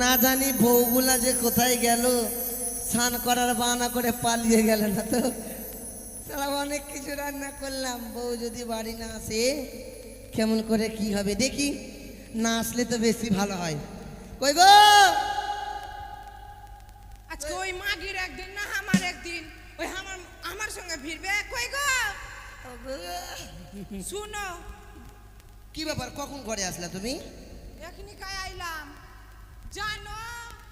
না জানি বউগুলা যে কোথায় গেল, স্নান করার বাহানা করে পালিয়ে গেল না তো। সারা অনেক কিছু রান্না করলাম, বউ যদি বাড়ি না আসে কেমন করে কি হবে দেখি, না আসলে তো বেশি ভালো হয়। কই গো, আজকে ওই মাগির একদিন না আমার একদিন, ওই আমার আমার সঙ্গে ভিড়বে। কই গো শুনো, কি ব্যাপার, কখন ঘরে আসলা তুমি? এখনি কাই আইলাম। জানো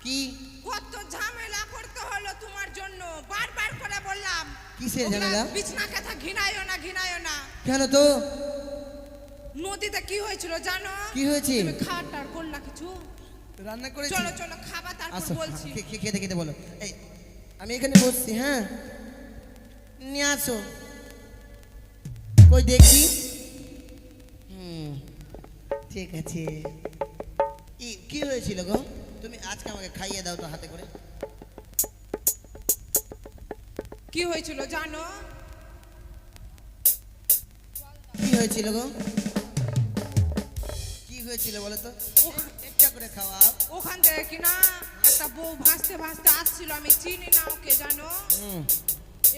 কি কত ঝামেলা করতে হলো তোমার জন্য, বারবার করে বললাম কিসের ওগুলা ঝামেলা? বিছনা কথা ঘিনায়ও না, ঘিনায়ও না। কেন তো? নদীতে কি হয়েছিল জানো? কি হয়েছে? তুমি খাটার করলা কিছু? রান্না করেছি। চলো চলো খাবা তারপর আসো, বলছি। খেতে খেতে বলো। এই আমি এখানে বসছি, হ্যাঁ, নিয়ে আসো। কই দেখি। ঠিক আছে। কি হয়েছিল গো? তুমি আজকে আমাকে খাইয়ে দাও তো হাতে করে। কি হয়েছিল জানো? কি হয়েছিল গো? কি হয়েছিল বলো তো? একটা করে খাওয়াও। ওখান থেকে কিনা একটা বউ ভাসতে ভাসতে আসছিল, আমি চিনি না ওকে জানো।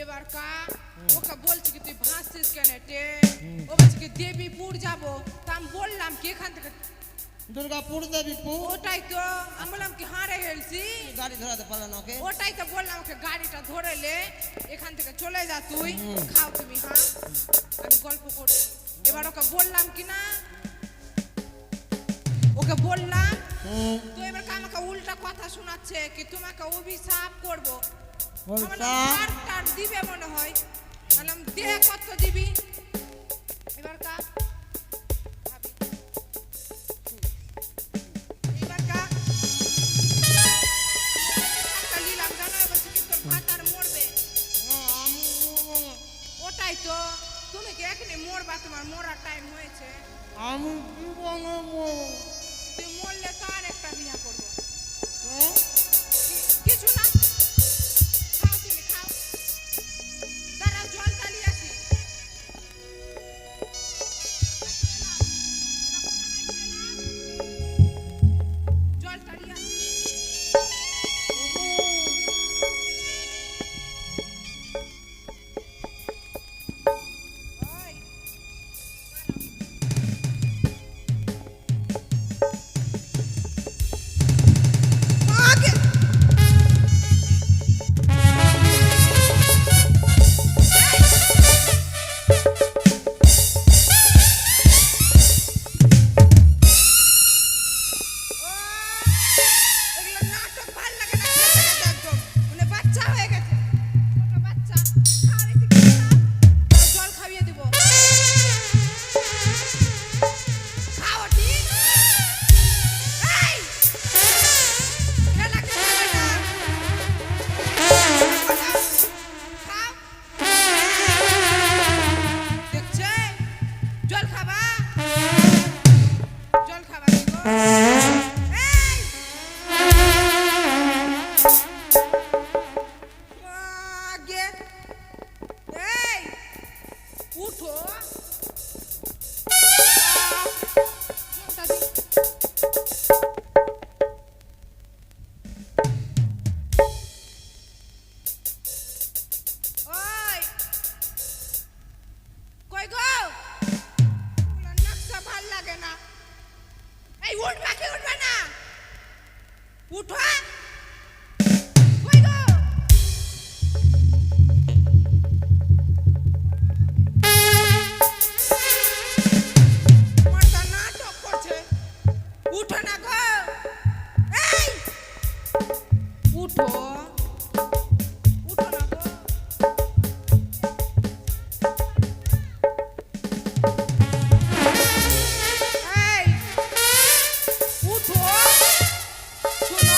এবার ওকে বলছি কি তুই ভাসছিস কেন রে? ও বলছে কি দেবীপুর যাবো। তা আমি বললাম কি এখান থেকে দুর্গাপুর দেবীপুর। ওটাই তো আমি বললাম কি হারে হেলছি। গাড়ি ধরাতে পারলো না ওকে। ওটাই তো বললাম ওকে গাড়িটা ধরে লে, এখান থেকে চলে যা তুই, খাও তুমি। হ্যাঁ আমি গল্প করছি। এবার ওকে বললাম কি না, ওকে বললাম তো এবার আমাকে উল্টা কথা শোনাচ্ছে কি তোমাকে অভিশাপ করবো। তার দিবে মনে হয়। বললাম দে কত দিবি। এবার নিলাম জানো, বলছি কি তোর ভাত আর মরবে। ওটাই তো, তুমি কি এখনই মরবা? তোমার মরার টাইম হয়েছে। আমি জীবনে মরবো। তুই মরলে তো আর একটা বিয়া করবো। কিছু না, খাও তুমি খাও। দাঁড়াও জল চালিয়ে আসি। জল চালিয়ে আসি। ওই আগে এগুলো নাটক ভাল লাগে না। খেতে খেতে একদম মানে বাচ্চা হয়ে গেছে, ছোট বাচ্চা। খাওয়ার একটু খেয়ে নাও, তারপর জল খাইয়ে দিব। খাও ঠিক। এই খেলা খেতে না, খাও। দেখছে জল খাবা, জল খাবা কি গো? এই আগে এই উঠো। জলটা দি। ওই কই গো? ওগুলো নকশা ভাল লাগে না। এই উঠবা কি উঠবা না? উঠো। কই গো? মর্দা নাটক করছে। উঠো না গো। এই উঠো, উঠো না গো। এই উঠো, শোনো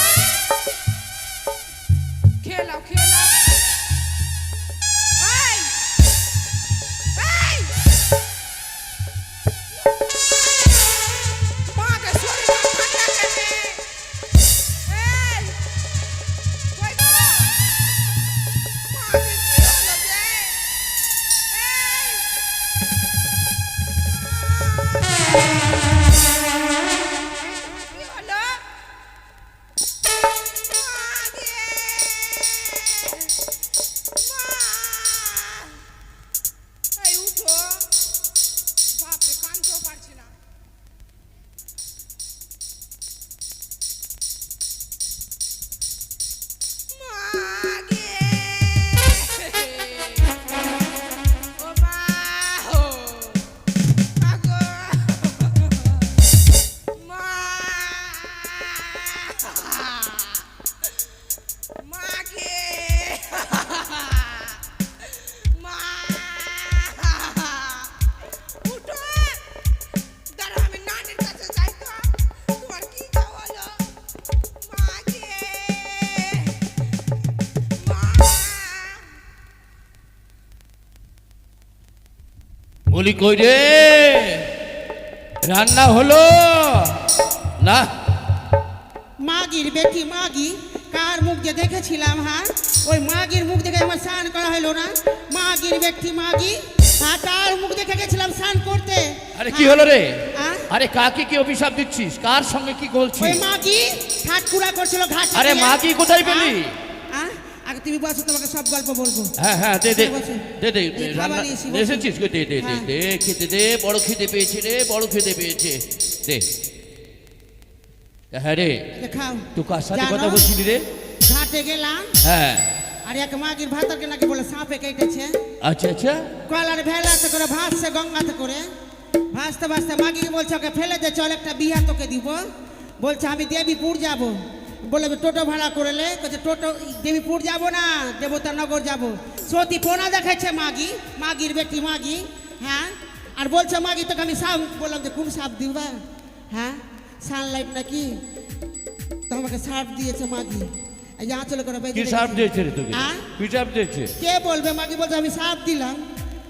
বলি কই রে, রান্না হলো না? মাগির বেটি মাগি, কার মুখ যে দেখেছিলাম, হ্যাঁ ওই মাগির মুখ দেখে আমার স্নান করা হলো না। মাগির বেটি মাগি, হ্যাঁ কার মুখ দেখে গেছিলাম স্নান করতে। আরে কি হলো রে? হ্যাঁ? আরে কাকে কি অভিশাপ দিচ্ছিস? কার সঙ্গে কি ওই বলছিস? মাগি ঠাটকুরা করছিল ঘাট। আরে মাগি কোথায় পেলি? আগে তুমি বসো, তোমাকে সব গল্প বলবো। হ্যাঁ হ্যাঁ, দে দে বসে। দে দে, এই রান্না খাবার এসে বসে। এসেছিস? কই দে দে দে হ্যাঁ। দে, খেতে দে, বড় খেতে পেয়েছে রে, বড় খেতে পেয়েছে, দে। হ্যাঁ রে, খাও। তুই কার সাথে জানো, কথা বলছিলি রে? ঘাটে গেলাম, হ্যাঁ, আর এক মাগির ভাতারকে নাকি বলে সাপে কেটেছে। আচ্ছা আচ্ছা, কলার ভেলাতে করে ভাসছে, গঙ্গাতে করে ভাসতে ভাসতে মাগিকে বলছে ওকে ফেলে দে, চল একটা বিয়া তোকে দিব। বলছে আমি দেবীপুর যাব। বলে টোটো ভাড়া করলে, বলছে টোটো দেবীপুর যাব না, দেবতানগর যাব। সতী পোনা দেখাচ্ছে মাগি, মাগির বেটি মাগি। হ্যাঁ, আর বলছে মাগি তোকে আমি সাপ, বললাম যে কোন সাপ দিবা? হ্যাঁ, সানলাইট নাকি? তো আমাকে সাপ দিয়েছে মাগি, এই যে আঁচলে করে বেঁধে কি সাপ রেখেছে। দিয়েছে রে তোকে? হ্যাঁ? কি সাপ দিয়েছে? কে বলবে? মাগি বলছে আমি সাপ দিলাম।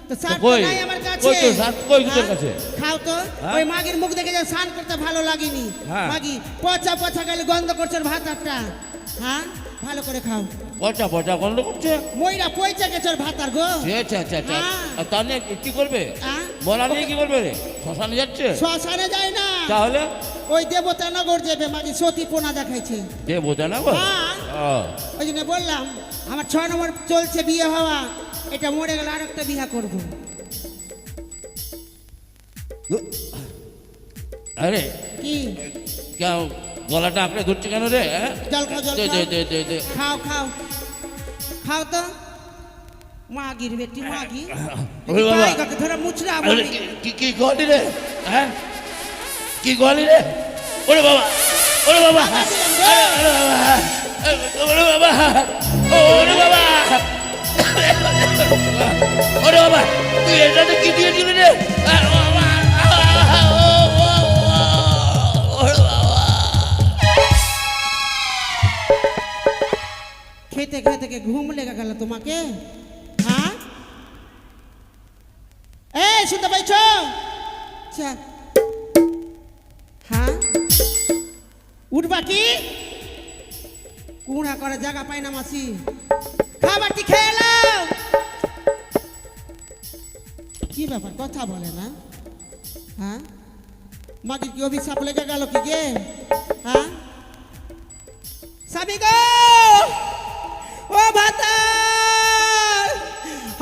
তো সাপ তো কই? নাই আমার কাছে। কই তোর সাপ? কই তোর হ্যাঁ? কাছে? খাও তো। হ্যাঁ? ওই মাগির মুখ দেখে যে স্নান করতে ভালো লাগেনি। হ্যাঁ। মাগি পচা পচা গেলে গন্ধ করছে ওর ভাতারটা। হ্যাঁ, ভালো করে খাও। পচা পচা গন্ধ করছে? মইরা পয়চা গেছে ওর ভাতার গো। আচ্ছা আচ্ছা আচ্ছা, হ্যাঁ। আর তা নিয়ে কি করবে? হ্যাঁ? বলা নিয়ে কি করবে রে? শ্মশানে যাচ্ছে? শ্মশানে যায় না, তাহলে ওই দেবতানগর যাবে। মাগি সতী পোনা দেখাইছে। দে বোঝা না গো। হ্যাঁ। ও, ওই জন্য বললাম আমার 6 নম্বর চলছে বিয়ে হওয়া, এটা মরে গেলে আর একটা বিয়ে করবো। আরে কি কেন গলাটা আঁকড়ে ধরছে কেন রে? হ্যাঁ? জল খাও, জল দে খাও। দে দে দে দে। খাও খাও খাও তো। মাগির বেটি মাগি, ওরে বাবা। পাই কাকে ধরে মুচড়া আরে বলি। কি কি গলি রে? হ্যাঁ, কি গলি রে? ওরে বাবা, ওরে বাবা, ওরে বাবা, ওরে বাবা, ওরে বাবা, ওরে বাবা, তুই এটাতে কি দিয়েছিলি রে? বাবা, ওরে বাবা। খেতে খেতে কে ঘুম লেগে গেল তোমাকে? হ্যাঁ, এই শুনতে পাইছ? আচ্ছা, হ্যাঁ উঠবা কি? কুড়া করে জায়গা পাই না মাসি, খাবারটি খেয়ে এলাও। কি ব্যাপার, কথা বলে না? হ্যাঁ, মাগির কি অভিশাপ লেগে গেল কি গে? হ্যাঁ, স্বামী গো, ও ভাতার,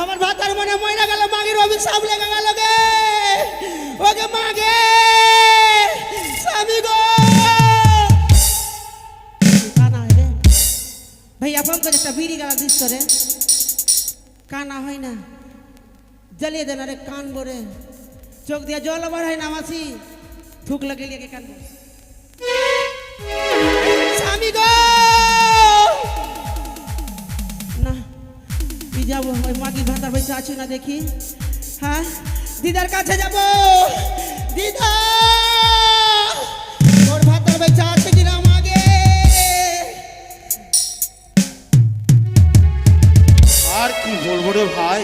আমার ভাতার মনে মইরা গেল, মাগির অভিশাপ লেগে গেল গে। ওকে মাগে, স্বামী গো। কানা হয় রে ভাইয়া, ফোন করে একটা বিড়ি গালা দিস রে। কানা হয় না, জ্বালিয়ে দেন রে, কান ভরে চোখ দিয়ে জল বার হয় না মাসি, থুক লাগে লিয়ে কান ভরে। স্বামী গো, না কি যাবো, ওই মাগি ভাতার পয়সা আছে না দেখি। হ্যাঁ, দিদার কাছে যাব। দিদা, ওর ভাতার পয়সা আছে কিনা মাগে? আর কি বলবো রে ভাই,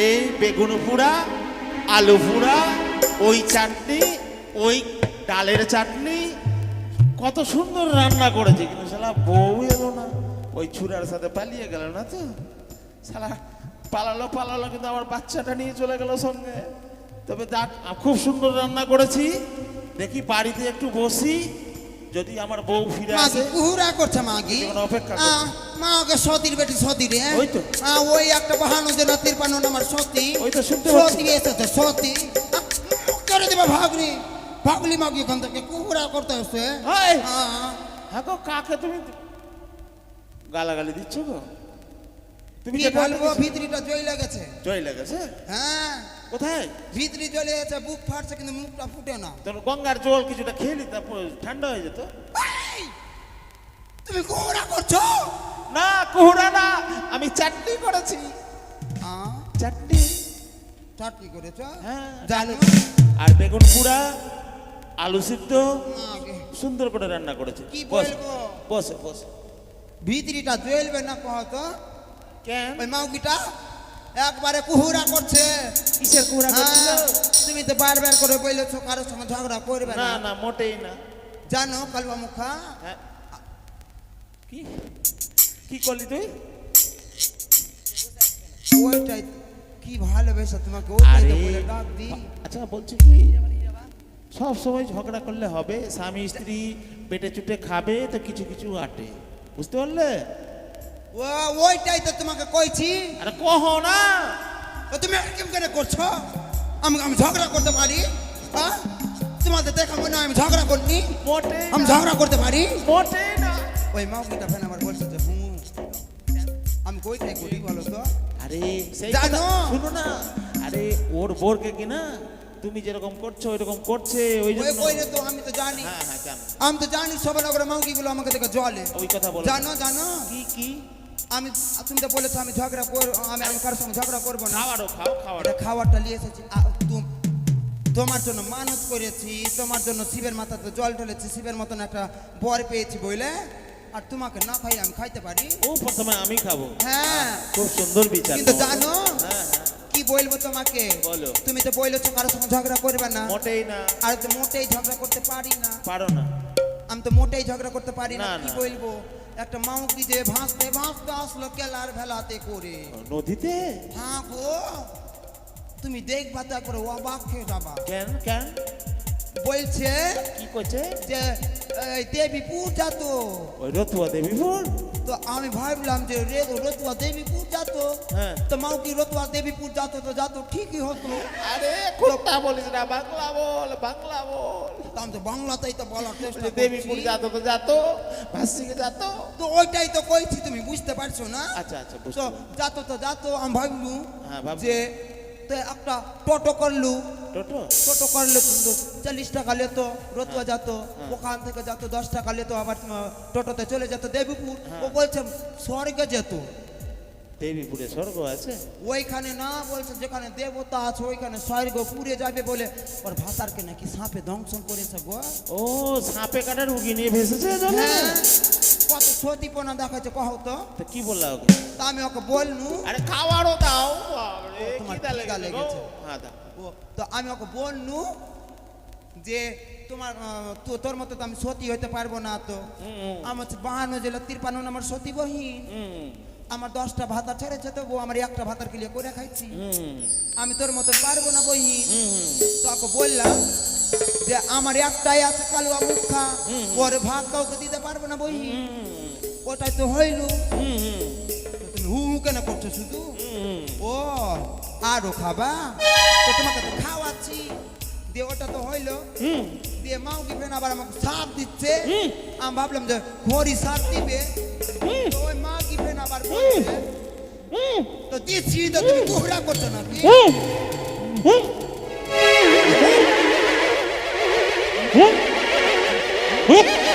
এই বেগুন পোড়া, আলু পোড়া, ওই চাটনি, ওই ডালের চাটনি, কত সুন্দর রান্না করেছে, কিন্তু শালা বউ এলো না। ওই ছুরার সাথে পালিয়ে গেল না তো, শালা পালালো কিন্তু আমার বাচ্চাটা নিয়ে চলে গেল সঙ্গে। তবে দেখ, খুব সুন্দর রান্না করেছি। দেখি বাড়িতে একটু বসি, যদি আমার বউ ফিরে মাগি আসে। কুহুরা করছে মাগি। জীবন অপেক্ষা করছে। মা ওকে সতীর বেটি সতী রে। ওই তো। ওই একটা বাহানো যে নতির পানো আমার সতী। ওই তো শুনতে সতী পাচ্ছি। এসেছে সতী। করে দেবা ভাগনি, ভাগলি মাগি এখান থেকে কুহুরা করতে আসছে। হাই, হ্যাঁ গো, কাকে তুমি গালাগালি দিচ্ছ গো? তুমি কি যে কাকে বলবো, দিচ্ছ? ভিতরিটা জয় লেগেছে। জয় লেগেছে? হ্যাঁ, কোথায়? ভিতরি জ্বলে গেছে, বুক ফাটছে কিন্তু মুখটা ফুটে না। তোর গঙ্গার জল কিছুটা খেলি, তারপর ঠান্ডা হয়ে যেত। এই, তুমি কুহুরা করছো? না, কুহুরা না, আমি চাটনি করেছি। চাটনি। চাটনি করেছো? হ্যাঁ, জানো আর বেগুন পোড়া, আলু সিদ্ধ মাগে, সুন্দর করে রান্না করেছে। কি বস, বলবো? বস বস। ভিতরিটা জ্বলবে না কহতো? কেন? ওই মাউকিটা একবারে কুহুরা করছে। কিসের কুড়া করছিল? হ্যাঁ, তুমি তো বারবার করে বলেছো কারোর সঙ্গে ঝগড়া করবে না না। না মোটেই না। জানো কালুয়া মুখা, হ্যাঁ। কি কি করলি তুই? ওইটাই কি ভালোবেসে তোমাকে ওইটাই আরে তো বলে ডাক দি। আচ্ছা বলছি কি, সব সময় ঝগড়া করলে হবে? স্বামী স্ত্রী পেটে চুটে খাবে তো কিছু কিছু আটে, বুঝতে পারলে? ওইটাই তো তোমাকে কইছি। আরে কহ না। তো তুমি এরকম কেন করছো? আমি আমি ঝগড়া করতে পারি? হ্যাঁ, তোমাদের দেখা মনে হয় আমি ঝগড়া করিনি? মোটে আমি ঝগড়া করতে পারি? মোটে না। ওই মাউকিটা ফেন আমার বলছে যে আমি কইটাই করি বলো তো। আরে সেই জানো? কথা শুনো না। আরে ওর বোরকে কি না তুমি যেরকম করছো ওইরকম করছে, ওই ওই জন্য। কইলে তো আমি তো জানি। হ্যাঁ হ্যাঁ জানো। আমি তো জানি সবার আগরে মাউকি গুলো আমাকে দেখে জলে। ওই কথা বলো। জানো জানো কি কি? আমি তুমি তো বলেছো আমি ঝগড়া করব, আমি আমি কারোর সঙ্গে ঝগড়া করবো না। খাওয়ারও খাও খাওয়ারও। এটা খাবারটা নিয়ে এসেছি তোমার জন্য মানত করেছি, তোমার জন্য শিবের মাথাতে জল ঢেলেছি, শিবের মতন একটা বর পেয়েছি বইলে, আর তোমাকে না খাই আমি খাইতে পারি? ও প্রথমে আমি খাবো। হ্যাঁ, খুব সুন্দর বিচার। কিন্তু তোমার। জানো হ্যাঁ হ্যাঁ কি বলবো তোমাকে? বলো। তুমি তো বলেছো কারোর সঙ্গে ঝগড়া করবে না, মোটেই না। আর তো মোটেই ঝগড়া করতে পারি না। পারো না। আমি তো মোটেই ঝগড়া করতে পারি না। না, কি না। বলবো, একটা মাউকি যে ভাসতে ভাসতে আসলো কেলার ভেলাতে করে। নদীতে? হ্যাঁ গো, তুমি দেখবা তো একবার অবাক হয়ে যাবা। কেন কেন? বলছে কি করছে? যে এই দেবীপুর যাতো। ওই রতুয়া দেবীপুর? তো আমি ভাবলাম যে রতুয়া দেবীপুর যাতো। হ্যাঁ। তো মাউকি রতুয়া দেবীপুর যাতো তো যাতো ঠিকই হতো। আরে কোনটা বলিস না, বাংলা বল বাংলা বল। তো আমি তো বাংলাতেই তো বলার চেষ্টা করছি। দেবীপুর যাতো তো যাতো, ভাসিকে যাতো। তো ওইটাই তো কইছি, তুমি বুঝতে পারছো না? আচ্ছা আচ্ছা তো বুঝতে। যাতো তো যাতো, আমি ভাবলু হ্যাঁ, ভাবলু। যে তো একটা টোটো করলু। টোটো? টোটো করলে তো 40 টাকা লেতো, রতুয়া যেত, ওখান থেকে যেত 10 টাকা লেতো, আবার টোটোতে চলে যেত দেবীপুর। ও বলছে স্বর্গে যেত। দেবীপুরে স্বর্গ আছে? ওইখানে না, বলছে যেখানে দেবতা আছে ওইখানে স্বর্গ পুড়ে যাবে বলে ওর ভাষারকে নাকি সাপে দংশন করেছে গো। ও সাপে কাটা রুগী নিয়ে ভেসেছে জলে? হ্যাঁ, কত সতীপনা দেখাচ্ছে কহ তো। তো কি বললা ওকে? তা আমি ওকে বলনু। আরে খাওয়ারও দাও। বাবারে, তোমার খিদা খিদা লেগেছে লেগেছে। গো। হ্যাঁ দাও। তো আমি ওকে বলনু যে তোমার তোর মতো তো আমি সতী হইতে পারবো না। তো আমার 52 জেলা 53 আমার সতী বহিন। আমার 10টা ভাতা ছেড়েছে, তো আমার একটা ভাতার কিলিয়ে করে খাইছি। আমি তোর মতো পারবো না বহিন। তো ওকে বললাম যে আমার একটাই আছে কালুয়া মুখা, ওর ভাত কাউকে দিতে পারবো না বহিন। ওটাই তো হইল। তো তুমি হু হু কেন করছো শুধু? ও আরো খাবা? তো তোমাকে তো খাওয়াচ্ছি। দিয়ে ওটা তো হইলো। দিয়ে মাউকি ফেন আবার আমাকে সাপ দিচ্ছে। আমি ভাবলাম যে ঘড়ি সাপ দিবে। তো ওই মাউকি ফেন আবার বলছে তো দিচ্ছি, তো তুমি কুহরা করছো নাকি? তুমি এমনি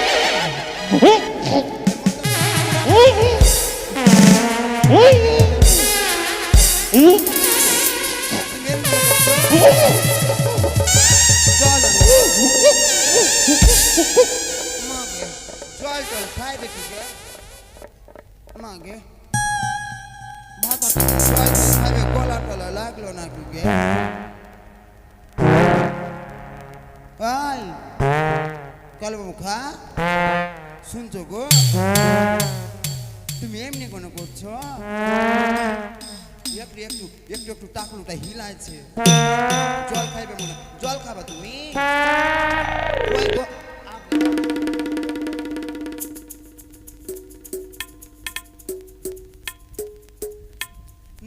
করছো? জল আনো। মাগে জল টল খাইবে কি গে? মাগে ভাতা জল টল খাইবে, গলা টলা লাগলো নাকি গে? এই কালুয়া মুখা, শুনছো গো? তুমি এমনি কোনো করছো? একটু একটু একটু একটু টাকলুটা হিলাইছে। জল খাইবে মনে, জল খাবা তুমি? ওই গো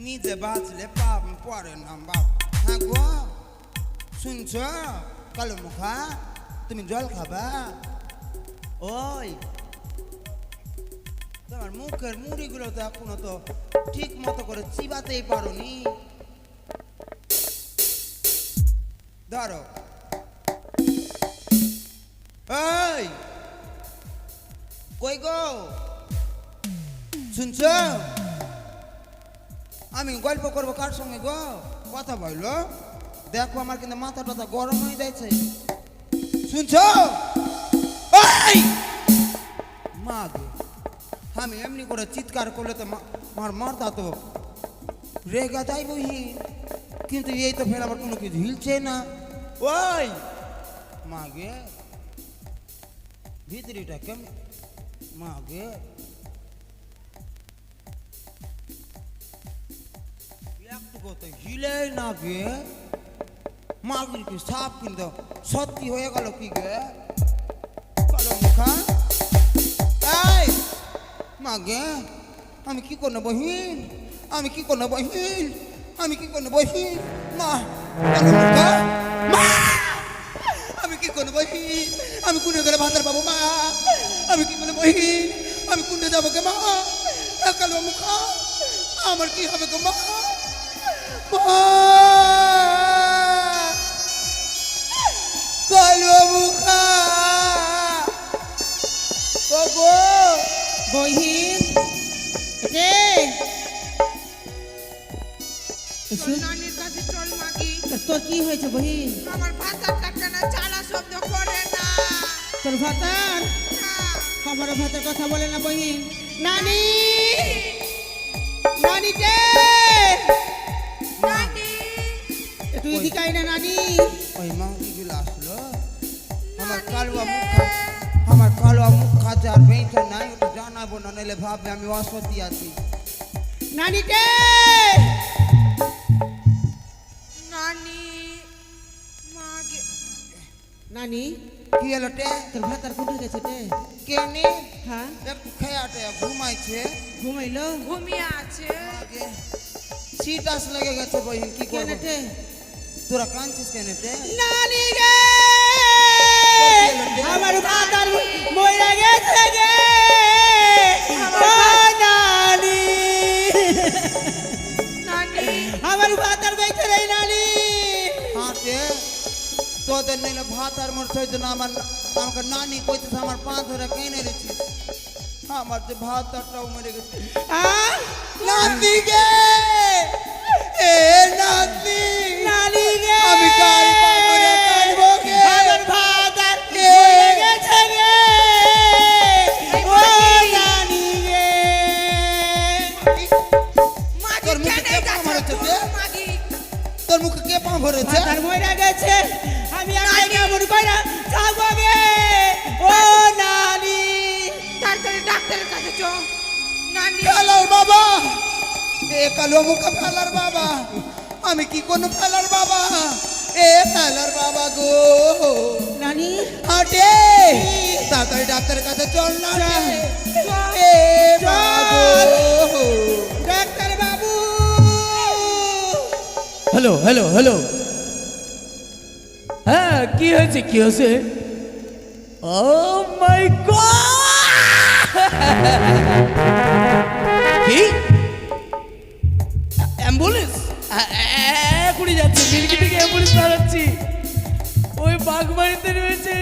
নিজে বাঁচলে পাপ পরে না বাপ। হ্যাঁ গো, শুনছ কালো মুখা, তুমি জল খাবা? ওই তোমার মুখের মুড়িগুলো তো এখনো তো ঠিক মতো করে চিবাতেই পারোনি। ধরো। এই কই গো, শুনছ? আমি গল্প করবো কার সঙ্গে গো? কথা বললো। দেখো আমার কিন্তু মাথা টাথা গরম হয়ে যাচ্ছে। শুনছ? এই মা গো, আমি এমনি করে চিৎকার করলে তো আমার মারতা তো রেগা যাই বহি, কিন্তু এই তো ফের আবার কোনো কিছু হিলছে না। ওই মাগে ভিতরিটা কেমন মাগে একটু কত হিলে না গে মাগির কি সাপ কিন্তু সত্যি হয়ে গেল কি গে কালো মুখা। এই মাগে আমি কি করবো বহিন, আমি কি করবো বহিন, আমি কি করবো বহিন, মা কালো মুখা মা, আমি কি করবো বহিন, আমি কোনে গেলে ভাতার পাবো মা, আমি কি করবো বহিন, আমি কোনে যাবো গে মা, কালো মুখা আমার কি হবে গো মা, কালো মুখা ওগো বহিন রে তোর নানির কাছে চল মাগি। তোর কি হয়েছে বহিন? আমার ভাতারটা কেন চালা শব্দ করে না? তোর ভাতার আমার ভাতার কথা বলে না বহিন। নানি নানি রে নানি তুই এদিকে আয় না নানি। ওই মাগিগুলো আসলো আমার কালুয়া মুখা, আমার কালুয়া মুখা যার বেঁচে নাই ওটা জানাবো না, নাহলে ভাববে আমি অসতী আছি। নানি রে নানি মাগে নানি কি হলো টে তোর ভাতার কোথায় গেছে রে? কেনে হ্যাঁ একটু খেয়াটে ঘুমাইছে ঘুমাইলো ঘুমিয়ে আছে। আগে সিটাস লেগে গেছে বহিন কি কেন করবো রে? তোরা কাঁদছিস কেন টে নানি গে আমার ভাতার মইরা গেছে গে ও নানি নানি আমার ভাতার বেঁচে রে নানি। হাঁটে তোদের নিলে ভাত আর মোর সইত না, আমার আমাকে নানি কইতেছে আমার পা ধরে কেনে রেছি, আমার যে ভাত আরটাও মরে গেছে। নাতি গে এ নাতি নানি গে আমি কাল পা ধরে কাঁদবো গে আমার ভাতার মইরা গেছে গে ও নানি গে। মাগি তোর মুখে কেন কে পা যাচ্ছে ভরেছে তে? মাগি? তোর মুখে কে পা ভরেছে? ভাতার মইরা গেছে আমি আর কেমন কইরা যাবো গে ও নানি। তাড়াতাড়ি ডাক্তারের কাছে চ। নানি ফেলার বাবা এ কালো মুখে ফেলার বাবা, আমি কি কোন ফেলার বাবা, এ ফেলার বাবা গো নানি হাটে তাড়াতাড়ি ডাক্তারের কাছে চল না রে। এ বাবু ডাক্তার বাবু হ্যালো হ্যালো হ্যালো, হ্যাঁ কি হয়েছে কি হয়েছে? ও মাই গড, কি অ্যাম্বুলেন্স এখনই যাচ্ছে, মিল্কি থেকে অ্যাম্বুলেন্স পাঠাচ্ছি, ওই বাগবাড়িতে রয়েছে।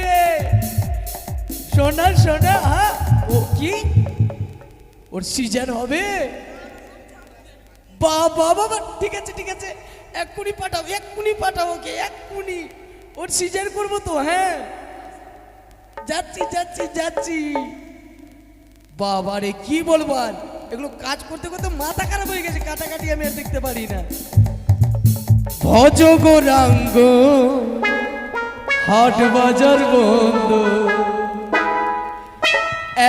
সোনা সোনা হ্যাঁ ও কি ওর সিজার হবে? বাবা বাবা ঠিক আছে ঠিক আছে, এক্ষুনি পাঠাবো ওকে এক্ষুনি, ওর সিজার করবো তো। হ্যাঁ যাচ্ছি যাচ্ছি যাচ্ছি। বাবারে কি বলবো আর, এগুলো কাজ করতে করতে মাথা খারাপ হয়ে গেছে, কাটাকাটি আমি আর দেখতে পারি না। ভজ গৌরাঙ্গ হাট বাজার বন্ধ,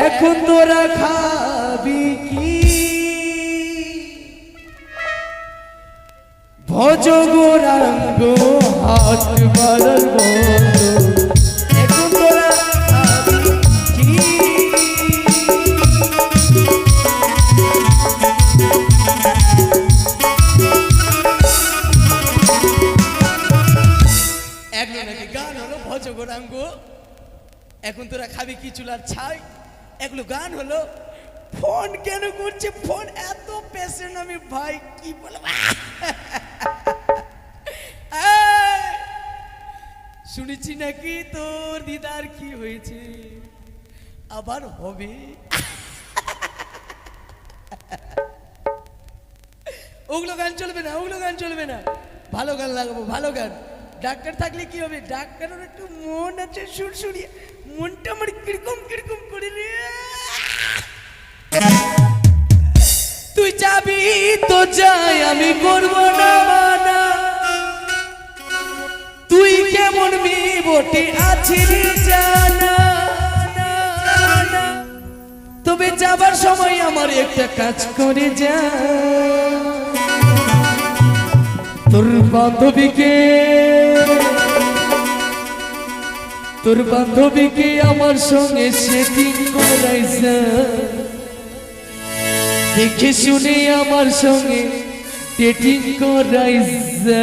এখন তোরা খাবি কি? ভজ গৌরাঙ্গ হাট বাজার বন্ধ, এখন তোরা খাবি কি? এগুলো নাকি গান হলো ভজ গৌরাঙ্গ, এখন তোরা খাবি কি চুলার ছাই, এগুলো গান হলো। ফোন কেন করছে, ফোন এত পেশেন্ট আমি ভাই কি বলবো। শুনেছি নাকি তোর দিদার কি হয়েছে, আবার হবে। ওগুলো গান চলবে না, ওগুলো গান চলবে না, ভালো গান লাগাবো, ভালো গান। ডাক্তার থাকলে কি হবে, ডাক্তারের একটু মন আছে সুরসুরিয়ে, মনটা আমার কিরকম কিরকম করে রে। তুই তুই যাবি তো যাই, আমি করব না মানা। তুই কেমন মেয়ে বটে আছিস জানা, তবে যাবার সময় আমার একটা কাজ করে যা। তোর বান্ধবীকে আমার সঙ্গে সেটিং করাইছা, দেখে শুনে আমার সঙ্গে ডেটিং করাইছা।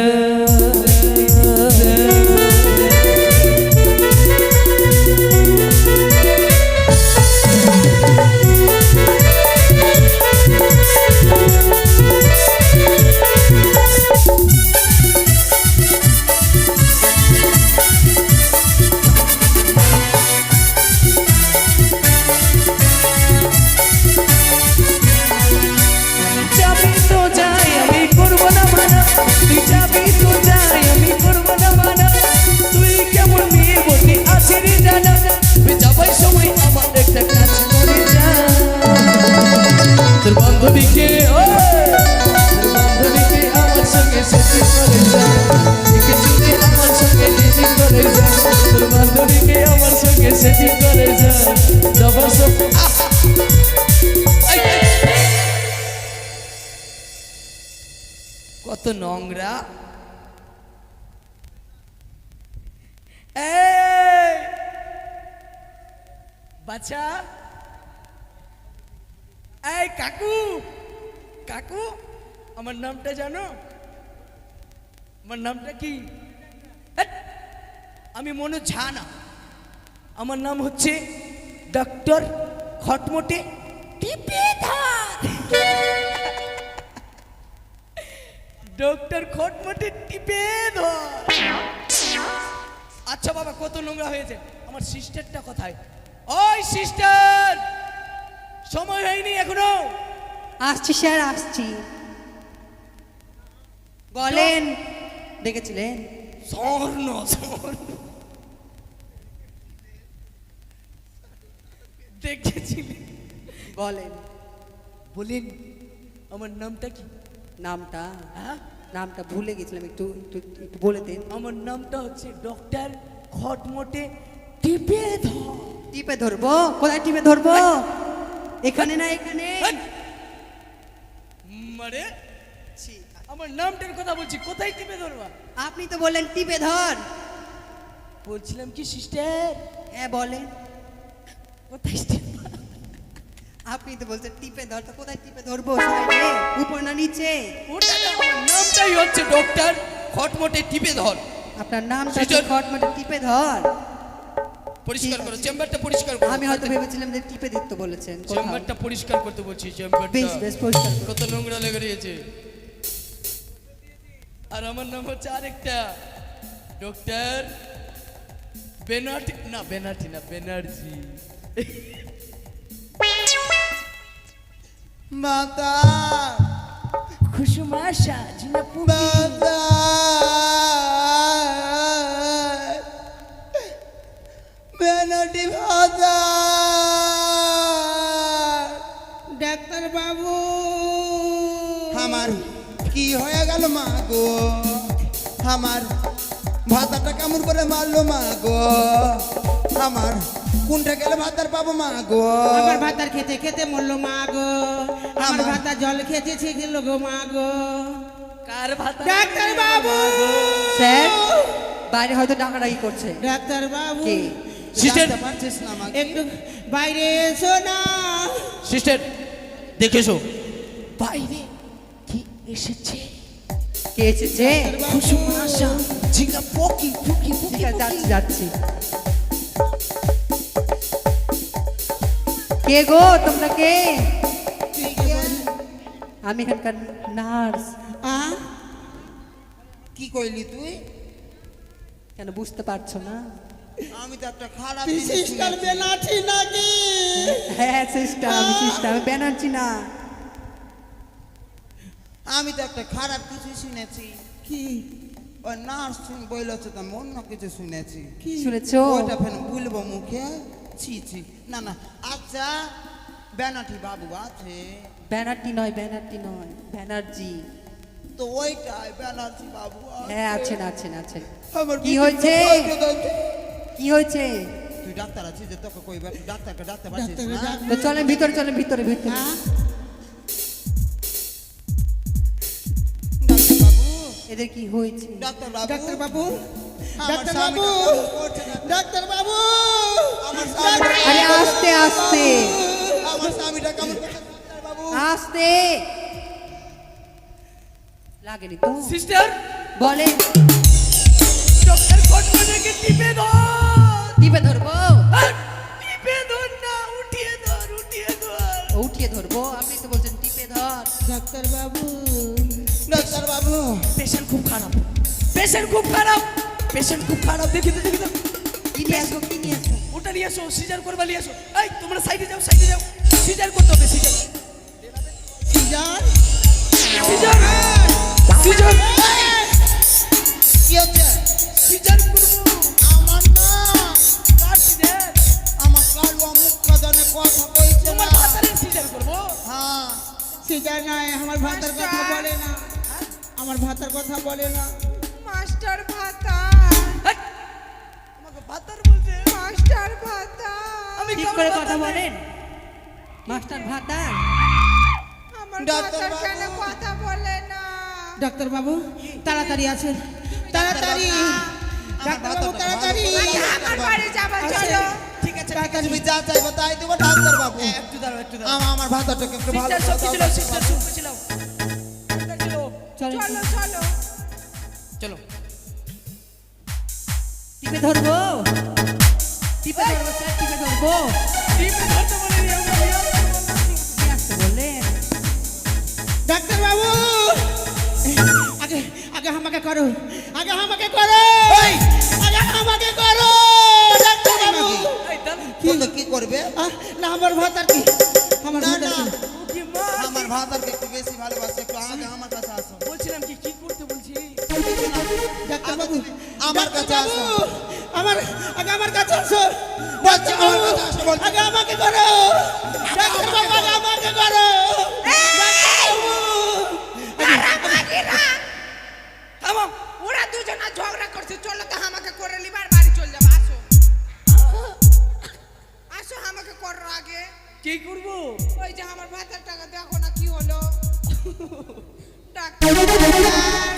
যাবি তো যাই, আমি করব না মানা। তুই যাবি তো যাই, আমি করব না মানা। তুই কেমন মেয়ে বটি আছিস জানা, তুই যাবার সময় আমার একটা কাজ করে যা। তোর বান্ধবীকে আমার সঙ্গে সেটিং করে যা, দেখে শুনে আমার সঙ্গে ডেটিং করে যা। তোর বান্ধবীকে আমার সঙ্গে সেটিং করে যা, যাবার সময় কত নোংরা। এই বাচ্চা, এই কাকু, কাকু আমার নামটা জানো? আমার নামটা কি? হেৎ, আমি মনে ঝা না, আমার নাম হচ্ছে ডক্টর খটমটে টিপেধার। ডক্টর খটমটে টিপেধার। আচ্ছা বাবা, কত নোংরা হয়েছে। আমার সিস্টারটা কোথায়? ওই সিস্টার, সময় হয়নি এখনো। আসছি স্যার, আসছি। বলেন, ডেকেছিলেন? স্বর্ণ দেখেছিলি? বলেন। বলেন আমার নামটা কি? নামটা হ্যাঁ, নামটা ভুলে গেছিলাম, একটু একটু একটু বলে দিন। আমার নামটা হচ্ছে ডক্টর খটমটে টিপেধার। টিপে ধরবো? কোথায় টিপে ধরবো? এখানে না এখানে? মানে আমার নামটার কথা বলছি, কোথায় টিপে ধরবা? আপনি তো বললেন টিপে ধর। বলছিলাম কি সিস্টার, হ্যাঁ বলেন। কোথায় টিপবা? আপনি তো বলছেন টিপে ধর, তো কোথায় টিপে ধরবো? সাইডে, উপর না নিচে? ওটা না, আমার নামটাই হচ্ছে ডক্টর খটমটে টিপেধর। আপনার নাম সিস্টার। খটমটে টিপে ধর। পরিষ্কার ঠিক করো, আছে। চেম্বারটা পরিষ্কার করো। আমি হয়তো ভেবেছিলাম যে টিপে দিত বলেছেন। কোথাও? চেম্বারটা পরিষ্কার করতে বলছি, চেম্বারটা বেশ বেশ পরিষ্কার করুন। কত নোংরা লেগে রয়েছে। আর আমার নাম হচ্ছে আরেকটা ডক্টর বেনার্জি, না বেনার্জি না, বেনার্জি। মাতা খুশুমাশা জিনাপুরি। মাতা বেনাটি ভাতা। ডাক্তার বাবু, আমার কি হয়ে গেল মা গো? আমার ভাতাটা কেমন করে মারলো মা গো? আমার কোনটা গেলে ভাতার পাবো মা গো? আমার ভাতার খেতে খেতে মরলো মা গো। আমার আমার- ভাতা জল খেতে ছিল গো মা গো। কার ভাতা? ডাক্তার বাবু, স্যার, বাইরে হয়তো ডাকাডাকি করছে। ডাক্তার বাবু, কে? সিস্টার, জানতে পারছিস না মা? একটু বাইরে এসো না। সিস্টার দেখেছো বাইরে কি এসেছে? কে এসেছে? খুশুমাশা জিনাপুরি পুকি পুকি। ঠিক আছে, যাচ্ছি যাচ্ছি। কে গো, তোমরা কে? আমি এখানকার নার্স। কি কইলি তুই? কেন বুঝতে পারছো না? আমি তো একটা খারাপ তুই জিনিস সিস্টার শুনেছি। বেনাঠি নাকি? হ্যাঁ সিস্টার, আমি সিস্টার, আমি ব্যানার্জি না। আমি তো একটা খারাপ কিছু শুনেছি। কি ওই নার্স বইলেছে তো আমি অন্য কিছু শুনেছি। শুনেছো? ওইটা ফের বলবো মুখে? ছি ছি, না না। আচ্ছা ব্যানার্জি বাবু আছে? ব্যানার্জি নয়, ব্যানার্জি নয়, ব্যানার্জি। তো ওইটাই ব্যানার্জি বাবু আছে। হ্যাঁ, আছেন আছেন আছেন। আমার কি হয়েছে? কি হয়েছে? তুই ডাক্তার আছিস যে তোকে কইবার, তুই ডাক্তারকে ডাক্তার পাচ্ছিস না? তো চলেন ভিতরে, চলেন ভিতরে ভিতরে। হ্যাঁ? ডাক্তার বাবু, এদের কি হয়েছে? ডাক্তার বাবু, ডাক্তার বাবু, আমার ডাক্তার স্বামীটা বাবু, কেমন করছে না? ডাক্তার বাবু, আমার স্বামীটা আরে আস্তে আস্তে আমার স্বামীটা কেমন করছে ডাক্তার বাবু? আস্তে। লাগেনি তো? সিস্টার বলে ডক্টর কটকটাকে টিপে ধর। টিপে ধরবো? টিপে ধর না, উঠিয়ে ধর, উঠিয়ে ধর। উঠিয়ে ধরবো? আপনি তো বলছেন টিপে ধর। ডাক্তার বাবু, ডাক্তার বাবু, পেশেন্ট খুব খারাপ, পেশেন্ট খুব খারাপ, পেশেন্ট খুব খারাপ। দেখি তো, দেখি তো। কি নিয়ে আসবো, কি নিয়ে আসবো? ওটা নিয়ে আসো, সিজার করবা নিয়ে আসো। এই তোমরা সাইডে যাও, সাইডে যাও। সিজার করতে হবে, সিজার, সিজার, সিজার, সিজার, কি হচ্ছে? সিজার করবো। আমার না, কার সিজার? আমার কালুয়া মুখ কাজনে কথা কইছে তোমার না। ভাতারের সিজার করবো। হ্যাঁ, সিজার নয়, আমার ভাতার কথা বলে না, আমার ভাতার কথা বলে না। মাস্টার ভাতা, এই, আমাকে ভাতার বলছে। মাস্টার ভাতা, আমি ঠিক কারোর করে ভাতার কথা নেই। বলেন। মাস্টার ভাতা। আমার ডাক্তার ভাতার বাবু। কেন কথা বলে না? ডাক্তার বাবু, তাড়াতাড়ি আছেন, তাড়াতাড়ি, ডাক্তার বাবু তাড়াতাড়ি। আচ্ছা, আমার বাড়ি যাবা, চলো। ঠিক আছে, ঠিক আছে। তুমি যা চাইবো তাই দেবো ডাক্তার বাবু। একটু দাঁড়াও, একটু দাঁড়াও। আমার ভাতাটাকে একটু ভালো সিস্টার করে সব দাও, কিছু নাও, ডাক্তার সিস্টার বাবু। সব কিছু নাও। সিস্টার চলো, চলেন চলো চলো। চলো। টিপে ধরবো? টিপে ধরবো স্যার, টিপে ধরবো? টিপে ধরতে বলিনি আমরা, নিয়ে আসতে বললেন? ডাক্তার বাবু, আগে আগে আমাকে করো, আগে আমাকে করো, আগে আমাকে করো, ডাক্তার বাবু। এই দাঁড়া। বলতো কি করবে? না, আমার ভাতার কি, আমার না ভাতার না, কি? কি মা, আমার ভাতারকে একটু বেশি ভালোবাসে, একটু আগে আমার কাছে আসো। বলছিলাম কি কি করতে বলছি? ডাক্তার বাবু, আমার ডাক্তার কাছে বাবু, আসো। আমার আগে আমার কাছে আসো, বলছি, ডাক্তার আমার বাবু, কাছে আসো বলছি। আগে আমাকে করো, ডাক্তার বাবু, আগে আমাকে করো, ডাক্তার বাবু। থামো। ওরা দুজনা ঝগড়া করছে, চলো তো আমাকে করে লিবার বাড়ি চল যাবো। আসো আসো, আমাকে করো আগে। কি করবো? ওই যে আমার ভাতার টাকা দেখো না কি হলো। ডাক্তার,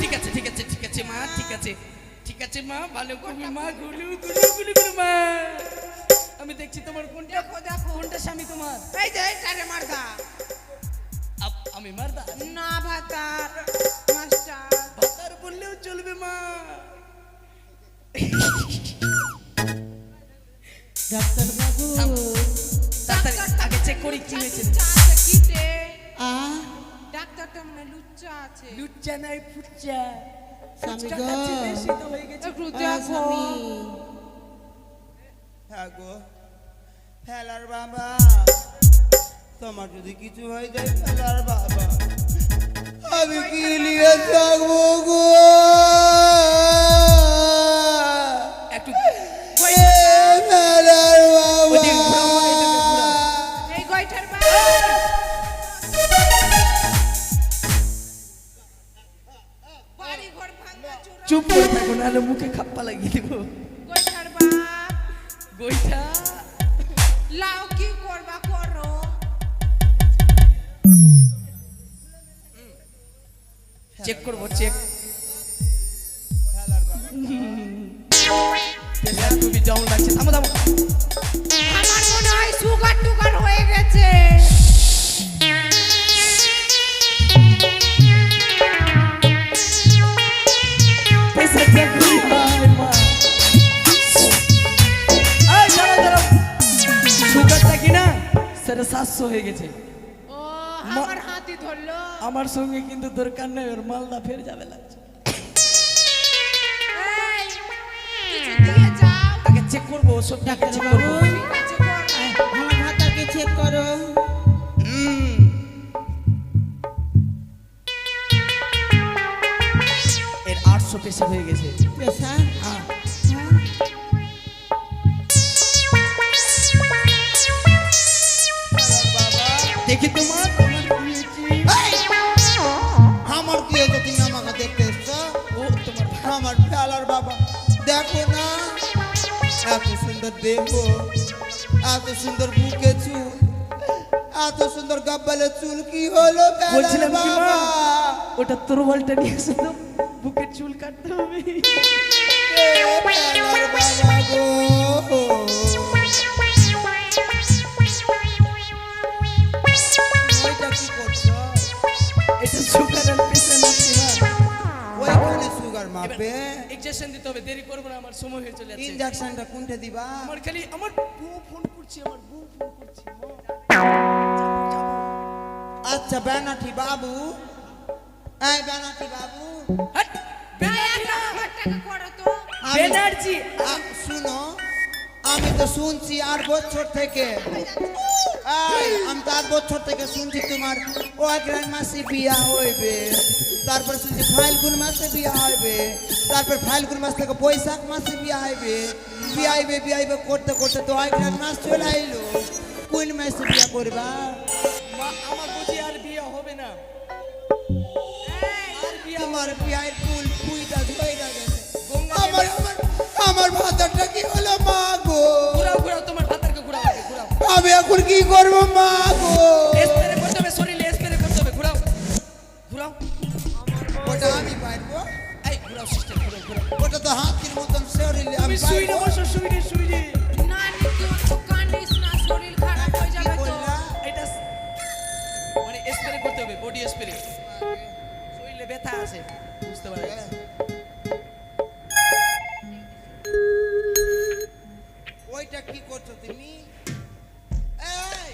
ঠিক আছে, ঠিক আছে, ঠিক আছে মা, ঠিক আছে, ঠিক আছে মা, ভালো করবি মা, গুলু গুলু গুলু গুলু মা। আমি দেখছি তোমার কোনটা, দেখো দেখো, কোনটা স্বামী তোমার? এই যে এইটারে মারদা। আমি মারদা। না ভাতার মাস্টার। ভাতার বললেও চলবে মা। ডাক্তার বাবু, তাড়াতাড়ি আগে চেক করি কি হয়েছে। লুচ্চা আছে কিতে? ডাক্তারটা মনে হয় লুচ্চা আছে। লুচ্চা নাই ফুচ্চা। স্বামী ফুচকা গো, খাচ্ছে বেশি তো হয়ে গেছে। একটু আ, দেখো। স্বামী, হ্যাঁ গো, ফেলার বাবা, তোমার যদি কিছু হয়ে যায় ফেলার বাবা, আমি কি নিয়ে থাকবো গো? একটু ফেলার ওদিকে ঘুরাও, বাবা, এদিকে ঘুরাও। এই গয়টার মা। বাড়ি ঘর ভাঙা চুরা। চুপ করে থাকো নাহলে মুখে খাপ্পা লাগিয়ে দেব। গয়টার বাপ। গোইঠা লাও কি করবা করো। চেক করবো, চেক। ফেলার বাবা। খুবই ডাউন লাগছে। থামো থামো। আমার মনে হয় সুগার টুগার হয়ে গেছে। প্রেসার চেক করি হায় মা। এই দাঁড়াও, দাঁড়াও। সুগারটা কি না 750 হয়ে গেছে। ও আমার হাতি ধরলো। আমার সঙ্গে কিন্তু দরকার নেই, ওর মালদা ফের যাবে লাগছে। এই, কিছু দিয়ে যাও। তাকে চেক করবো, ওষুধ ডাক্তার চেক বাবু, করবো। ঠিক আছে, কর। আমার ভাতাকে চেক করো। এর 800 প্রেসার হয়ে গেছে। প্রেসার, হ্যাঁ। ফেলার বাবা, কি তোমার আমার কি হয়েছে তুমি আমাকে দেখতে এসছো? ও তোমার আমার ফেলার বাবা, দেখো না এত সুন্দর দেখো, এত সুন্দর বুকে চুল, এত সুন্দর গাব্বালে চুল, কি হলো ফেলার বলছিলাম কি মা বাবা? ওটা তোর বলটা নিয়ে এসো তো, বুকের চুল কাটতে হবে। ফেলার বাবা গো, ওইটা কি করছো? এটা সুগার আর প্রেসার নাকি মা? ওইখানে সুগার মাপে? ইনজেকশন দিতে হবে, দেরি করবো না, আমার সময় হয়ে চলে যাচ্ছে। ইনজেকশনটা কোনটা দিবা? আমার খালি আমার বউ ফোন করছে, আমার বউ ফোন করছে। আচ্ছা ব্যানার্জি বাবু, এই ব্যানার্জি বাবু, হাট! আমার টাকা করো তো আমি- ব্যানার্জি শুনো, আমি তো শুনছি 8 বছর থেকে, আমি তো 8 বছর থেকে শুনছি তোমার অগ্রহণ মাসে বিয়া হইবে, তারপর শুনছি ফাল্গুন মাসে বিয়া হইবে, তারপর ফাল্গুন মাস থেকে বৈশাখ মাসে বিয়া হইবে, বিয়া করতে করতে তো অগ্রহণ মাস চলে আইলো, কোন মাসে বিয়া করবা? মা আমার বুঝি আর বিয়ে হবে না। তোমার বিয়ের ফুল পুইটা ঝইরা গেছে, গঙ্গা আমার ভাতাটা কি হলো মা গো? ঘুরাও ঘুরাও, তোমার ভাতারকে ঘুরাও, ঘুরাও। আমি এখন কি করবো মা গো? স্প্রে করতে হবে, শরীরে স্প্রে করতে হবে, ঘুরাও ঘুরাও। ওটা আমি পারবো? এই ঘুরাও সিস্টেম, ঘুরাও ঘুরাও। ওটা তো হাতির মতন শরীরে আমি তুমি শুইরে পারবো? বসো, শুইরে শুইরে। না নিতু কান্দিস না, শরীর খারাপ হয়ে যাবে তো। বললা? এটা মানে স্প্রে করতে হবে, বডি স্প্রে। শরীরে ব্যথা আছে, বুঝতে পারছো? ওইটা কি করছো তুমি? এই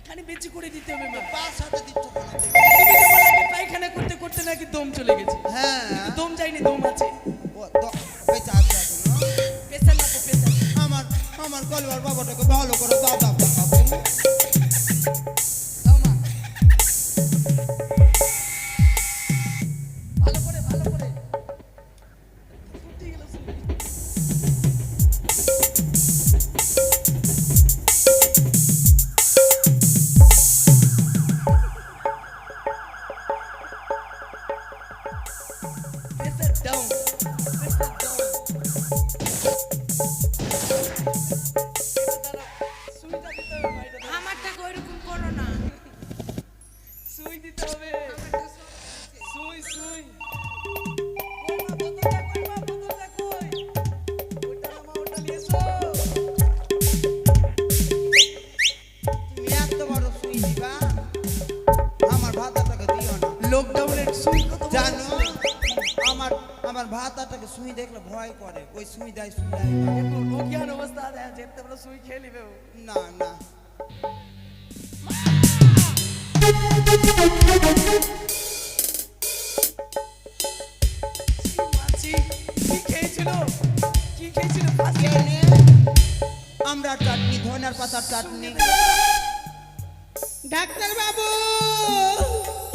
এখানে বেঁচে করে দিতে হবে মা। পাঁচ হাতে দিচ্ছ কেন তুমি? তুমি তো বললে কি পায়খানা করতে করতে নাকি দম চলে গেছে। হ্যাঁ দম যায়নি, দম আছে। ও তো বেঁচে আছে এখনো। পেশা না তো পেশা। আমার আমার কলবার বাবাটাকে ভালো করে দাও দাও দাও বাবু। দাও মা। ভালো করে ভালো করে। ফুটে গেল শরীর। Pressure down. Pressure down. সুইটা দিতে হবে ভাই, এটা আমার টাকা ওইরকম করো না। সুই দিতে হবে। সুই সুই। তুমি এত বড় সুই দিবা, আমার ভাতাটাকে দিও না। লকডাউনের সুই কত জানো আমার ভাতাটাকে সুই দেখলে ভয় করে, ওই সুই দেয় সুই দেয় না। অজ্ঞান অবস্থা আছে, যেতে বড় সুই খেয়ে নিবে ও। না না মাছি কি খেয়েছিল? কি খেয়েছিল? ফাঁসি। কেনে? আমরা চাটনি, ধনের পাতার চাটনি। ডাক্তার বাবু,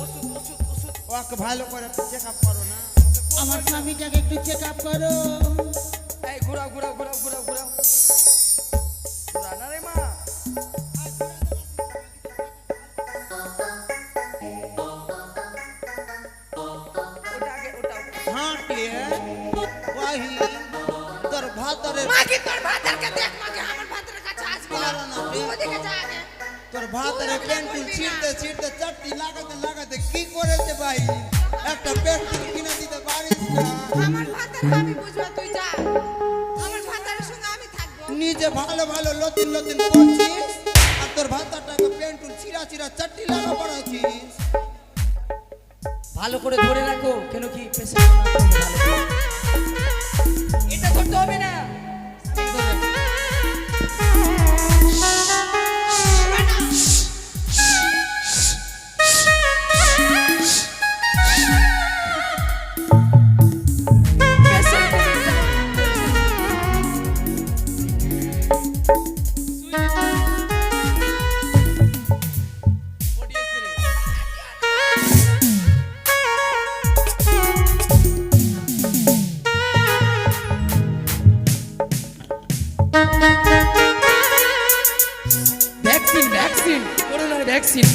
ওষুধ ওষুধ ওষুধ। ওকে ভালো করে চেক আপ করো না। আমার স্বামীটাকে একটু চেক আপ করো। এই ঘুরাও ঘুরাও ঘুরাও ঘুরাও ঘুরাও। ঘুরা না রে মা। ওটা আগে ওটা। হাঁটিয়ে ওয়াহি তোর ভাতরে মাকে তোর ভাতারকে দেখ, মাকে আমার ভাতার কাছে আসবি না। পারো না রে। ওদিকে যা আগে। তোর ভাতরে পেন্টুল ছিঁড়তে ছিঁড়তে চাটনি লাগাতে লাগাতে কি করেছে ভাই? একটা পেন্টুল কিনে দিতে পারিস না? আমার ভাতার আমি বুঝবো, তুই যা। আমার ভাতারের সঙ্গে আমি থাকবো। নিজে ভালো ভালো লতিন লতিন করছিস আর তোর ভাতাটাকে পেন্টুল ছিঁড়া ছিঁড়া চাটনি লাগা পড়াচ্ছিস। ভালো করে ধরে রাখো, কেন কি পেশেন্ট না করলে ভালো করে। এটা ধরতে হবে না। আমি ধরে রাখি। ভ্যাকসিন।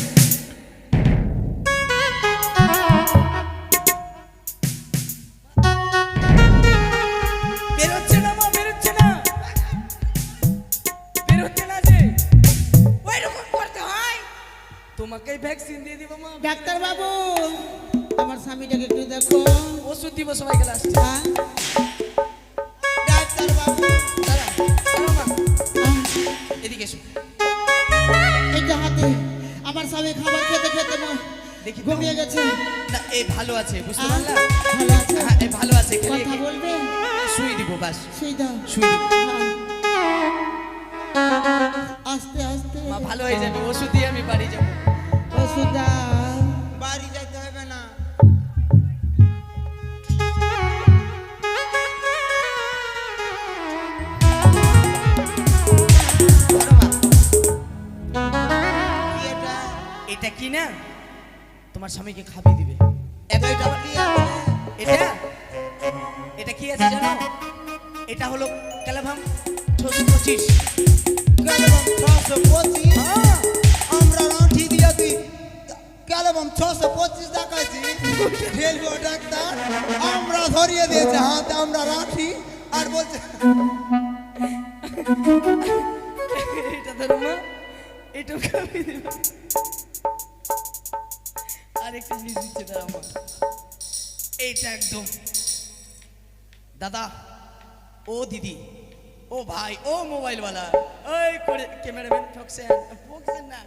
বেরোচ্ছে না মা, বেরোচ্ছে না, বেরোচ্ছে না যে। ওইরকম করতে হয়। তোমাকে ভ্যাকসিন দিয়ে দিব মা। ডাক্তার বাবু, আমার স্বামীটাকে একটু দেখো। ওষুধ দিব, সবাই গেলে আসছে। হ্যাঁ? ডাক্তার বাবু, দাঁড়া, দাঁড়াও মা, এদিকে এসো। এইটা হাতে আমার স্বামী খাবার খেতে খেতে দেখি তো। ঘুমিয়ে গেছে। না, এই ভালো আছে, বুঝতে আহ, পারলা? ভালো আছে? হ্যাঁ, এই ভালো আছে, খালি কথা বলবে? শুই দিব, বাস সেই দাও। শুই দিব। আস্তে আস্তে মা ভালো হয়ে যাবে, ওষুধ দিয়ে আমি বাড়ি যাবো। ওষুধ দাও। বাড়ি যাইতে হবে না। ধরো মা। কি এটা? এটা কি না, তোমার স্বামীকে খাবিয়ে দিবে। এটা কি আছে? এটা এটা কি আছে জানো? এটা হলো ক্যালাভাম 625। কালেবম 625। আমরা রাঁঠি দিয়েছি। কালেবম 625 দেখাইছি। রেলওয়ে ডাক্তার আমরা ধরিয়ে দিয়েছে হাতে, আমরা রাঁঠি আর বলছে এটা ধরো মা, এটা খাবিয়ে দিবে। আর একটা জিনিস দিচ্ছে দাদা মা, এইটা একদম। দাদা, ও দিদি, ও ভাই, ও মোবাইলওয়ালা, ওই করে ক্যামেরাম্যান ঠকছেন, ঠকছেন না।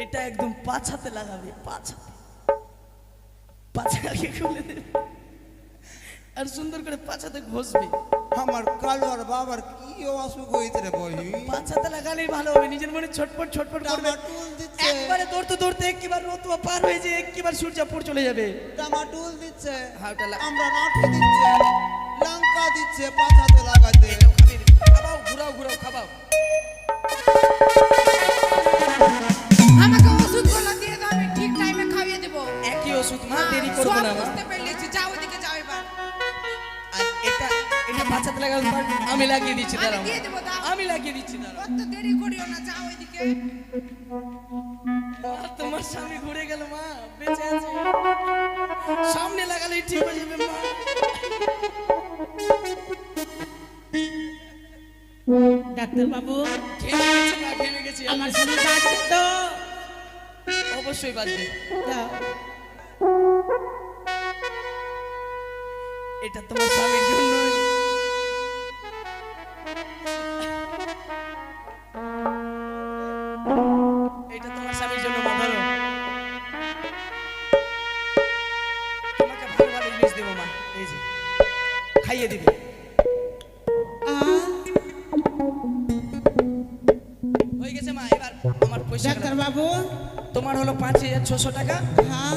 এটা একদম পাছাতে লাগাবে, পাছাতে, পাছাকে খুলে দেবে আর সুন্দর করে পাছাতে ঘষবে। আমার কালো আর বাবার কি অসুখ হয়েছে রে বহি। পাছাতে লাগালেই ভালো হবে, নিজের মনে ছটপট ছটপট করবে। টামাটুল দিচ্ছে, একবারে দৌড়তে দৌড়তে একবার রতুয়া পার হয়ে যে একবার সূর্যাপুর চলে যাবে। টামাটুল দিচ্ছে, হ্যাঁ, ওটা আমরা রাঁঠি দিচ্ছে, লঙ্কা দিচ্ছে পাছাতে লাগাতে। এটাও খাবিয়ে দিবে। খাবাও, ঘুরাও ঘুরাও, খাবাও। আমাকে ওষুধগুলো দিয়ে দাও, আমি ঠিক টাইমে খাইয়ে দেবো। একই ওষুধ মা, দেরি করবো সব না মা। বুঝতে পেরেছি, যাও ওদিকে যাও এবার। আর এটা এটা পাছাতে লাগাও, আমি লাগিয়ে দিচ্ছি, আমি দাঁড়াও দিয়ে দেবো, দাও। আমি লাগিয়ে দিচ্ছি, দাঁড়াও। অত দেরি করিও না, যাও ওইদিকে। আর তোমার স্বামী ঘুরে গেল মা, বেঁচে আছে, সামনে লাগালেই ঠিক হয়ে যাবে মা। ডাক্তার বাবু, ঘেমে গেছি মা, ঘেমে গেছি। আমার স্বামী বাঁচবে তো? অবশ্যই বাঁচবে। দাও। এটা তোমার স্বামীর জন্য। এটা তোমার স্বামীর জন্য মা, ধরো। তোমাকে ভালো ভালো জিনিস দেবো মা, এই যে খাইয়ে দিবে। হয়ে গেছে মা, এবার আমার পয়সা ডাক্তার বাবু, তোমার হলো 5,600 টাকা। হ্যাঁ,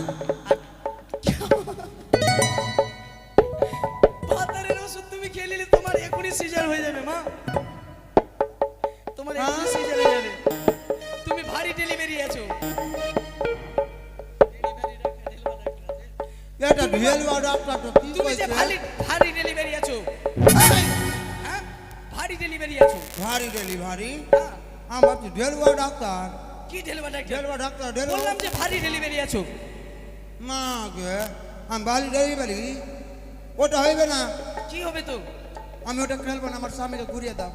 ভাতারের ওষুধ তুমি খেয়ে নিলে তোমার এখনই সিজার হয়ে যাবে মা, তোমার এখনই সিজার হয়ে যাবে। তুমি ভারী ডেলিভারি আছো। এটা রেলওয়ে ডাক্তার তো কি তুমি যে কইছে? ভারী ডেলিভারি আছো, হ্যাঁ, ভারী ডেলিভারি আছো। ভারী ডেলিভারি? হ্যাঁ, আমার তো রেলওয়ে ডাক্তার। কি ডেলিভারি রেলওয়ে ডাক্তার বললাম যে ভারী ডেলিভারি আছো। মা গে, আমি ভারী ডেলিভারি? ওটা হইবে না, কি হবে তো? আমি ওটা খেলবো না, আমার স্বামীকে ঘুরিয়ে দাও।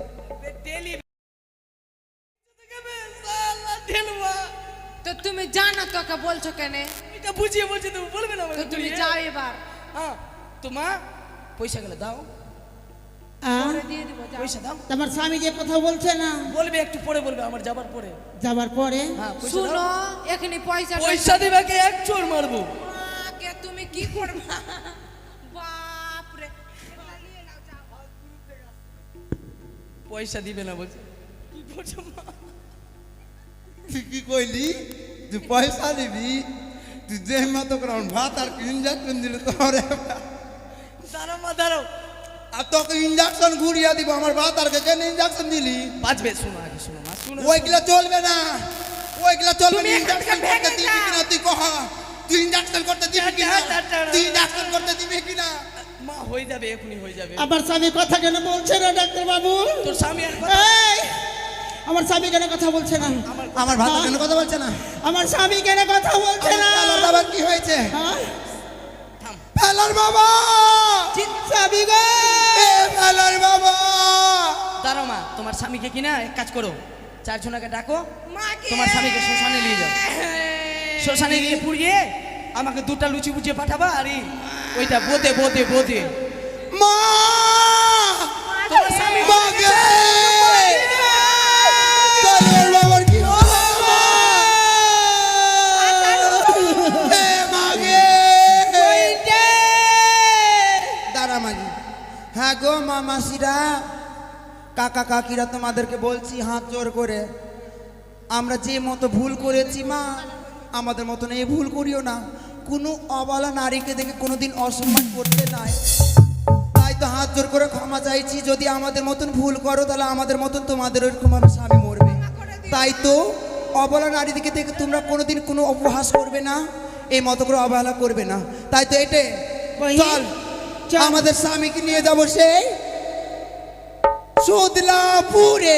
তো তুমি জানো তোকে বলছো কেন? এটা বুঝিয়ে বলছি, তুমি বলবে না তো আমাকে? তুমি যাও এবার। হ্যাঁ, তো মা পয়সা গেলে দাও, পরে দিয়ে দিব, যাও। পয়সা দাও। তোমার স্বামী যে কথা বলছে না, বলবে একটু পরে, বলবে আমার যাবার পরে। যাবার পরে হ্যাঁ, পয়সা শুনো, দাও। এখানে পয়সা পয়সা দিবে কে? এক চোর মারবো। কে, তুমি কি করবা? বাপ রে, এগুলা নিয়ে নাও, যাও। পয়সা দিবে না বলছে। কি করছো মা? তুই কি কইলি? তুই পয়সা দিবি? তুই যে মতো গ্রাউন্ড ভাত আর ইঞ্জেকশন দিলি তোরে, দাঁড়াও মা, দাঁড়াও। আর তোকে ইঞ্জেকশন ঘুরিয়ে দিব। আমার ভাত আর কেন ইঞ্জেকশন দিলি? বাঁচবে, শোনো আগে, শোনো মা, শোনো। ওইগুলা চলবে না, ওইগুলা চলবে তুমি না। এখান থেকে ইঞ্জেকশন করতে ভেঙে দিবি যাও। কিনা তুই কহ? তুই ইঞ্জেকশন করতে দিবি কিনা? টাটা। তুই ইঞ্জেকশন করতে দিবি কিনা? মা হয়ে যাবে, এখনই হয়ে যাবে। আমার স্বামী কথা কেন বলছে না ডাক্তার বাবু? তোর স্বামী আর কথা এই, আমার স্বামী কেন কথা বলছে না? আমার ভাতা কেন কথা বলছে না? আমার স্বামী কেন কথা বলছে না? ফেলার বাবা কি হয়েছে? হ্যাঁ? ফেলার বাবা, স্বামী গো! এ ফেলার বাবা, দাঁড়াও মা, তোমার স্বামীকে কিনা এক কাজ করো, 4 জনাকে ডাকো, মাকে তোমার স্বামীকে শ্মশানে নিয়ে যাও। শ্মশানে গিয়ে পুড়িয়ে আমাকে 2টা লুচি বুঝিয়ে পাঠাবা, আর এই ওইটা বোদে বোদে বোদে মা, তোমার স্বামী মাকে, ফেলার বাবার কি হলো? এ মাকে, দাঁড়া মাগি। হ্যাঁ গো মা, মাসিরা, কাকা কাকিরা, তোমাদেরকে বলছি হাত জোর করে, আমরা যে মতো ভুল করেছি মা, আমাদের মতন এই ভুল করিও না। কোনো অবলা নারীকে দেখে কোনোদিন অসম্মান করতে নাই। তাই তো হাত জোর করে ক্ষমা চাইছি। যদি আমাদের মতন ভুল করো তাহলে আমাদের মতন তোমাদের ওইরকমভাবে স্বামী মরবে। তাই তো অবলা নারীদিকে দেখে তোমরা কোনোদিন কোনো উপহাস করবে না, এই মতো করে অবহেলা করবে না। তাই তো এটাই চল, আমাদের স্বামীকে নিয়ে যাবো সেই সুদলাপুরে।